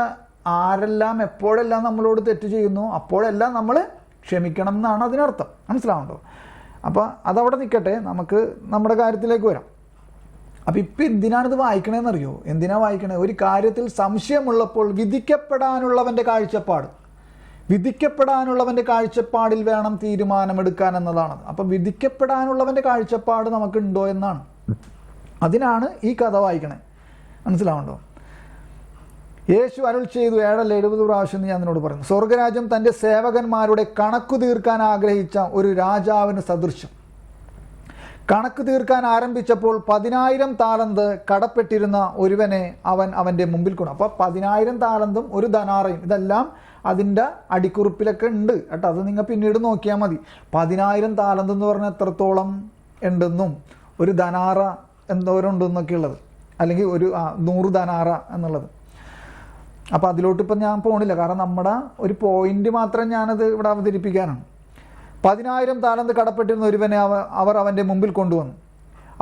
ആരെല്ലാം എപ്പോഴെല്ലാം നമ്മളോട് തെറ്റ് ചെയ്യുന്നു അപ്പോഴെല്ലാം നമ്മൾ ക്ഷമിക്കണം എന്നാണ് അതിനർത്ഥം. മനസ്സിലാവുന്നുണ്ടോ? അപ്പോൾ അതവിടെ നിൽക്കട്ടെ, നമുക്ക് നമ്മുടെ കാര്യത്തിലേക്ക് വരാം. അപ്പോൾ ഇപ്പം എന്തിനാണിത് വായിക്കണേന്നറിയോ? എന്തിനാ വായിക്കണേ? ഒരു കാര്യത്തിൽ സംശയമുള്ളപ്പോൾ വിധിക്കപ്പെടാനുള്ളവൻ്റെ കാഴ്ചപ്പാടിൽ വേണം തീരുമാനമെടുക്കാൻ എന്നതാണ്. അപ്പം വിധിക്കപ്പെടാനുള്ളവൻ്റെ കാഴ്ചപ്പാട് നമുക്കുണ്ടോ എന്നാണ്. അതിനാണ് ഈ കഥ വായിക്കണേ. മനസ്സിലാവുണ്ടോ? യേശു അരുൾ ചെയ്തു 770 പ്രാവശ്യം ഞാൻ നിന്നോട് പറയുന്നു, സ്വർഗരാജ്യം തൻ്റെ സേവകന്മാരുടെ കണക്കു തീർക്കാൻ ആഗ്രഹിച്ച ഒരു രാജാവിന് സദൃശം. കണക്ക് തീർക്കാൻ ആരംഭിച്ചപ്പോൾ 10,000 താലന്ത് കടപ്പെട്ടിരുന്ന ഒരുവനെ അവൻ്റെ മുമ്പിൽ കൊണ്ടു. അപ്പോൾ 10,000 താലന്തും ഒരു ധനാറയും ഇതെല്ലാം അതിൻ്റെ അടിക്കുറിപ്പിലൊക്കെ ഉണ്ട് കേട്ടോ. അത് നിങ്ങൾ പിന്നീട് നോക്കിയാൽ മതി. 10,000 താലന്ത് എന്ന് പറഞ്ഞാൽ എത്രത്തോളം ഉണ്ടെന്നും ഒരു ധനാറ എന്തോരം ഉണ്ടെന്നൊക്കെ ഉള്ളത്, അല്ലെങ്കിൽ ഒരു 100 ധനാറ എന്നുള്ളത്. അപ്പോൾ അതിലോട്ട് ഇപ്പം ഞാൻ പോകണില്ല, കാരണം നമ്മുടെ ഒരു പോയിന്റ് മാത്രം ഞാനത് ഇവിടെ അവതരിപ്പിക്കാനാണ്. 10,000 താലന്ത് കടപ്പെട്ടിരുന്ന ഒരുവനെ അവർ അവൻ്റെ മുമ്പിൽ കൊണ്ടുവന്നു.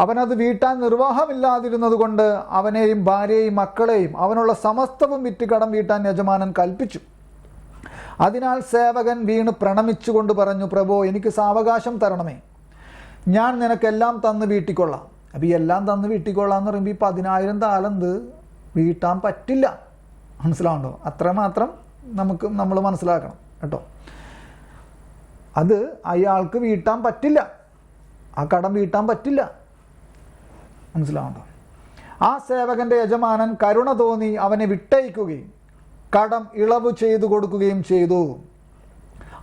അവനത് വീട്ടാൻ നിർവാഹമില്ലാതിരുന്നത് കൊണ്ട് അവനെയും ഭാര്യയെയും മക്കളെയും അവനുള്ള സമസ്തവും വിറ്റ് കടം വീട്ടാൻ യജമാനൻ കൽപ്പിച്ചു. അതിനാൽ സേവകൻ വീണ് പ്രണമിച്ചുകൊണ്ട് പറഞ്ഞു, പ്രഭോ, എനിക്ക് സാവകാശം തരണമേ, ഞാൻ നിനക്കെല്ലാം തന്ന് വീട്ടിക്കൊള്ളാം. അപ്പോൾ ഈ എല്ലാം തന്ന് വീട്ടിക്കൊള്ളാം എന്ന് പറയുമ്പോൾ ഈ 10,000 താലന്ത് വീട്ടാൻ പറ്റില്ല. മനസ്സിലാവുണ്ടോ? അത്രമാത്രം നമ്മൾ മനസ്സിലാക്കണം കേട്ടോ. അത് അയാൾക്ക് വീട്ടാൻ പറ്റില്ല, ആ കടം വീട്ടാൻ പറ്റില്ല. മനസ്സിലാവുണ്ടോ? ആ സേവകൻ്റെ യജമാനൻ കരുണ തോന്നി അവനെ വിട്ടയക്കുകയും കടം ഇളവ് ചെയ്തു കൊടുക്കുകയും ചെയ്തു.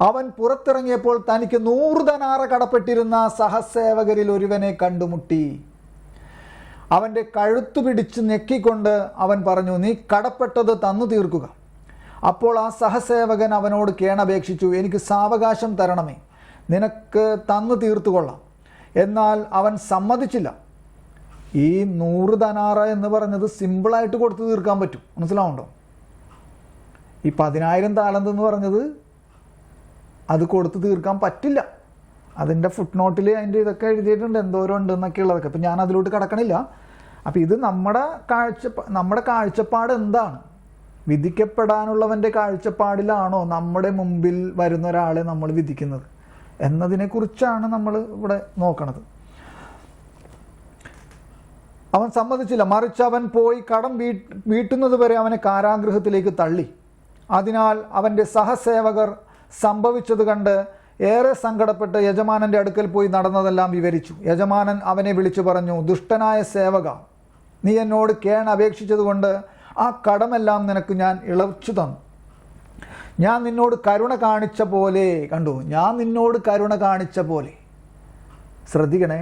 അവൻ പുറത്തിറങ്ങിയപ്പോൾ തനിക്ക് 100 ധനാറ കടപ്പെട്ടിരുന്ന സഹസേവകരിൽ ഒരുവനെ കണ്ടുമുട്ടി. അവൻ്റെ കഴുത്തു പിടിച്ച് ഞെക്കിക്കൊണ്ട് അവൻ പറഞ്ഞു, നീ കടപ്പെട്ടത് തന്നു തീർക്കുക. അപ്പോൾ ആ സഹസേവകൻ അവനോട് കേണപേക്ഷിച്ചു, എനിക്ക് സാവകാശം തരണമേ, നിനക്ക് തന്നു തീർത്തുകൊള്ളാം. എന്നാൽ അവൻ സമ്മതിച്ചില്ല. ഈ 100 ധനാറ എന്ന് പറഞ്ഞത് സിമ്പിളായിട്ട് കൊടുത്തു തീർക്കാൻ പറ്റും. മനസ്സിലാവുണ്ടോ? ഈ 10,000 താലന്ത് എന്ന് പറഞ്ഞത് അത് കൊടുത്തു തീർക്കാൻ പറ്റില്ല. അതിൻ്റെ ഫുട് നോട്ടിൽ അതിൻ്റെ ഇതൊക്കെ എഴുതിയിട്ടുണ്ട്, എന്തോരം ഉണ്ട് എന്നൊക്കെ ഉള്ളതൊക്കെ. അപ്പം ഞാൻ അതിലോട്ട് കടക്കണില്ല. അപ്പം ഇത് നമ്മുടെ കാഴ്ചപ്പാട് എന്താണ്? വിധിക്കപ്പെടാനുള്ളവൻ്റെ കാഴ്ചപ്പാടിലാണോ നമ്മുടെ മുമ്പിൽ വരുന്ന ഒരാളെ നമ്മൾ വിധിക്കുന്നത് എന്നതിനെക്കുറിച്ചാണ് നമ്മൾ ഇവിടെ നോക്കണത്. അവൻ സമ്മതിച്ചില്ല, മറിച്ച് അവൻ പോയി കടം വീട്ടുന്നത് വരെ അവനെ കാരാഗൃഹത്തിലേക്ക് തള്ളി. അതിനാൽ അവൻ്റെ സഹസേവകർ സംഭവിച്ചത് കണ്ട് ഏറെ സങ്കടപ്പെട്ട് യജമാനൻ്റെ അടുക്കൽ പോയി നടന്നതെല്ലാം വിവരിച്ചു. യജമാനൻ അവനെ വിളിച്ചു പറഞ്ഞു, ദുഷ്ടനായ സേവക, നീ എന്നോട് അപേക്ഷിച്ചതുകൊണ്ട് ആ കടമെല്ലാം നിനക്ക് ഞാൻ ഇളച്ചു തന്നു. ഞാൻ നിന്നോട് കരുണ കാണിച്ച പോലെ, കണ്ടു, ഞാൻ നിന്നോട് കരുണ കാണിച്ച പോലെ, ശ്രദ്ധിക്കണേ,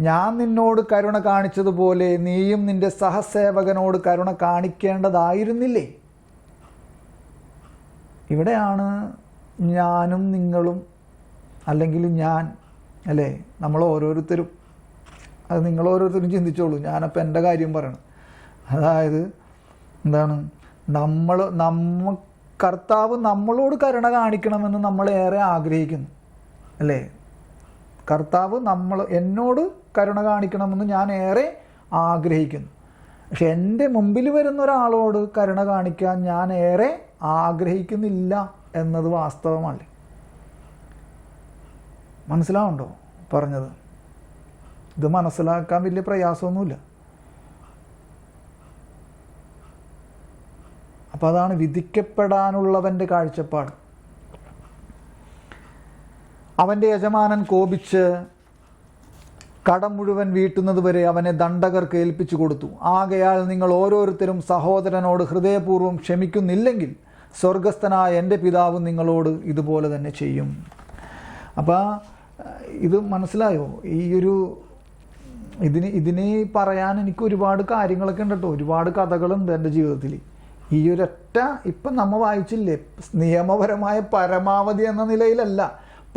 ഞാൻ നിന്നോട് കരുണ കാണിച്ചതുപോലെ നീയും നിന്റെ സഹസേവകനോട് കരുണ കാണിക്കേണ്ടതായിരുന്നില്ലേ? ഇവിടെയാണ് ഞാനും നിങ്ങളും, അല്ലെങ്കിൽ ഞാൻ, അല്ലേ, നമ്മൾ ഓരോരുത്തരും, അത് നിങ്ങൾ ഓരോരുത്തരും ചിന്തിച്ചോളൂ. ഞാനപ്പോൾ എൻ്റെ കാര്യം പറയണം. അതായത് എന്താണ്, കർത്താവ് നമ്മളോട് കരുണ കാണിക്കണമെന്ന് നമ്മളേറെ ആഗ്രഹിക്കുന്നു, അല്ലേ? കർത്താവ് എന്നോട് കരുണ കാണിക്കണമെന്ന് ഞാൻ ഏറെ ആഗ്രഹിക്കുന്നു. പക്ഷെ എൻ്റെ മുമ്പിൽ വരുന്ന ഒരാളോട് കരുണ കാണിക്കാൻ ഞാൻ ഏറെ ആഗ്രഹിക്കുന്നില്ല എന്നത് വാസ്തവമല്ലേ? മനസ്സിലാവുണ്ടോ പറഞ്ഞത്? ഇത് മനസ്സിലാക്കാൻ വലിയ പ്രയാസമൊന്നുമില്ല. അപ്പോൾ അതാണ് വിധിക്കപ്പെടാനുള്ളവൻ്റെ കാഴ്ചപ്പാട്. അവൻ്റെ യജമാനൻ കോപിച്ച് കടം മുഴുവൻ വീട്ടുന്നത് വരെ അവനെ ദണ്ഡകർക്ക് ഏൽപ്പിച്ചു കൊടുത്തു. ആകയാൽ നിങ്ങൾ ഓരോരുത്തരും സഹോദരനോട് ഹൃദയപൂർവ്വം ക്ഷമിക്കുന്നില്ലെങ്കിൽ സ്വർഗസ്ഥനായ എൻ്റെ പിതാവ് നിങ്ങളോട് ഇതുപോലെ തന്നെ ചെയ്യും. അപ്പോൾ ഇത് മനസ്സിലായോ? ഇതിന് പറയാൻ എനിക്ക് ഒരുപാട് കാര്യങ്ങളൊക്കെ ഉണ്ട് കേട്ടോ. ഒരുപാട് കഥകളുണ്ട് എൻ്റെ ജീവിതത്തിൽ. ഈ ഒരൊറ്റ ഇപ്പം നമ്മൾ വായിച്ചില്ലേ, നിയമപരമായ പരമാവധി എന്ന നിലയിലല്ല,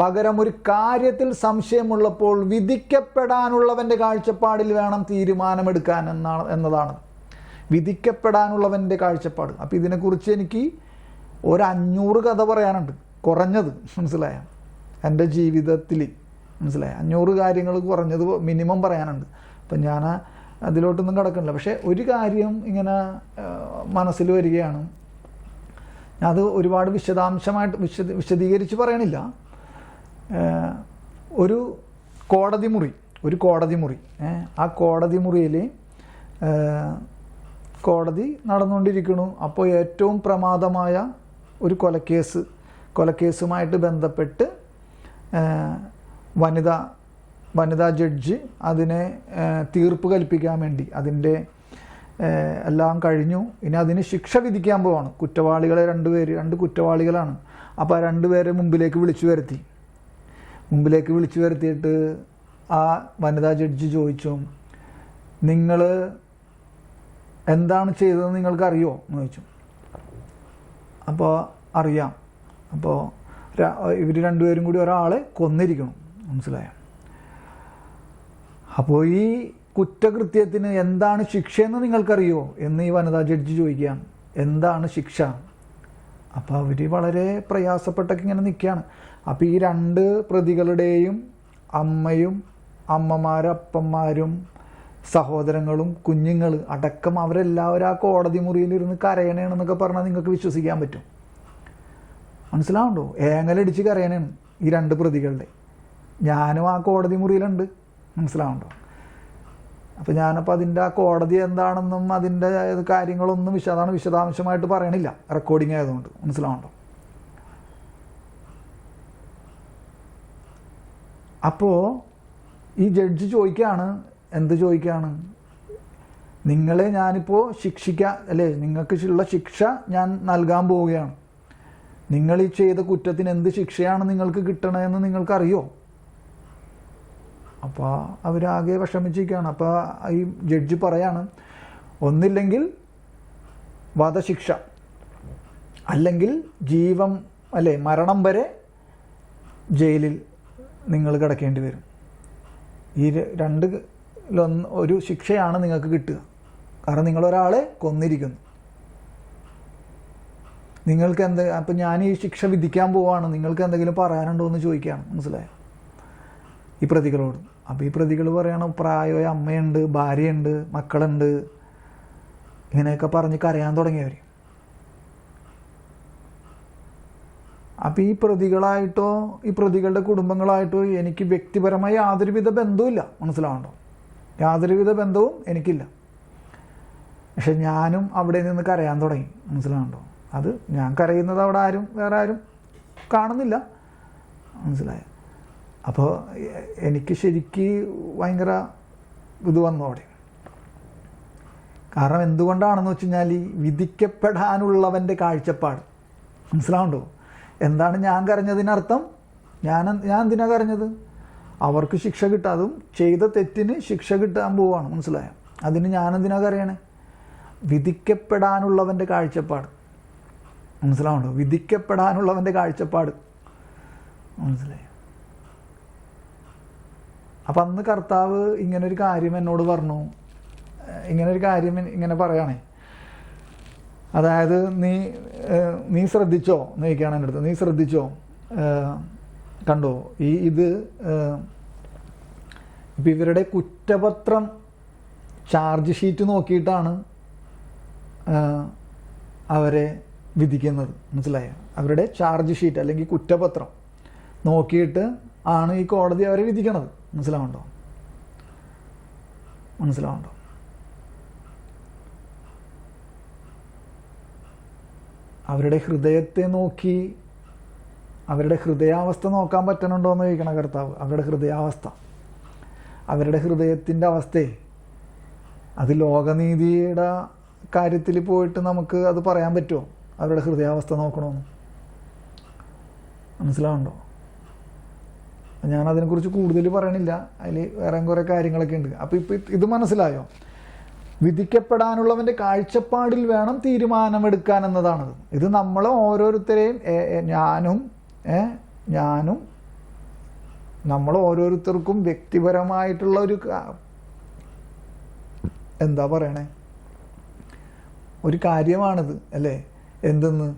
പകരം ഒരു കാര്യത്തിൽ സംശയമുള്ളപ്പോൾ വിധിക്കപ്പെടാനുള്ളവൻ്റെ കാഴ്ചപ്പാടിൽ വേണം തീരുമാനമെടുക്കാൻ എന്നതാണ് വിധിക്കപ്പെടാനുള്ളവൻ്റെ കാഴ്ചപ്പാട്. അപ്പം ഇതിനെക്കുറിച്ച് എനിക്ക് 500 കഥ പറയാനുണ്ട് കുറഞ്ഞത്. മനസ്സിലായ? എൻ്റെ ജീവിതത്തിൽ മനസ്സിലായ 500 കാര്യങ്ങൾ കുറഞ്ഞത് മിനിമം പറയാനുണ്ട്. അപ്പം ഞാൻ അതിലോട്ടൊന്നും കിടക്കണില്ല. പക്ഷേ ഒരു കാര്യം ഇങ്ങനെ മനസ്സിൽ വരികയാണ്. അത് ഒരുപാട് വിശദാംശമായിട്ട് വിശദീകരിച്ച് പറയണില്ല. ഒരു കോടതി മുറി, ആ കോടതി മുറിയിൽ കോടതി നടന്നുകൊണ്ടിരിക്കുന്നു. അപ്പോൾ ഏറ്റവും പ്രമാദമായ ഒരു കൊലക്കേസുമായിട്ട് ബന്ധപ്പെട്ട് വനിത വനിതാ ജഡ്ജി അതിനെ തീർപ്പ് കൽപ്പിക്കാൻ വേണ്ടി അതിൻ്റെ എല്ലാം കഴിഞ്ഞു. ഇനി അതിന് ശിക്ഷ വിധിക്കാൻ പോവാണ്. കുറ്റവാളികളെ രണ്ട് കുറ്റവാളികളാണ്. അപ്പോൾ ആ രണ്ടുപേരെ മുമ്പിലേക്ക് വിളിച്ചു വരുത്തിയിട്ട് ആ വനിതാ ജഡ്ജി ചോദിച്ചു, നിങ്ങൾ എന്താണ് ചെയ്തതെന്ന് നിങ്ങൾക്കറിയോ എന്ന് ചോദിച്ചു. അപ്പോൾ അറിയാം. അപ്പോൾ ഇവർ രണ്ടുപേരും കൂടി ഒരാളെ കൊന്നിരിക്കണം, മനസ്സിലായോ? അപ്പോൾ ഈ കുറ്റകൃത്യത്തിന് എന്താണ് ശിക്ഷയെന്ന് നിങ്ങൾക്കറിയോ എന്ന് ഈ വനിതാ ജഡ്ജി ചോദിക്കുകയാണ്. എന്താണ് ശിക്ഷ? അപ്പോൾ അവർ വളരെ പ്രയാസപ്പെട്ടൊക്കെ ഇങ്ങനെ നിൽക്കുകയാണ്. അപ്പോൾ ഈ രണ്ട് പ്രതികളുടെയും അമ്മയും അപ്പന്മാരും സഹോദരങ്ങളും കുഞ്ഞുങ്ങൾ അടക്കം അവരെല്ലാവരും ആ കോടതി മുറിയിലിരുന്ന് കരയണേണെന്നൊക്കെ പറഞ്ഞാൽ നിങ്ങൾക്ക് വിശ്വസിക്കാൻ പറ്റും? മനസ്സിലാവുണ്ടോ? ഏങ്ങലടിച്ച് കരയണേണ് ഈ രണ്ട് പ്രതികളുടെ. ഞാനും ആ കോടതി മുറിയിലുണ്ട്, മനസ്സിലാവുണ്ടോ? അപ്പോൾ ഞാനപ്പോൾ അതിൻ്റെ ആ കോടതി എന്താണെന്നും അതിൻ്റെ കാര്യങ്ങളൊന്നും വിശദാംശമായിട്ട് പറയണില്ല, റെക്കോർഡിങ് ആയതുകൊണ്ട്, മനസ്സിലാവുണ്ടോ? അപ്പോൾ ഈ ജഡ്ജി ചോദിക്കുകയാണ്, എന്ത് ചോദിക്കുകയാണ്? നിങ്ങളെ ഞാനിപ്പോൾ നിങ്ങൾക്ക് ഉള്ള ശിക്ഷ ഞാൻ നൽകാൻ പോവുകയാണ്. നിങ്ങൾ ഈ ചെയ്ത കുറ്റത്തിന് എന്ത് ശിക്ഷയാണ് നിങ്ങൾക്ക് കിട്ടണമെന്ന് നിങ്ങൾക്കറിയോ? അപ്പോൾ അവരാകെ വിഷമിച്ചിരിക്കുകയാണ്. അപ്പോൾ ഈ ജഡ്ജി പറയാണ്, ഒന്നില്ലെങ്കിൽ വധശിക്ഷ, അല്ലെങ്കിൽ മരണം വരെ ജയിലിൽ നിങ്ങൾ കിടക്കേണ്ടി വരും. ഈ ഒരു ശിക്ഷയാണ് നിങ്ങൾക്ക് കിട്ടുക. കാരണം നിങ്ങളൊരാളെ കൊന്നിരിക്കുന്നു. നിങ്ങൾക്ക് അപ്പം ഞാൻ ഈ ശിക്ഷ വിധിക്കാൻ പോവാണ്, നിങ്ങൾക്ക് എന്തെങ്കിലും പറയാനുണ്ടോ എന്ന് ചോദിക്കുകയാണ്, മനസ്സിലായോ? ഈ പ്രതികളോട്. അപ്പോൾ ഈ പ്രതികൾ പറയണം, പ്രായമായ അമ്മയുണ്ട്, ഭാര്യയുണ്ട്, മക്കളുണ്ട്, ഇങ്ങനെയൊക്കെ പറഞ്ഞ് കരയാൻ തുടങ്ങിയവർ. അപ്പോൾ ഈ പ്രതികളായിട്ടോ ഈ പ്രതികളുടെ കുടുംബങ്ങളായിട്ടോ എനിക്ക് വ്യക്തിപരമായി യാതൊരുവിധ ബന്ധവുമില്ല, മനസ്സിലാവണ്ടോ? യാതൊരുവിധ ബന്ധവും എനിക്കില്ല. പക്ഷെ ഞാനും അവിടെ നിന്ന് കരയാൻ തുടങ്ങി, മനസ്സിലാവണ്ടോ? അത് ഞാൻ കരയുന്നത് അവിടെ വേറെ ആരും കാണുന്നില്ല, മനസ്സിലായോ? അപ്പോൾ എനിക്ക് ശരിക്ക് ഭയങ്കര ഇത് വന്നു അവിടെ. കാരണം എന്തുകൊണ്ടാണെന്ന് വെച്ച് കഴിഞ്ഞാൽ ഈ വിധിക്കപ്പെടാനുള്ളവൻ്റെ കാഴ്ചപ്പാട്, മനസ്സിലാവുണ്ടോ? എന്താണ് ഞാൻ കരഞ്ഞതിനർത്ഥം? ഞാൻ എന്തിനാ കരഞ്ഞത്? അവർക്ക് ശിക്ഷ കിട്ടാം, അതും ചെയ്ത തെറ്റിന് ശിക്ഷ കിട്ടാൻ പോവാണ്, മനസ്സിലായോ? അതിന് ഞാനെന്തിനാ കരയണേ? വിധിക്കപ്പെടാനുള്ളവൻ്റെ കാഴ്ചപ്പാട്, മനസ്സിലാവുണ്ടോ? വിധിക്കപ്പെടാനുള്ളവൻ്റെ കാഴ്ചപ്പാട്, മനസ്സിലായോ? അപ്പം അന്ന് കർത്താവ് ഇങ്ങനൊരു കാര്യം എന്നോട് പറഞ്ഞു. ഇങ്ങനെ പറയണേ, അതായത് നീ ശ്രദ്ധിച്ചോ എന്ന് ചോദിക്കുകയാണ് എൻ്റെ അടുത്ത്. നീ ശ്രദ്ധിച്ചോ, കണ്ടോ ഇത് ഇപ്പം ഇവരുടെ കുറ്റപത്രം ചാർജ് ഷീറ്റ് നോക്കിയിട്ടാണ് അവരെ വിധിക്കുന്നത്, മനസ്സിലായോ? അവരുടെ ചാർജ് ഷീറ്റ് അല്ലെങ്കിൽ കുറ്റപത്രം നോക്കിയിട്ട് ആണ് ഈ കോടതി അവരെ വിധിക്കണത്, മനസ്സിലാവുണ്ടോ? അവരുടെ ഹൃദയത്തെ നോക്കി, അവരുടെ ഹൃദയാവസ്ഥ നോക്കാൻ പറ്റണുണ്ടോ എന്ന് ചോദിക്കണം കർത്താവ്. അവരുടെ ഹൃദയത്തിൻ്റെ അവസ്ഥയെ, അത് ലോകനീതിയുടെ കാര്യത്തിൽ പോയിട്ട് നമുക്ക് അത് പറയാൻ പറ്റുമോ? അവരുടെ ഹൃദയാവസ്ഥ നോക്കണമെന്ന്, മനസ്സിലാവുണ്ടോ? ഞാനതിനെക്കുറിച്ച് കൂടുതൽ പറയണില്ല, അതിൽ വേറെ കുറേ കാര്യങ്ങളൊക്കെ ഉണ്ട്. അപ്പോൾ ഇത് മനസ്സിലായോ? വിധിക്കപ്പെടാനുള്ളവൻ്റെ കാഴ്ചപ്പാടിൽ വേണം തീരുമാനമെടുക്കാൻ എന്നതാണത്. ഇത് നമ്മൾ ഓരോരുത്തരെയും ഞാനും നമ്മൾ ഓരോരുത്തർക്കും വ്യക്തിപരമായിട്ടുള്ള ഒരു എന്താ പറയണേ, ഒരു കാര്യമാണിത്, അല്ലേ? എന്തെന്ന്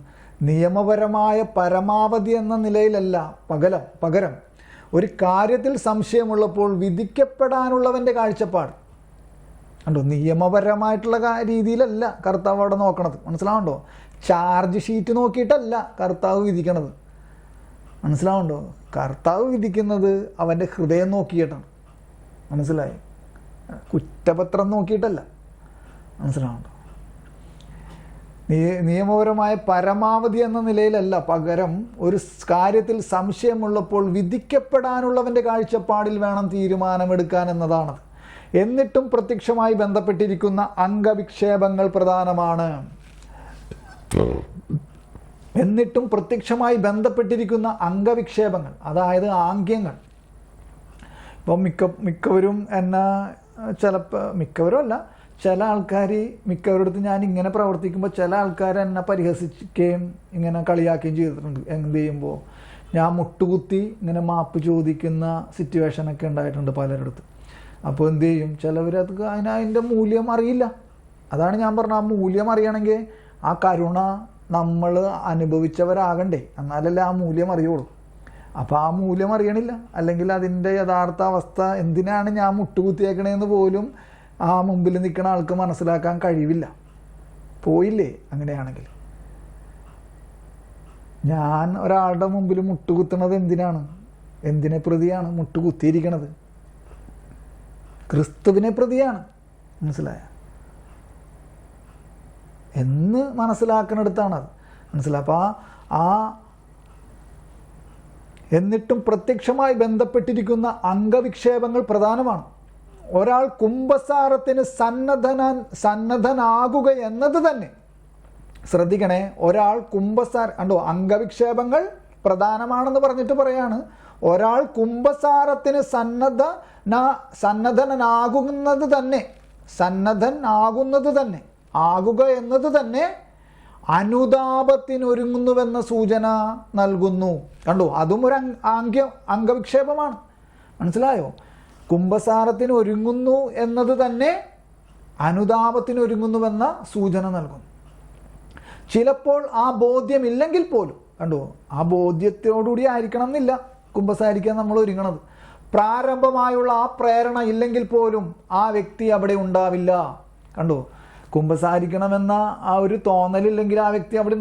നിയമപരമായ പരമാവധി എന്ന നിലയിലല്ല, പകരം ഒരു കാര്യത്തിൽ സംശയമുള്ളപ്പോൾ വിധിക്കപ്പെടാനുള്ളവൻ്റെ കാഴ്ചപ്പാട് കണ്ടോ? നിയമപരമായിട്ടുള്ള രീതിയിലല്ല കർത്താവ് അവിടെ നോക്കണത്, മനസ്സിലാവുണ്ടോ? ചാർജ് ഷീറ്റ് നോക്കിയിട്ടല്ല കർത്താവ് വിധിക്കണത്, മനസ്സിലാവുണ്ടോ? കർത്താവ് വിധിക്കുന്നത് അവൻ്റെ ഹൃദയം നോക്കിയിട്ടാണ്, മനസ്സിലായി? കുറ്റപത്രം നോക്കിയിട്ടല്ല, മനസ്സിലാവുണ്ടോ? നിയമപരമായ പരമാവധി എന്ന നിലയിലല്ല, പകരം ഒരു കാര്യത്തിൽ സംശയമുള്ളപ്പോൾ വിധിക്കപ്പെടാനുള്ളവൻ്റെ കാഴ്ചപ്പാടിൽ വേണം തീരുമാനമെടുക്കാൻ എന്നതാണത്. എന്നിട്ടും പ്രത്യക്ഷമായി ബന്ധപ്പെട്ടിരിക്കുന്ന അംഗവിക്ഷേപങ്ങൾ പ്രധാനമാണ്. എന്നിട്ടും പ്രത്യക്ഷമായി ബന്ധപ്പെട്ടിരിക്കുന്ന അംഗവിക്ഷേപങ്ങൾ, അതായത് ആംഗ്യങ്ങൾ. ഇപ്പം മിക്കവരും എന്നെ മിക്കവരും അല്ല, ചില ആൾക്കാർ, മിക്കവരടുത്ത് ഞാൻ ഇങ്ങനെ പ്രവർത്തിക്കുമ്പോൾ ചില ആൾക്കാർ എന്നെ പരിഹസിക്കുകയും ഇങ്ങനെ കളിയാക്കുകയും ചെയ്തിട്ടുണ്ട്. എന്ത് ചെയ്യുമ്പോൾ ഞാൻ മുട്ടുകുത്തി ഇങ്ങനെ മാപ്പ് ചോദിക്കുന്ന സിറ്റുവേഷനൊക്കെ ഉണ്ടായിട്ടുണ്ട് പലരിടത്ത്. അപ്പോൾ എന്ത് ചെയ്യും, ചിലവരത് അതിൻ്റെ മൂല്യം അറിയില്ല. അതാണ് ഞാൻ പറഞ്ഞത്, ആ മൂല്യം അറിയണമെങ്കിൽ ആ കരുണ നമ്മൾ അനുഭവിച്ചവരാകണ്ടേ, എന്നാലല്ലേ ആ മൂല്യം അറിയുള്ളൂ. അപ്പോൾ ആ മൂല്യം അറിയണില്ല, അല്ലെങ്കിൽ അതിൻ്റെ യഥാർത്ഥ അവസ്ഥ എന്തിനാണ് ഞാൻ മുട്ടുകുത്തിയേക്കണേന്ന് പോലും ആ മുമ്പിൽ നിൽക്കുന്ന ആൾക്ക് മനസ്സിലാക്കാൻ കഴിവില്ല. പോയില്ലേ അങ്ങനെയാണെങ്കിൽ? ഞാൻ ഒരാളുടെ മുമ്പിൽ മുട്ടുകുത്തുന്നത് എന്തിനാണ്? എന്തിനെ പ്രതിയാണ് മുട്ടുകുത്തിയിരിക്കണത്? ക്രിസ്തുവിനെ പ്രതിയാണ്. മനസ്സിലായ എന്ന് മനസ്സിലാക്കുന്നിടത്താണത്. മനസ്സിലായി. അപ്പോൾ ആ എന്നിട്ടും പ്രത്യക്ഷമായി ബന്ധപ്പെട്ടിരിക്കുന്ന അംഗവിക്ഷേപങ്ങൾ പ്രധാനമാണ്. ഒരാൾ കുമ്പസാരത്തിന് സന്നദ്ധനാകുക എന്നത് തന്നെ, ശ്രദ്ധിക്കണേ, ഒരാൾ കണ്ടോ, അംഗവിക്ഷേപങ്ങൾ പ്രധാനമാണെന്ന് പറഞ്ഞിട്ട് പറയാണ്, ഒരാൾ കുമ്പസാരത്തിന് സന്നദ്ധനാകുന്നത് തന്നെ ആകുക എന്നത് തന്നെ അനുതാപത്തിനൊരുങ്ങുന്നുവെന്ന സൂചന നൽകുന്നു. കണ്ടോ, അതും ഒരു അംഗവിക്ഷേപമാണ്. മനസ്സിലായോ? കുമ്പസാരത്തിന് ഒരുങ്ങുന്നു എന്നത് തന്നെ അനുതാപത്തിനൊരുങ്ങുന്നുവെന്ന സൂചന നൽകുന്നു. ചിലപ്പോൾ ആ ബോധ്യമില്ലെങ്കിൽ പോലും, കണ്ടോ, ആ ബോധ്യത്തോടുകൂടി ആയിരിക്കണം എന്നില്ല കുമ്പസാരിക്കാൻ നമ്മൾ ഒരുങ്ങണത്. പ്രാരംഭമായുള്ള ആ പ്രേരണ ഇല്ലെങ്കിൽ പോലും ആ വ്യക്തി അവിടെ ഉണ്ടാവില്ല. കണ്ടോ, കുമ്പസാരിക്കണമെന്ന ആ ഒരു തോന്നലില്ലെങ്കിൽ ആ വ്യക്തി അവിടെ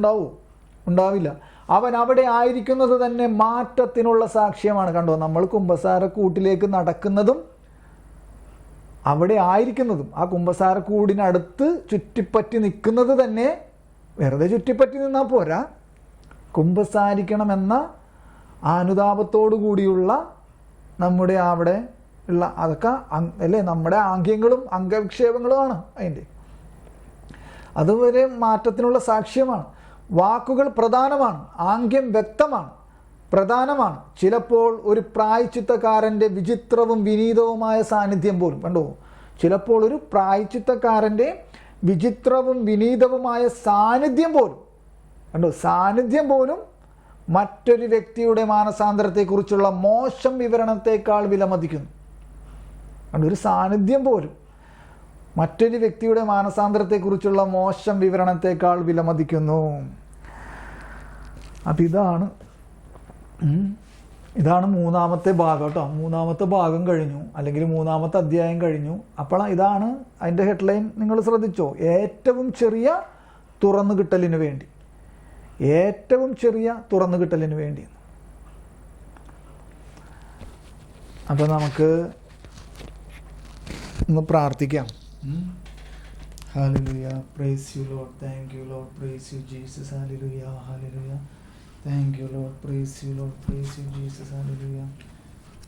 ഉണ്ടാവില്ല. അവൻ അവിടെ ആയിരിക്കുന്നത് തന്നെ മാറ്റത്തിനുള്ള സാക്ഷ്യമാണ്. കണ്ടോ, നമ്മൾ കുമ്പസാരക്കൂട്ടിലേക്ക് നടക്കുന്നതും അവിടെ ആയിരിക്കുന്നതും, ആ കുമ്പസാരക്കൂടിനടുത്ത് ചുറ്റിപ്പറ്റി നിൽക്കുന്നത് തന്നെ, വെറുതെ ചുറ്റിപ്പറ്റി നിന്നാൽ പോരാ, കുമ്പസാരിക്കണമെന്ന അനുതാപത്തോടു കൂടിയുള്ള നമ്മുടെ അവിടെ ഉള്ള അതൊക്കെ അല്ലേ നമ്മുടെ ആംഗ്യങ്ങളും അംഗവിക്ഷേപങ്ങളുമാണ്. അതുവരെ മാറ്റത്തിനുള്ള സാക്ഷ്യമാണ്. വാക്കുകൾ പ്രധാനമാണ്, ആംഗ്യം വ്യക്തമാണ്, പ്രധാനമാണ്. ചിലപ്പോൾ ഒരു പ്രായശ്ചിത്തക്കാരൻ്റെ വിചിത്രവും വിനീതവുമായ സാന്നിധ്യം പോലും, കണ്ടോ, ചിലപ്പോൾ ഒരു പ്രായശ്ചിത്തക്കാരൻ്റെ വിചിത്രവും വിനീതവുമായ സാന്നിധ്യം പോലും മറ്റൊരു വ്യക്തിയുടെ മാനസാന്തരത്തെക്കുറിച്ചുള്ള മോശം വിവരണത്തെക്കാൾ വിലമതിക്കുന്നു. കണ്ടോ, ഒരു സാന്നിധ്യം പോലും മറ്റൊരു വ്യക്തിയുടെ മാനസാന്തരത്തെക്കുറിച്ചുള്ള മോശം വിവരണത്തെക്കാൾ വിലമതിക്കുന്നു. അപ്പം ഇതാണ് മൂന്നാമത്തെ ഭാഗം കേട്ടോ. മൂന്നാമത്തെ ഭാഗം കഴിഞ്ഞു, അല്ലെങ്കിൽ മൂന്നാമത്തെ അധ്യായം കഴിഞ്ഞു. അപ്പോൾ ഇതാണ് അതിൻ്റെ ഹെഡ്ലൈൻ. നിങ്ങൾ ശ്രദ്ധിച്ചോ? ഏറ്റവും ചെറിയ തുറന്നുകിട്ടലിന് വേണ്ടി, ഏറ്റവും ചെറിയ തുറന്നുകിട്ടലിന് വേണ്ടി. അപ്പോൾ നമുക്ക് ഒന്ന് പ്രാർത്ഥിക്കാം. Hallelujah, praise you Lord, thank you Lord, praise you Jesus, hallelujah, hallelujah, thank you Lord, praise you Lord, praise you Jesus, hallelujah,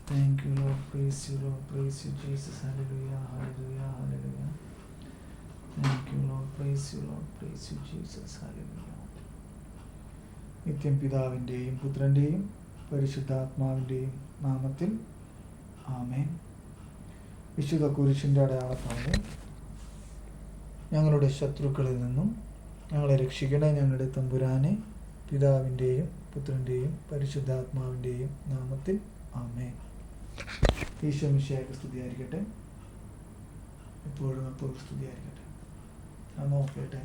thank you Lord, praise you Lord, praise you Jesus, hallelujah, hallelujah, hallelujah, thank you Lord, praise you Lord, praise you Jesus, hallelujah. നിത്യം പിതാവിൻ്റെയും പുത്രൻ്റെയും പരിശുദ്ധാത്മാവിൻ്റെയും നാമത്തിൽ ആമേൻ. വിശുദ്ധ കുരിശിൻ്റെ അടയാളത്താലെ ഞങ്ങളുടെ ശത്രുക്കളിൽ നിന്നും ഞങ്ങളെ രക്ഷിക്കണേ ഞങ്ങളുടെ തമ്പുരാനെ. പിതാവിൻ്റെയും പുത്രൻ്റെയും പരിശുദ്ധാത്മാവിൻ്റെയും നാമത്തിൽ ആമേൻ. ഈശോ മിശിഹായ്ക്ക് സ്തുതിയായിരിക്കട്ടെ, എപ്പോഴും എപ്പോഴും സ്തുതിയായിരിക്കട്ടെ. നോക്കട്ടെ.